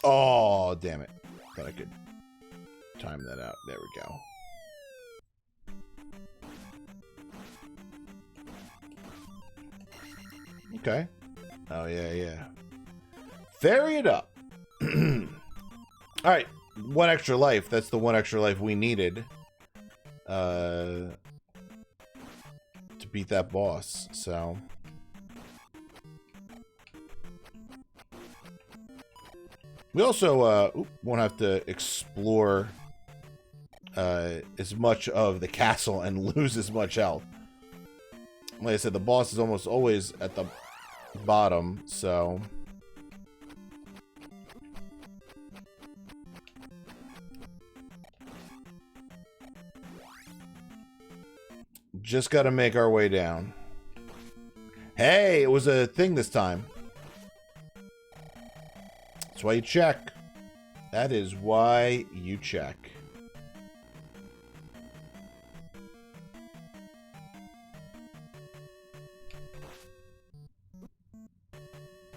Oh, damn it. Thought I could time that out. There we go. Okay. Oh, yeah, yeah. Vary it up. Alright. One extra life. That's the one extra life we needed. To beat that boss. So... we also won't have to explore as much of the castle and lose as much health. Like I said, the boss is almost always at the bottom, so... just gotta make our way down. Hey, it was a thing this time. That's why you check. That is why you check.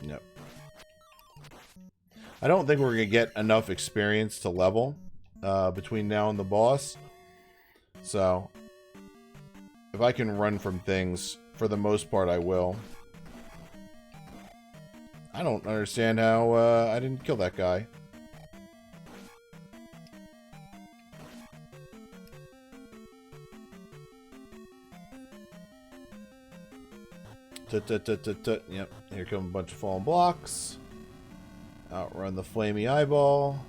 Nope. I don't think we're going to get enough experience to level between now and the boss. So, if I can run from things, for the most part, I will. I don't understand how I didn't kill that guy. Yep, here come a bunch of fallen blocks. Outrun the flamey eyeball.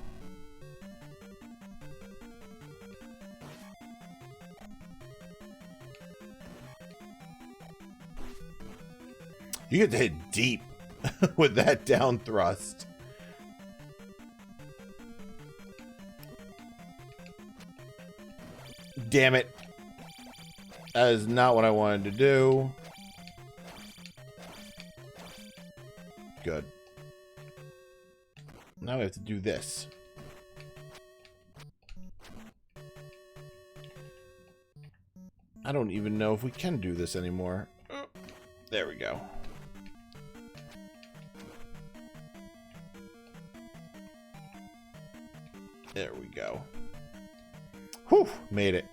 You get to hit deep with that down thrust. Damn it. That is not what I wanted to do. Good. Now we have to do this. I don't even know if we can do this anymore. Oh, there we go. There we go. Whew, made it.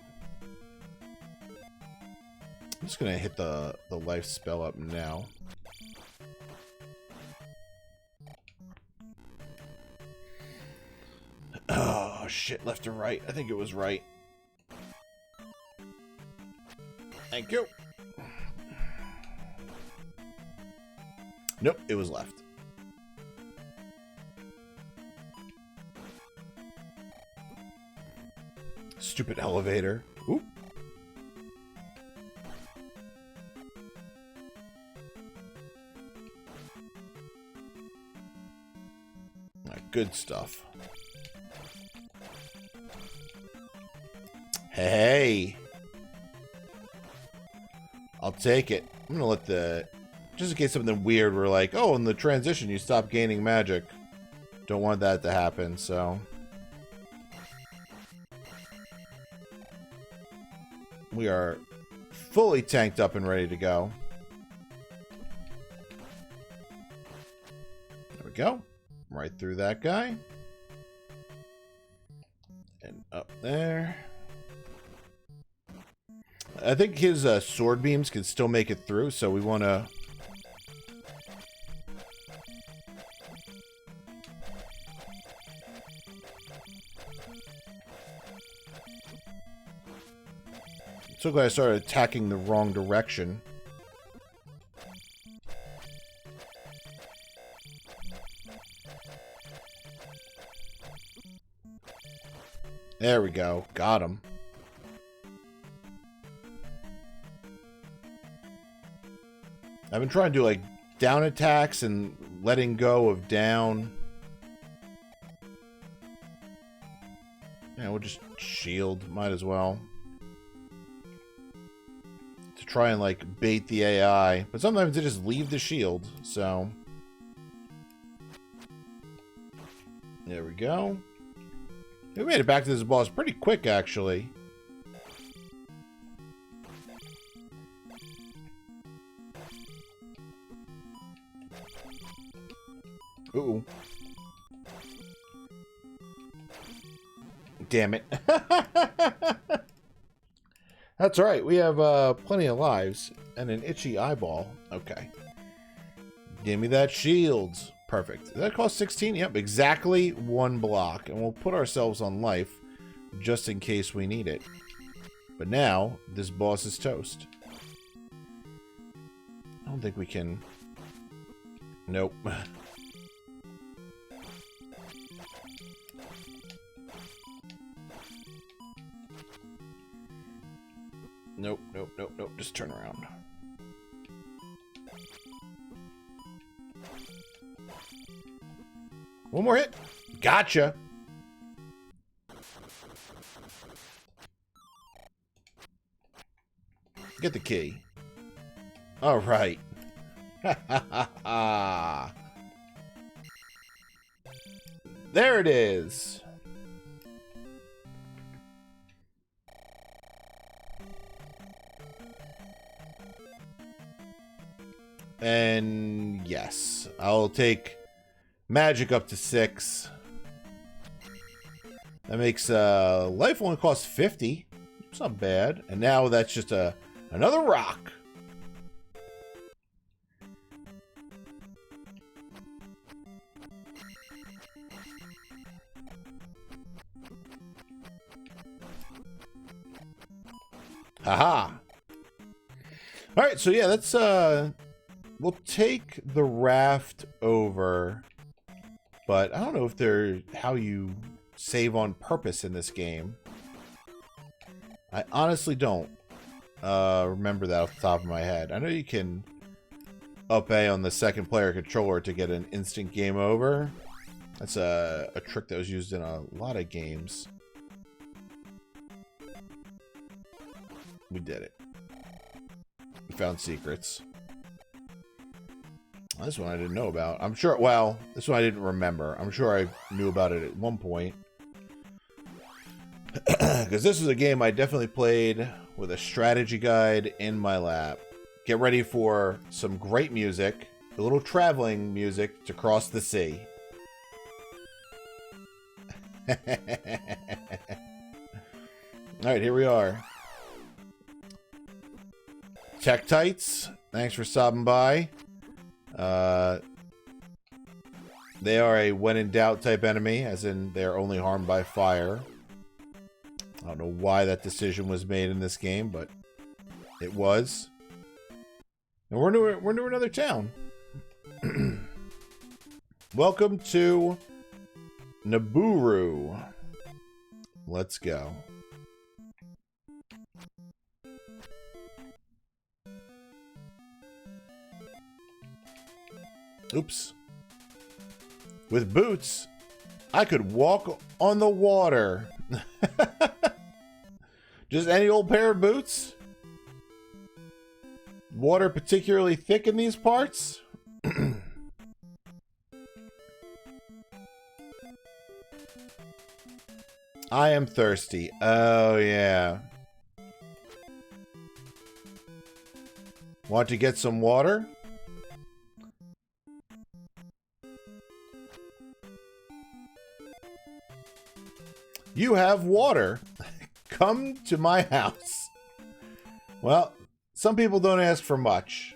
I'm just gonna hit the life spell up now. Oh shit, left or right? I think it was right. Thank you. Nope, it was left. Stupid elevator. Oop. Good stuff. Hey. I'll take it. I'm gonna let the... Just in case something weird, we're like, oh, in the transition you stop gaining magic. Don't want that to happen, so... We are fully tanked up and ready to go. There we go. Right through that guy. And up there. I think his sword beams can still make it through, so we want to... So glad I started attacking the wrong direction. There we go. Got him. I've been trying to do like down attacks and letting go of down. Yeah, we'll just shield. Might as well. To try and like bait the AI. But sometimes they just leave the shield, so. There we go. We made it back to this boss pretty quick, actually. Ooh. Damn it. That's alright. We have plenty of lives and an itchy eyeball. Okay. Give me that shield. Perfect. Did that cost 16? Yep, exactly one block. And we'll put ourselves on life just in case we need it. But now, this boss is toast. I don't think we can... Nope. Nope, nope, nope, nope. Just turn around. One more hit. Gotcha. Get the key. All right. There it is. And yes, I'll take magic up to 6. That makes life only costs 50. It's not bad. And now that's just another rock. Haha. All right, so yeah, let's we'll take the raft over, but I don't know if they're how you save on purpose in this game. I honestly don't remember that off the top of my head. I know you can up A on the second player controller to get an instant game over. That's a trick that was used in a lot of games. We did it. We found secrets. This one I didn't know about. I'm sure, well, this one I didn't remember. I'm sure I knew about it at one point. Because this was a game I definitely played with a strategy guide in my lap. Get ready for some great music. A little traveling music to cross the sea. Alright, here we are. Tektites, thanks for stopping by. They are a when in doubt type enemy, as in they're only harmed by fire. I don't know why that decision was made in this game, but it was. And we're into another town. Welcome to Naburu. Let's go. Oops. With boots, I could walk on the water. Just any old pair of boots? Water particularly thick in these parts? I am thirsty. Oh, yeah. Want to get some water? You have water. Come to my house. Well, some people don't ask for much.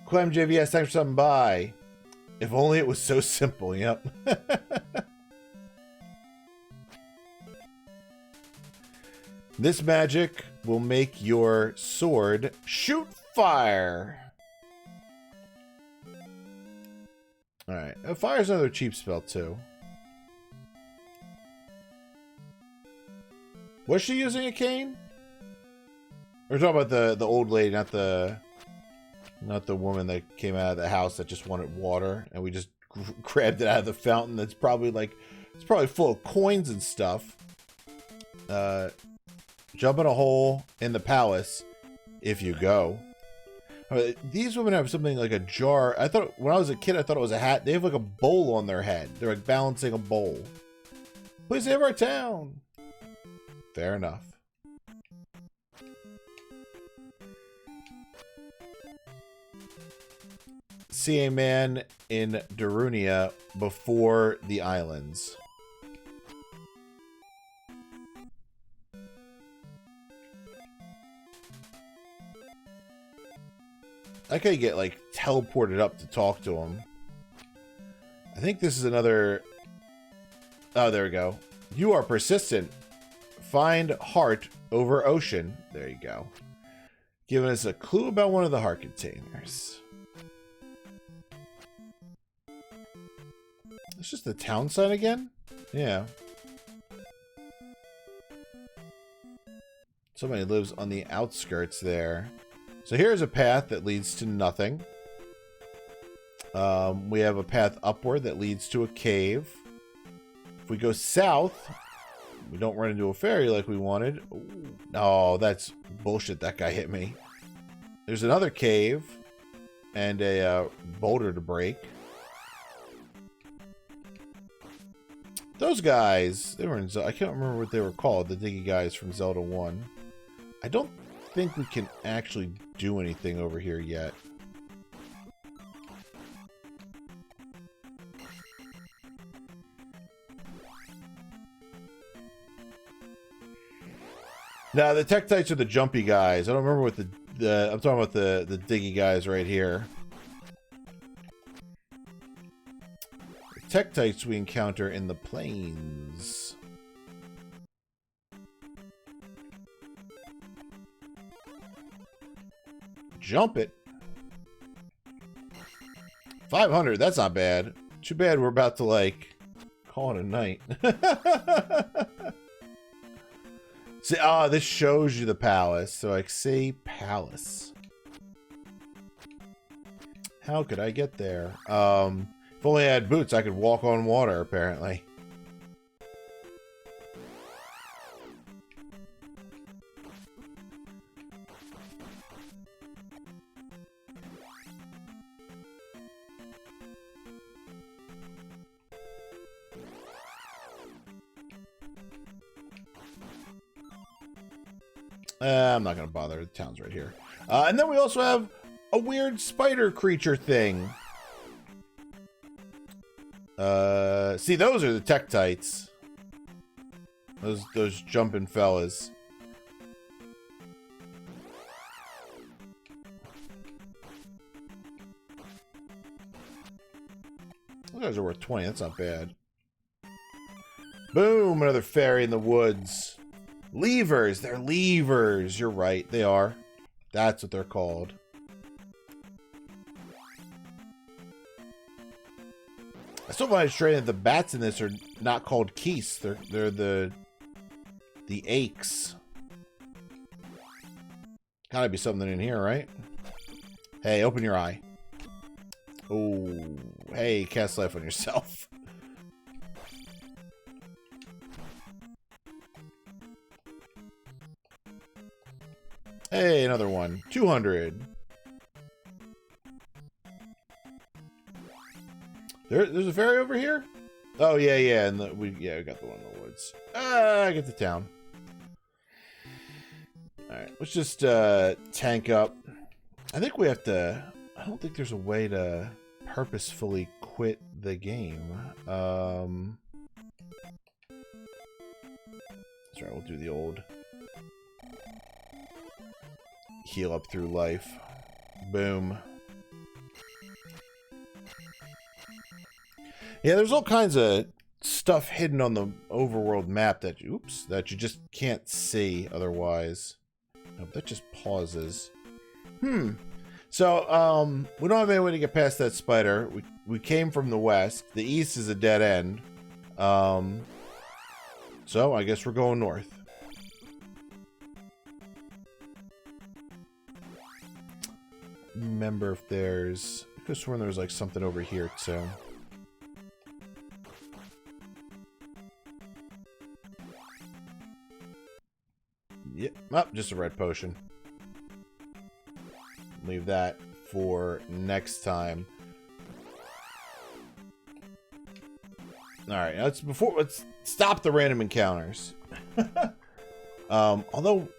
Clem JVS, thanks for stopping by. If only it was so simple, yep. This magic will make your sword shoot fire. Alright, fire's another cheap spell too. Was she using a cane? We're talking about the old lady, not the woman that came out of the house that just wanted water, and we just grabbed it out of the fountain. That's probably like, it's probably full of coins and stuff. Jump in a hole in the palace if you go. These women have something like a jar. I thought when I was a kid, I thought it was a hat. They have like a bowl on their head. They're like balancing a bowl. Please save our town. Fair enough. See a man in Darunia before the islands. I could get like teleported up to talk to him. I think this is another. Oh, there we go. You are persistent. Find heart over ocean. There you go. Giving us a clue about one of the heart containers. It's just the town sign again? Yeah. Somebody lives on the outskirts there. So here's a path that leads to nothing. We have a path upward that leads to a cave. If we go south, we don't run into a fairy like we wanted. Ooh. Oh, that's bullshit. That guy hit me. There's another cave and a boulder to break. Those guys, they were in Zelda. I can't remember what they were called. The diggy guys from Zelda 1. I don't think we can actually do anything over here yet. Now the Tektites are the jumpy guys. I don't remember what the I'm talking about the diggy guys right here. The Tektites we encounter in the plains. Jump it. 500, that's not bad. Too bad we're about to, like, call it a night. See, this shows you the palace. So, like, say palace. How could I get there? If only I had boots, I could walk on water, apparently. I'm not going to bother. The town's right here. And then we also have a weird spider creature thing. See, those are the Tektites. Those jumping fellas. Those guys are worth 20. That's not bad. Boom! Another fairy in the woods. Levers! They're levers! You're right, they are. That's what they're called. I still find it strange that the bats in this are not called keys. They're the aches. Gotta be something in here, right? Hey, open your eye. Oh, hey, cast life on yourself. Hey, another one. 200. There's a fairy over here? Oh, yeah. And we got the one in the woods. Get to town. Alright, let's just tank up. I think we have to... I don't think there's a way to purposefully quit the game. That's right, we'll do the old... heal up through life. Boom. Yeah, there's all kinds of stuff hidden on the overworld map that you just can't see otherwise. Nope, that just pauses. So, we don't have any way to get past that spider. We came from the west. The east is a dead end. So I guess we're going north. Remember if there's... I could have sworn there was like something over here too. Yep, just a red potion. Leave that for next time. Alright, let's stop the random encounters. Although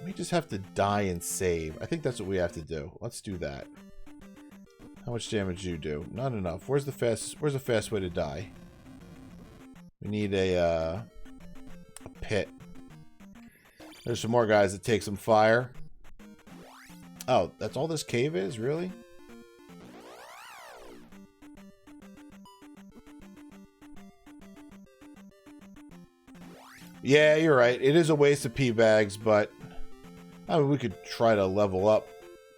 we just have to die and save. I think that's what we have to do. Let's do that. How much damage do you do? Not enough. Where's the fast way to die? We need a pit. There's some more guys that take some fire. Oh, that's all this cave is? Really? Yeah, you're right. It is a waste of pea bags, but I mean, we could try to level up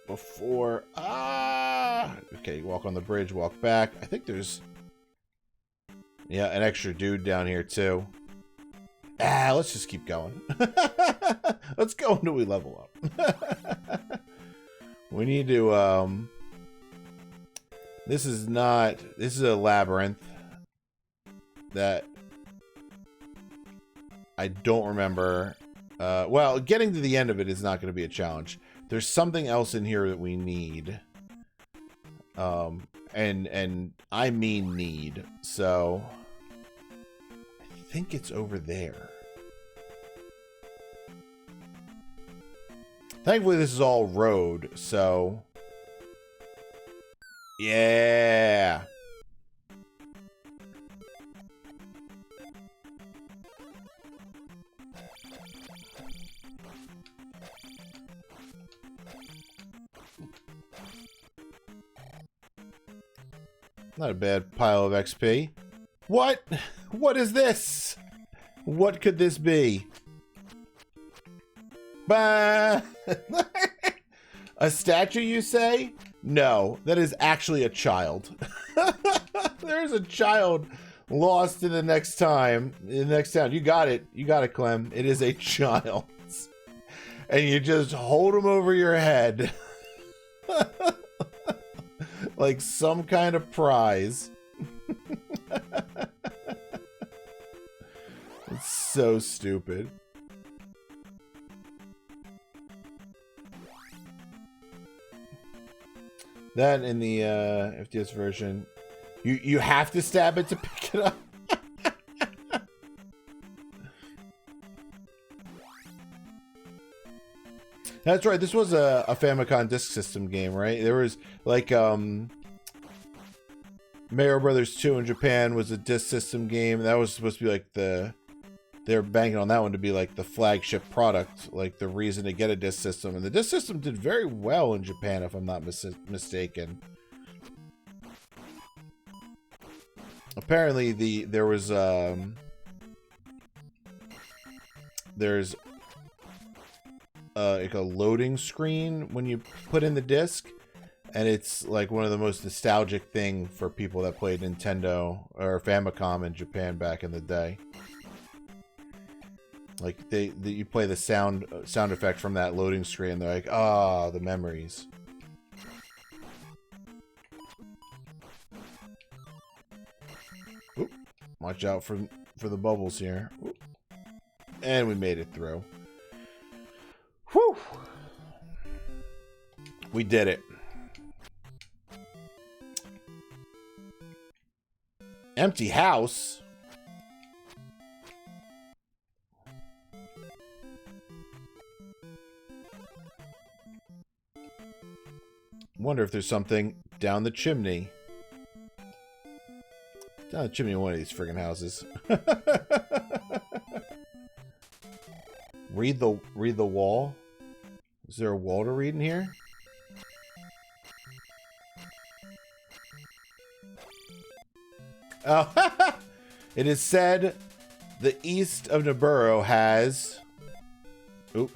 before... Okay, walk on the bridge, walk back. I think there's... Yeah, an extra dude down here, too. Let's just keep going. Let's go until we level up. We need to, This is a labyrinth that I don't remember. Well, getting to the end of it is not going to be a challenge. There's something else in here that we need. And I mean need. So I think it's over there. Thankfully, this is all road, so... Yeah! Not a bad pile of XP. What? What is this? What could this be? Bah! A statue, you say? No, that is actually a child. There's a child lost in the next town. You got it. You got it, Clem. It is a child. And you just hold him over your head. Like some kind of prize. It's so stupid. That in the FTS version, you have to stab it to pick it up. That's right. This was a Famicom Disk System game, right? There was like Mario Brothers 2 in Japan was a Disk System game. That was supposed to be like they're banking on that one to be like the flagship product, like the reason to get a Disk System. And the Disk System did very well in Japan, if I'm not mistaken. Apparently, there's like a loading screen when you put in the disc, and it's like one of the most nostalgic thing for people that played Nintendo or Famicom in Japan back in the day. Like you play the sound effect from that loading screen, they're like, ah, the memories. Oop, watch out for the bubbles here. Oop. And we made it through. Whew. We did it. Empty house? Wonder if there's something down the chimney. Down the chimney of one of these friggin' houses. Read the wall. Is there a wall to read in here? Oh, it is said the east of Naburo has... Oop.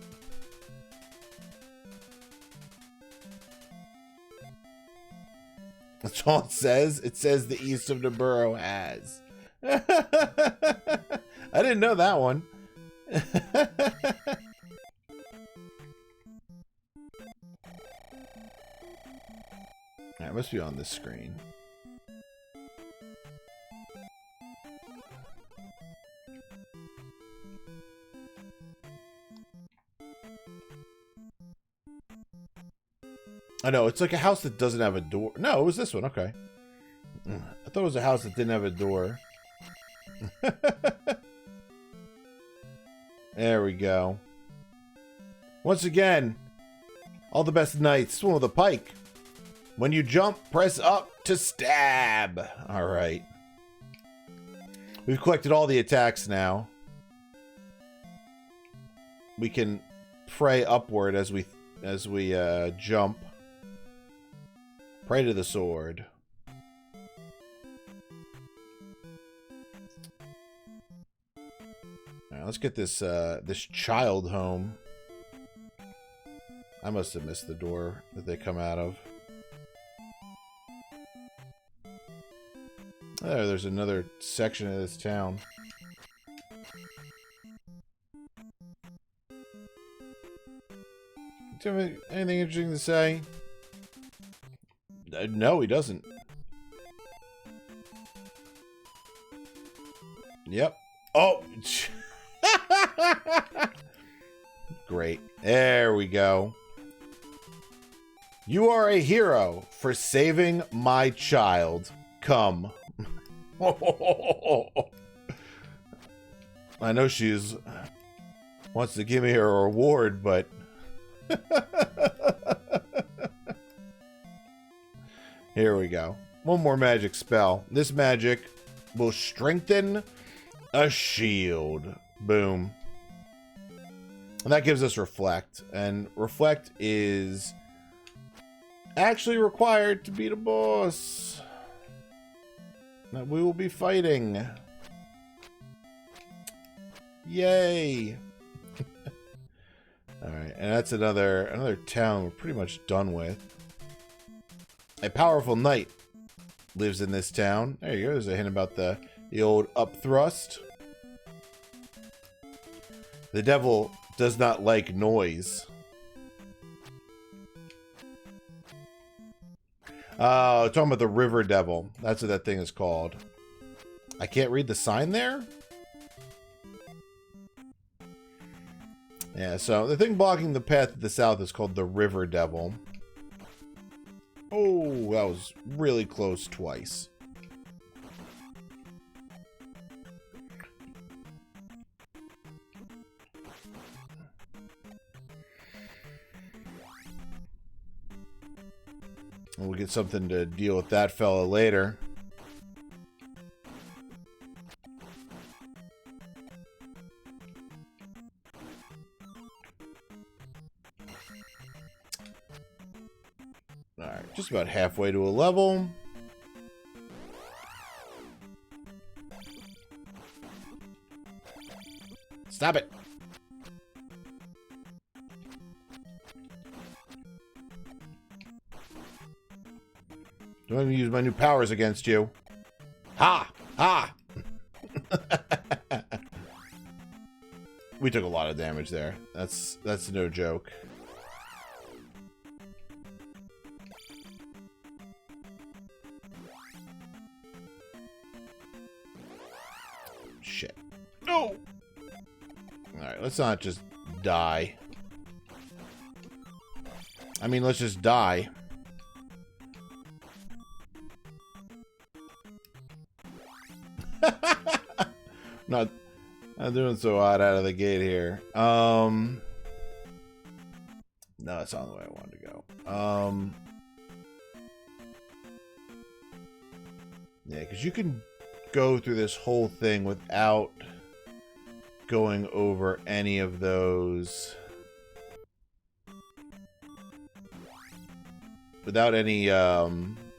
That's all it says. It says the east of Naburo has. I didn't know that one. It must be on this screen. I know, it's like a house that doesn't have a door. No, it was this one. Okay. I thought it was a house that didn't have a door. There we go. Once again, all the best knights swim with a pike. When you jump, press up to stab. All right. We've collected all the attacks now. We can pray upward as we jump. Pray to the sword. All right, let's get this this child home. I must have missed the door that they come out of. There's another section of this town. Do you have anything interesting to say? No, he doesn't. Yep. Oh! Great. There we go. You are a hero for saving my child. Come. I know she's wants to give me her reward, but here we go. One more magic spell. This magic will strengthen a shield. Boom. And that gives us Reflect. And Reflect is actually required to beat a boss that we will be fighting. Yay. Alright, and that's another town we're pretty much done with. A powerful knight lives in this town. There you go. There's a hint about the old upthrust. The devil does not like noise. Oh, talking about the river devil. That's what that thing is called. I can't read the sign there? Yeah, so the thing blocking the path to the south is called the river devil. Oh, that was really close twice. We'll get something to deal with that fella later. Alright, just about halfway to a level. Stop it! Don't let me use my new powers against you. Ha! Ha! We took a lot of damage there. That's no joke. Shit. No! Alright, let's not just die. I mean, let's just die. Not doing so hot out of the gate here. No, that's not the way I wanted to go. Yeah, because you can go through this whole thing without going over any of those, without any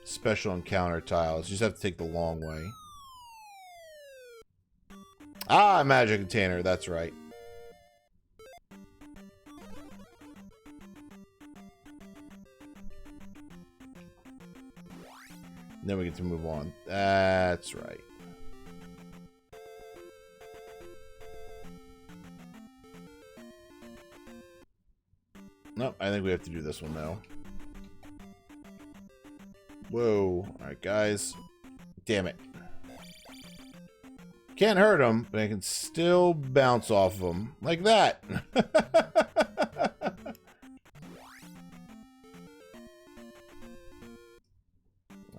special encounter tiles. You just have to take the long way. Ah, magic container, that's right. Then we get to move on. That's right. Nope, I think we have to do this one though. Whoa. Alright, guys. Damn it. Can't hurt him, but I can still bounce off of him. Like that.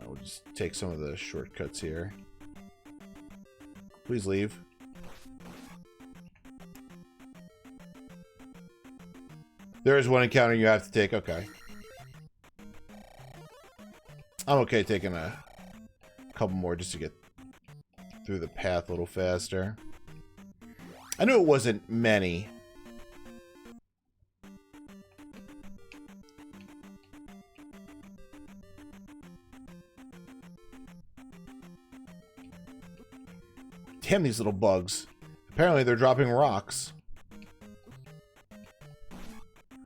We'll just take some of the shortcuts here. Please leave. There is one encounter you have to take. Okay. I'm okay taking a couple more just to get through the path a little faster. I knew it wasn't many. Damn these little bugs. Apparently they're dropping rocks.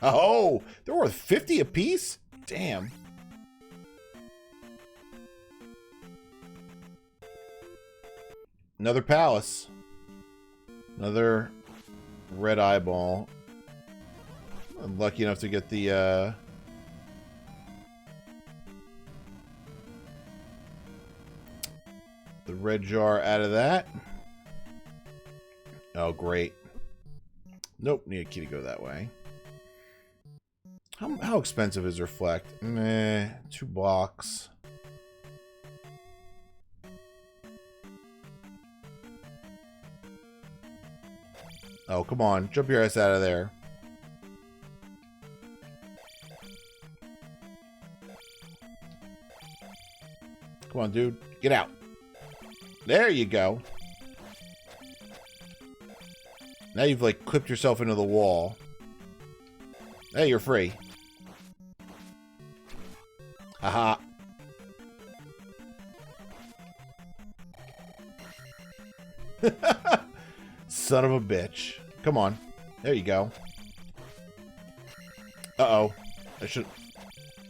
Oh, they're worth 50 apiece? Damn. Another palace. Another red eyeball. I'm lucky enough to get the red jar out of that. Oh, great. Nope, need a key to go that way. How expensive is Reflect? Meh, 2 blocks. Oh, come on. Jump your ass out of there. Come on, dude. Get out. There you go. Now you've, like, clipped yourself into the wall. Hey, you're free. Haha. Son of a bitch. Come on. There you go. Uh-oh. I should...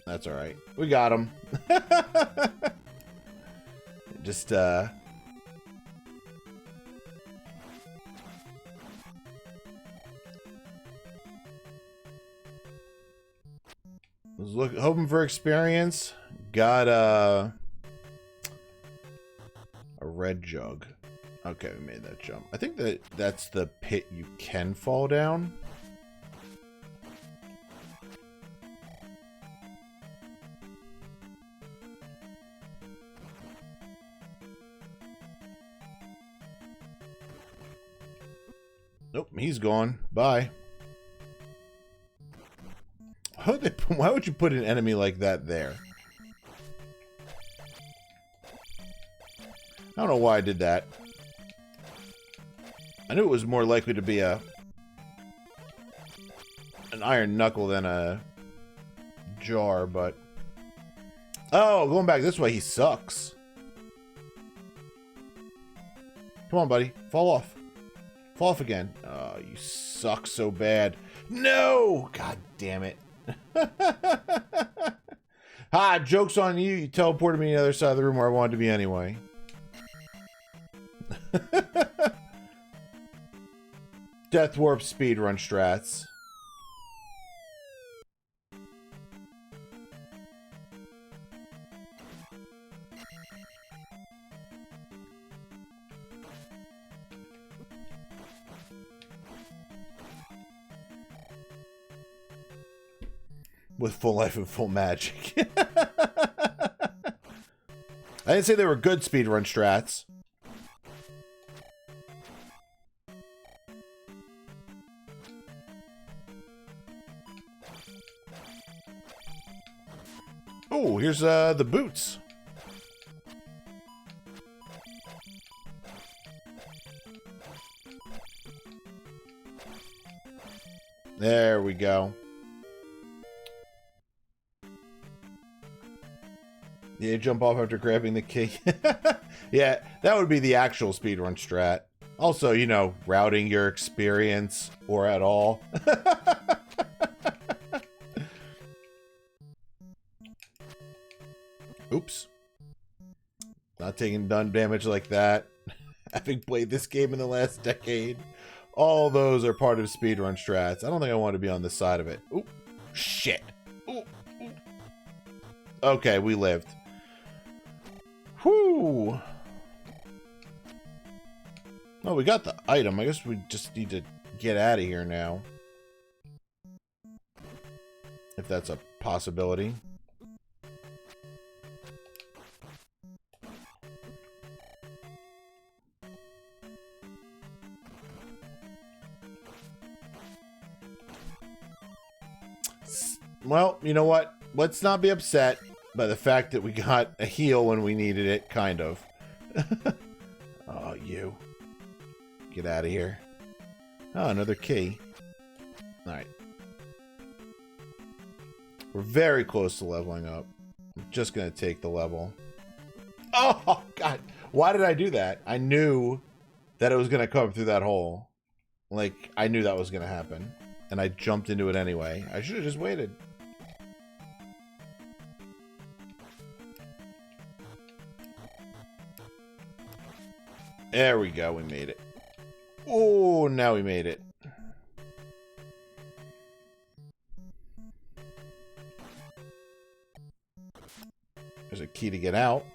That's alright. We got him. Just, was hoping for experience. Got, a red jug. Okay, we made that jump. I think that's the pit you can fall down. Nope, he's gone. Bye. Why would you put an enemy like that there? I don't know why I did that. I knew it was more likely to be an iron knuckle than a jar, but... Oh, going back this way, he sucks. Come on, buddy. Fall off. Fall off again. Oh, you suck so bad. No! God damn it. Ha! Joke's on you. You teleported me to the other side of the room where I wanted to be anyway. Death Warp speedrun strats. With full life and full magic. I didn't say they were good speedrun strats. Oh, here's the boots. There we go. Yeah, jump off after grabbing the key. Yeah, that would be the actual speedrun strat. Also, you know, routing your experience or at all. Oops. Not taking done damage like that. Having played this game in the last decade, all those are part of speedrun strats. I don't think I want to be on this side of it. Oop. Shit. Ooh. Ooh. Okay, we lived. Whew. Well, we got the item. I guess we just need to get out of here now. If that's a possibility. Well, you know what? Let's not be upset by the fact that we got a heal when we needed it, kind of. Oh, you. Get out of here. Oh, another key. Alright. We're very close to leveling up. I'm just going to take the level. Oh, God. Why did I do that? I knew that it was going to come through that hole. Like, I knew that was going to happen. And I jumped into it anyway. I should have just waited. There we go, we made it. Oh, now we made it. There's a key to get out.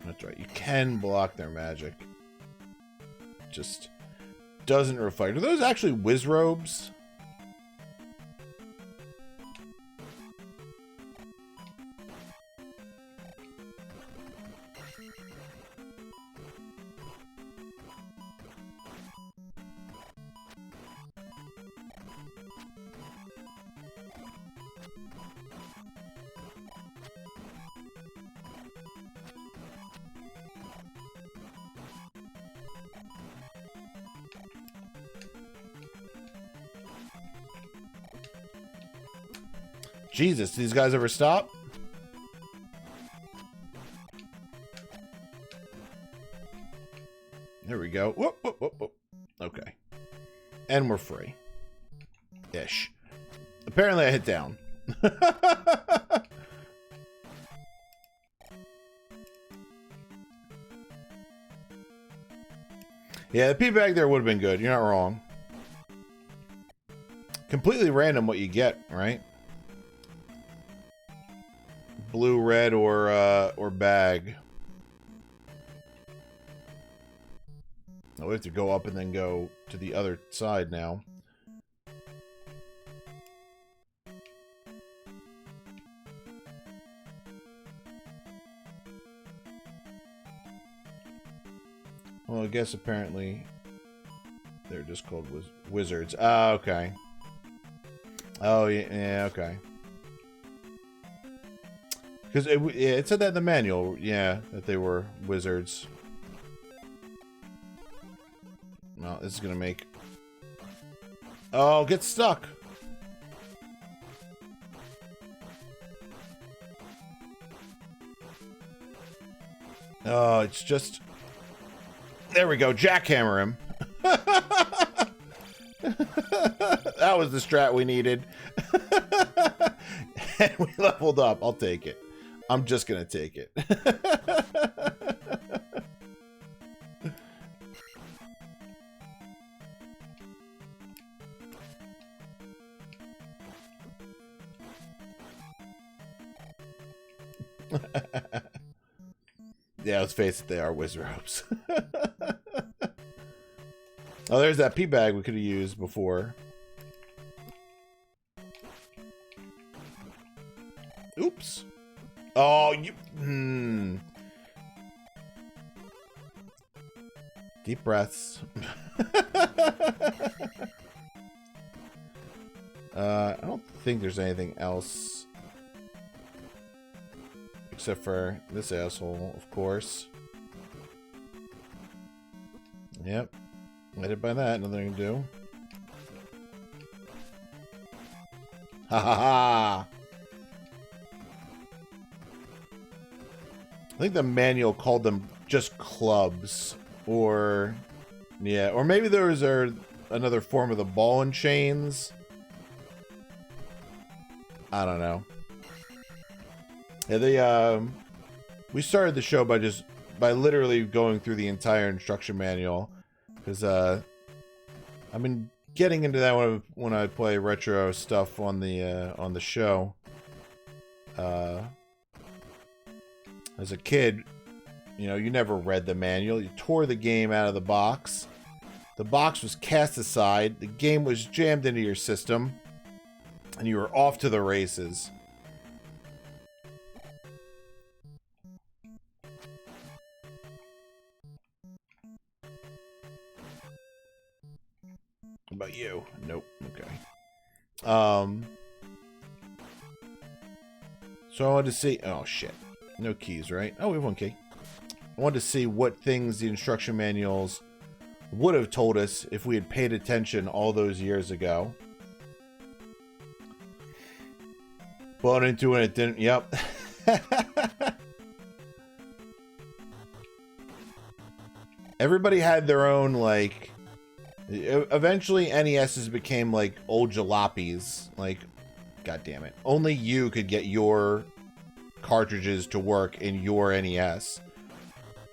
That's right, you can block their magic. Just doesn't reflect. Are those actually whiz robes? Jesus, do these guys ever stop? There we go. Whoop, whoop, whoop, whoop. And we're free. Ish. Apparently I hit down. Yeah, the pea bag there would have been good. You're not wrong. Completely random what you get, right? Blue, red, or bag. Oh, we have to go up and then go to the other side now. Well, I guess apparently they're just called wizards. Oh, okay. Oh, yeah, okay. Because it said that in the manual, yeah, that they were wizards. Well, this is going to make... Oh, get stuck! Oh, it's just... There we go, jackhammer him. That was the strat we needed. And we leveled up. I'll take it. I'm just gonna take it. Yeah, let's face it, they are wizard ropes. Oh, there's that pea bag we could have used before. Oops. Oh, you... Deep breaths. I don't think there's anything else. Except for this asshole, of course. Yep. Lighted by that, nothing I can do. Ha ha ha! I think the manual called them just clubs. Or... yeah, or maybe there was another form of the ball and chains. I don't know. Yeah, we started the show by literally going through the entire instruction manual. Because, I've been getting into that when I play retro stuff on the show. As a kid, you know, you never read the manual. You tore the game out of the box. The box was cast aside. The game was jammed into your system. And you were off to the races. What about you? Nope. Okay. So I wanted to see... oh, shit. No keys, right? Oh, we have one key. I wanted to see what things the instruction manuals would have told us if we had paid attention all those years ago. Bought into it, it didn't... yep. Everybody had their own, like... eventually, NESs became, like, old jalopies. Like, god damn it. Only you could get your cartridges to work in your NES.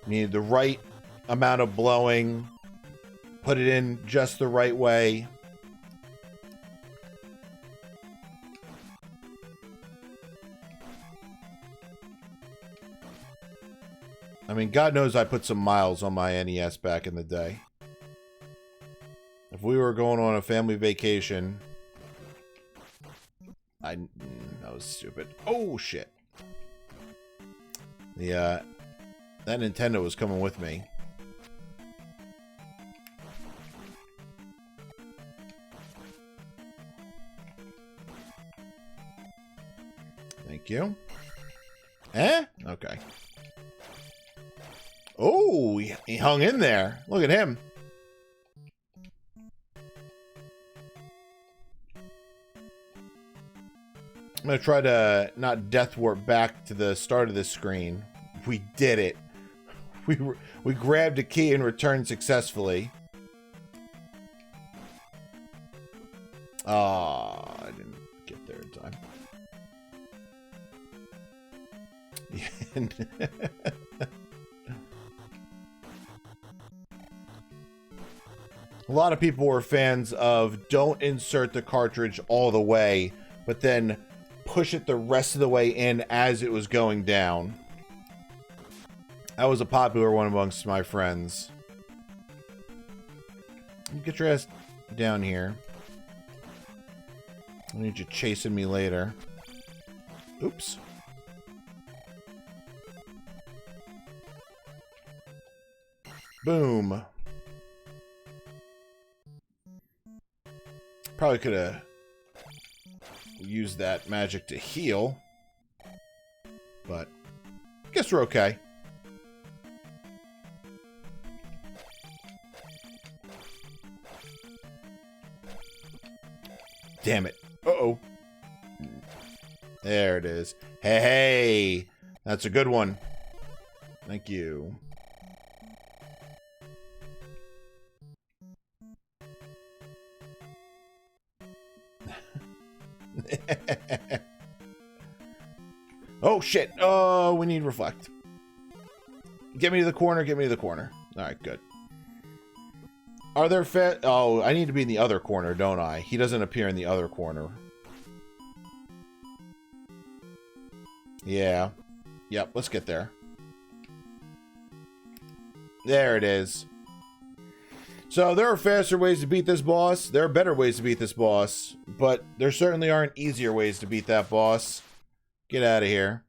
You needed the right amount of blowing. Put it in just the right way. I mean, God knows I put some miles on my NES back in the day. If we were going on a family vacation... that was stupid. Oh, shit. That Nintendo was coming with me. Thank you. Eh? Okay. Oh, he hung in there. Look at him. I'm going to try to not death warp back to the start of this screen. We did it. We grabbed a key and returned successfully. I didn't get there in time. A lot of people were fans of don't insert the cartridge all the way, but then push it the rest of the way in as it was going down. That was a popular one amongst my friends. Get your ass down here. I need you chasing me later. Oops. Boom. Probably could have used that magic to heal, but I guess we're okay. Damn it. Uh-oh. There it is. Hey, that's a good one. Thank you. Oh, shit. Oh, we need reflect. Get me to the corner. Get me to the corner. All right, good. Are there Oh, I need to be in the other corner, don't I? He doesn't appear in the other corner. Yeah. Yep, let's get there. There it is. So there are faster ways to beat this boss. There are better ways to beat this boss. But there certainly aren't easier ways to beat that boss. Get out of here.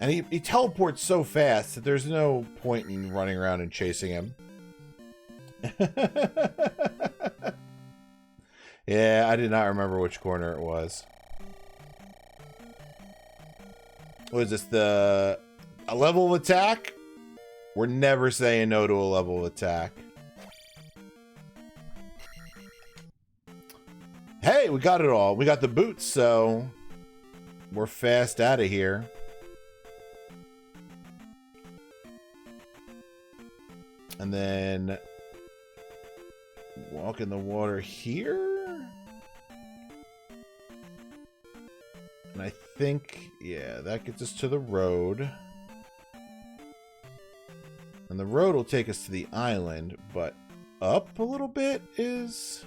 And he teleports so fast that there's no point in running around and chasing him. Yeah, I did not remember which corner it was. What is this, a level of attack? We're never saying no to a level of attack. Hey, we got it all. We got the boots, so we're fast out of here. And then walk in the water here. And I think, yeah, that gets us to the road. And the road will take us to the island, but up a little bit is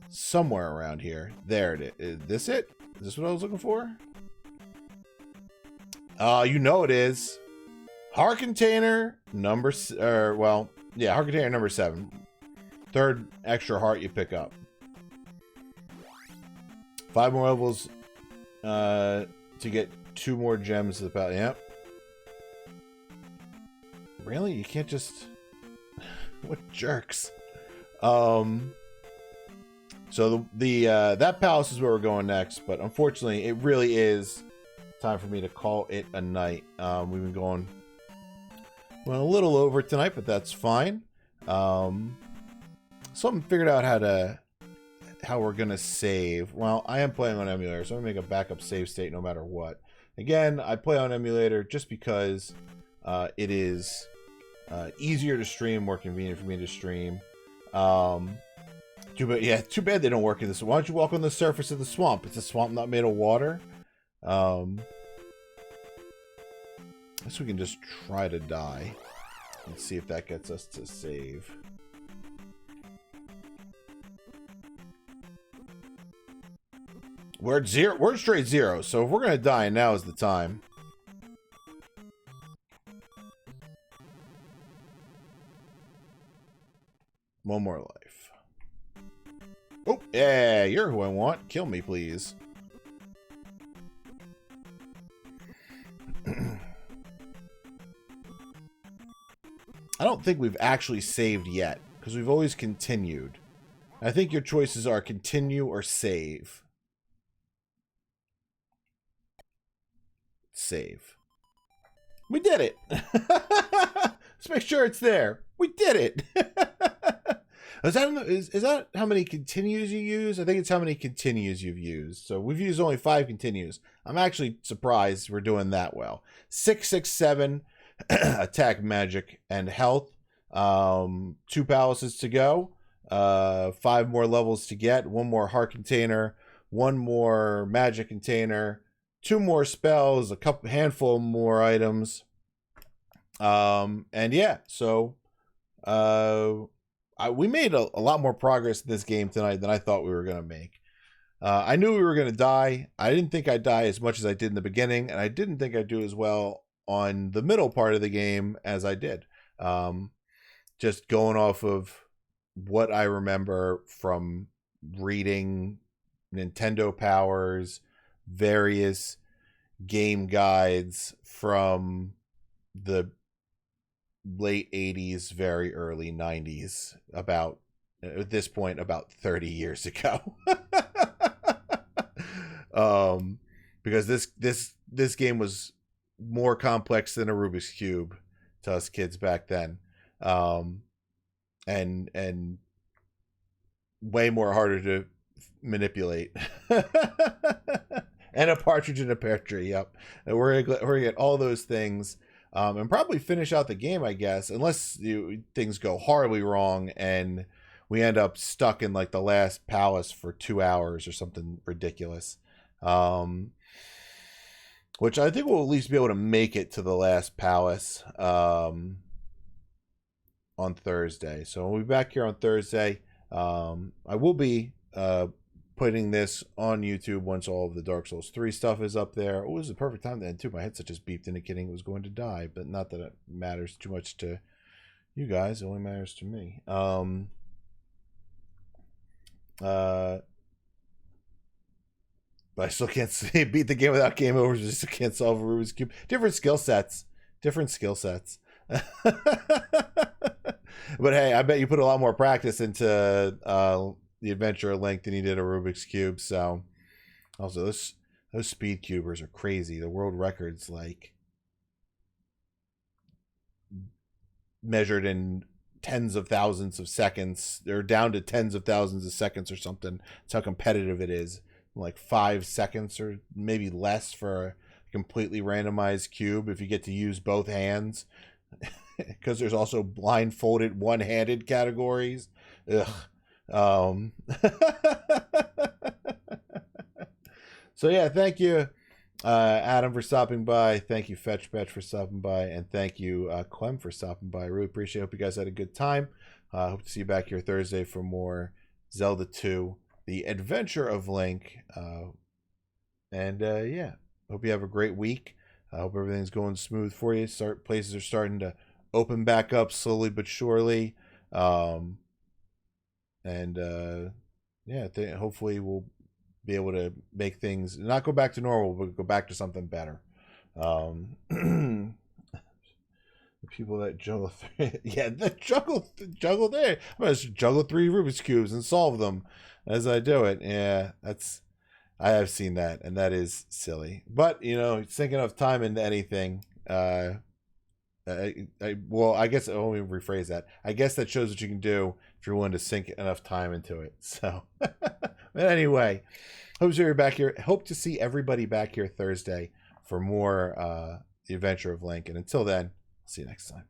somewhere around here. There it is. Is this it? Is this what I was looking for? You know it is. Heart container number, heart container number 7. Third extra heart you pick up. 5 more levels to get 2 more gems to the pal. Yep. Really? You can't just... What jerks. So that palace is where we're going next, but unfortunately it really is time for me to call it a night. We've been going a little over tonight, but that's fine. Something figured out how we're gonna save. Well, I am playing on emulator, so I'm gonna make a backup save state no matter what. Again, I play on emulator just because it is easier to stream, more convenient for me to stream. Too bad they don't work in this. Why don't you walk on the surface of the swamp? It's a swamp not made of water. I guess we can just try to die and see if that gets us to save. We're at 0. We're straight 0. So if we're gonna die, now is the time. One more life. Oh, yeah, you're who I want. Kill me, please. I don't think we've actually saved yet, because we've always continued. I think your choices are continue or save. Save. We did it! Let's make sure it's there. We did it! Is that how many continues you use? I think it's how many continues you've used. So we've used only 5 continues. I'm actually surprised we're doing that well. 6, 6, 7. attack, magic, and health. 2 palaces to go. 5 more levels to get. 1 more heart container. 1 more magic container. 2 more spells. A handful more items. And yeah, so we made a lot more progress in this game tonight than I thought we were going to make. I knew we were going to die. I didn't think I'd die as much as I did in the beginning, and I didn't think I'd do as well on the middle part of the game as I did. Just going off of what I remember from reading Nintendo Powers, various game guides from the late 80s, very early 90s, about, at this point, about 30 years ago. Because this game was more complex than a Rubik's Cube to us kids back then. And way more harder to manipulate. And a partridge in a pear tree, yep. And we're gonna get all those things, and probably finish out the game, I guess, unless things go horribly wrong and we end up stuck in like the last palace for 2 hours or something ridiculous. Which I think we'll at least be able to make it to the last palace on Thursday. So we'll be back here on Thursday. I will be putting this on YouTube once all of the Dark Souls 3 stuff is up there. It was the perfect time then too. My headset just beeped indicating it was going to die, but not that it matters too much to you guys. It only matters to me. But I still can't beat the game without game overs. I still can't solve a Rubik's Cube. Different skill sets. But hey, I bet you put a lot more practice into the Adventure of Link than you did a Rubik's Cube. So, also those speed cubers are crazy. The world record's like measured in tens of thousands of seconds. They're down to tens of thousands of seconds or something. That's how competitive it is. Like 5 seconds or maybe less for a completely randomized cube if you get to use both hands. Because there's also blindfolded one-handed categories. Ugh. So yeah, thank you Adam for stopping by. Thank you Fetch for stopping by, and thank you Clem for stopping by. I really appreciate it. Hope you guys had a good time. Hope to see you back here Thursday for more Zelda 2, The Adventure of Link. Yeah, hope you have a great week. I hope everything's going smooth for you. Places are starting to open back up slowly but surely. Hopefully we'll be able to make things not go back to normal, but go back to something better. The people that juggle juggle there. I'm gonna juggle 3 Rubik's cubes and solve them as I do it. Yeah, I have seen that, and that is silly. But sink enough time into anything. I guess I'll only rephrase that. I guess that shows what you can do if you're willing to sink enough time into it. So, but anyway, hope to see everybody back here Thursday for more The Adventure of Link. And until then, see you next time.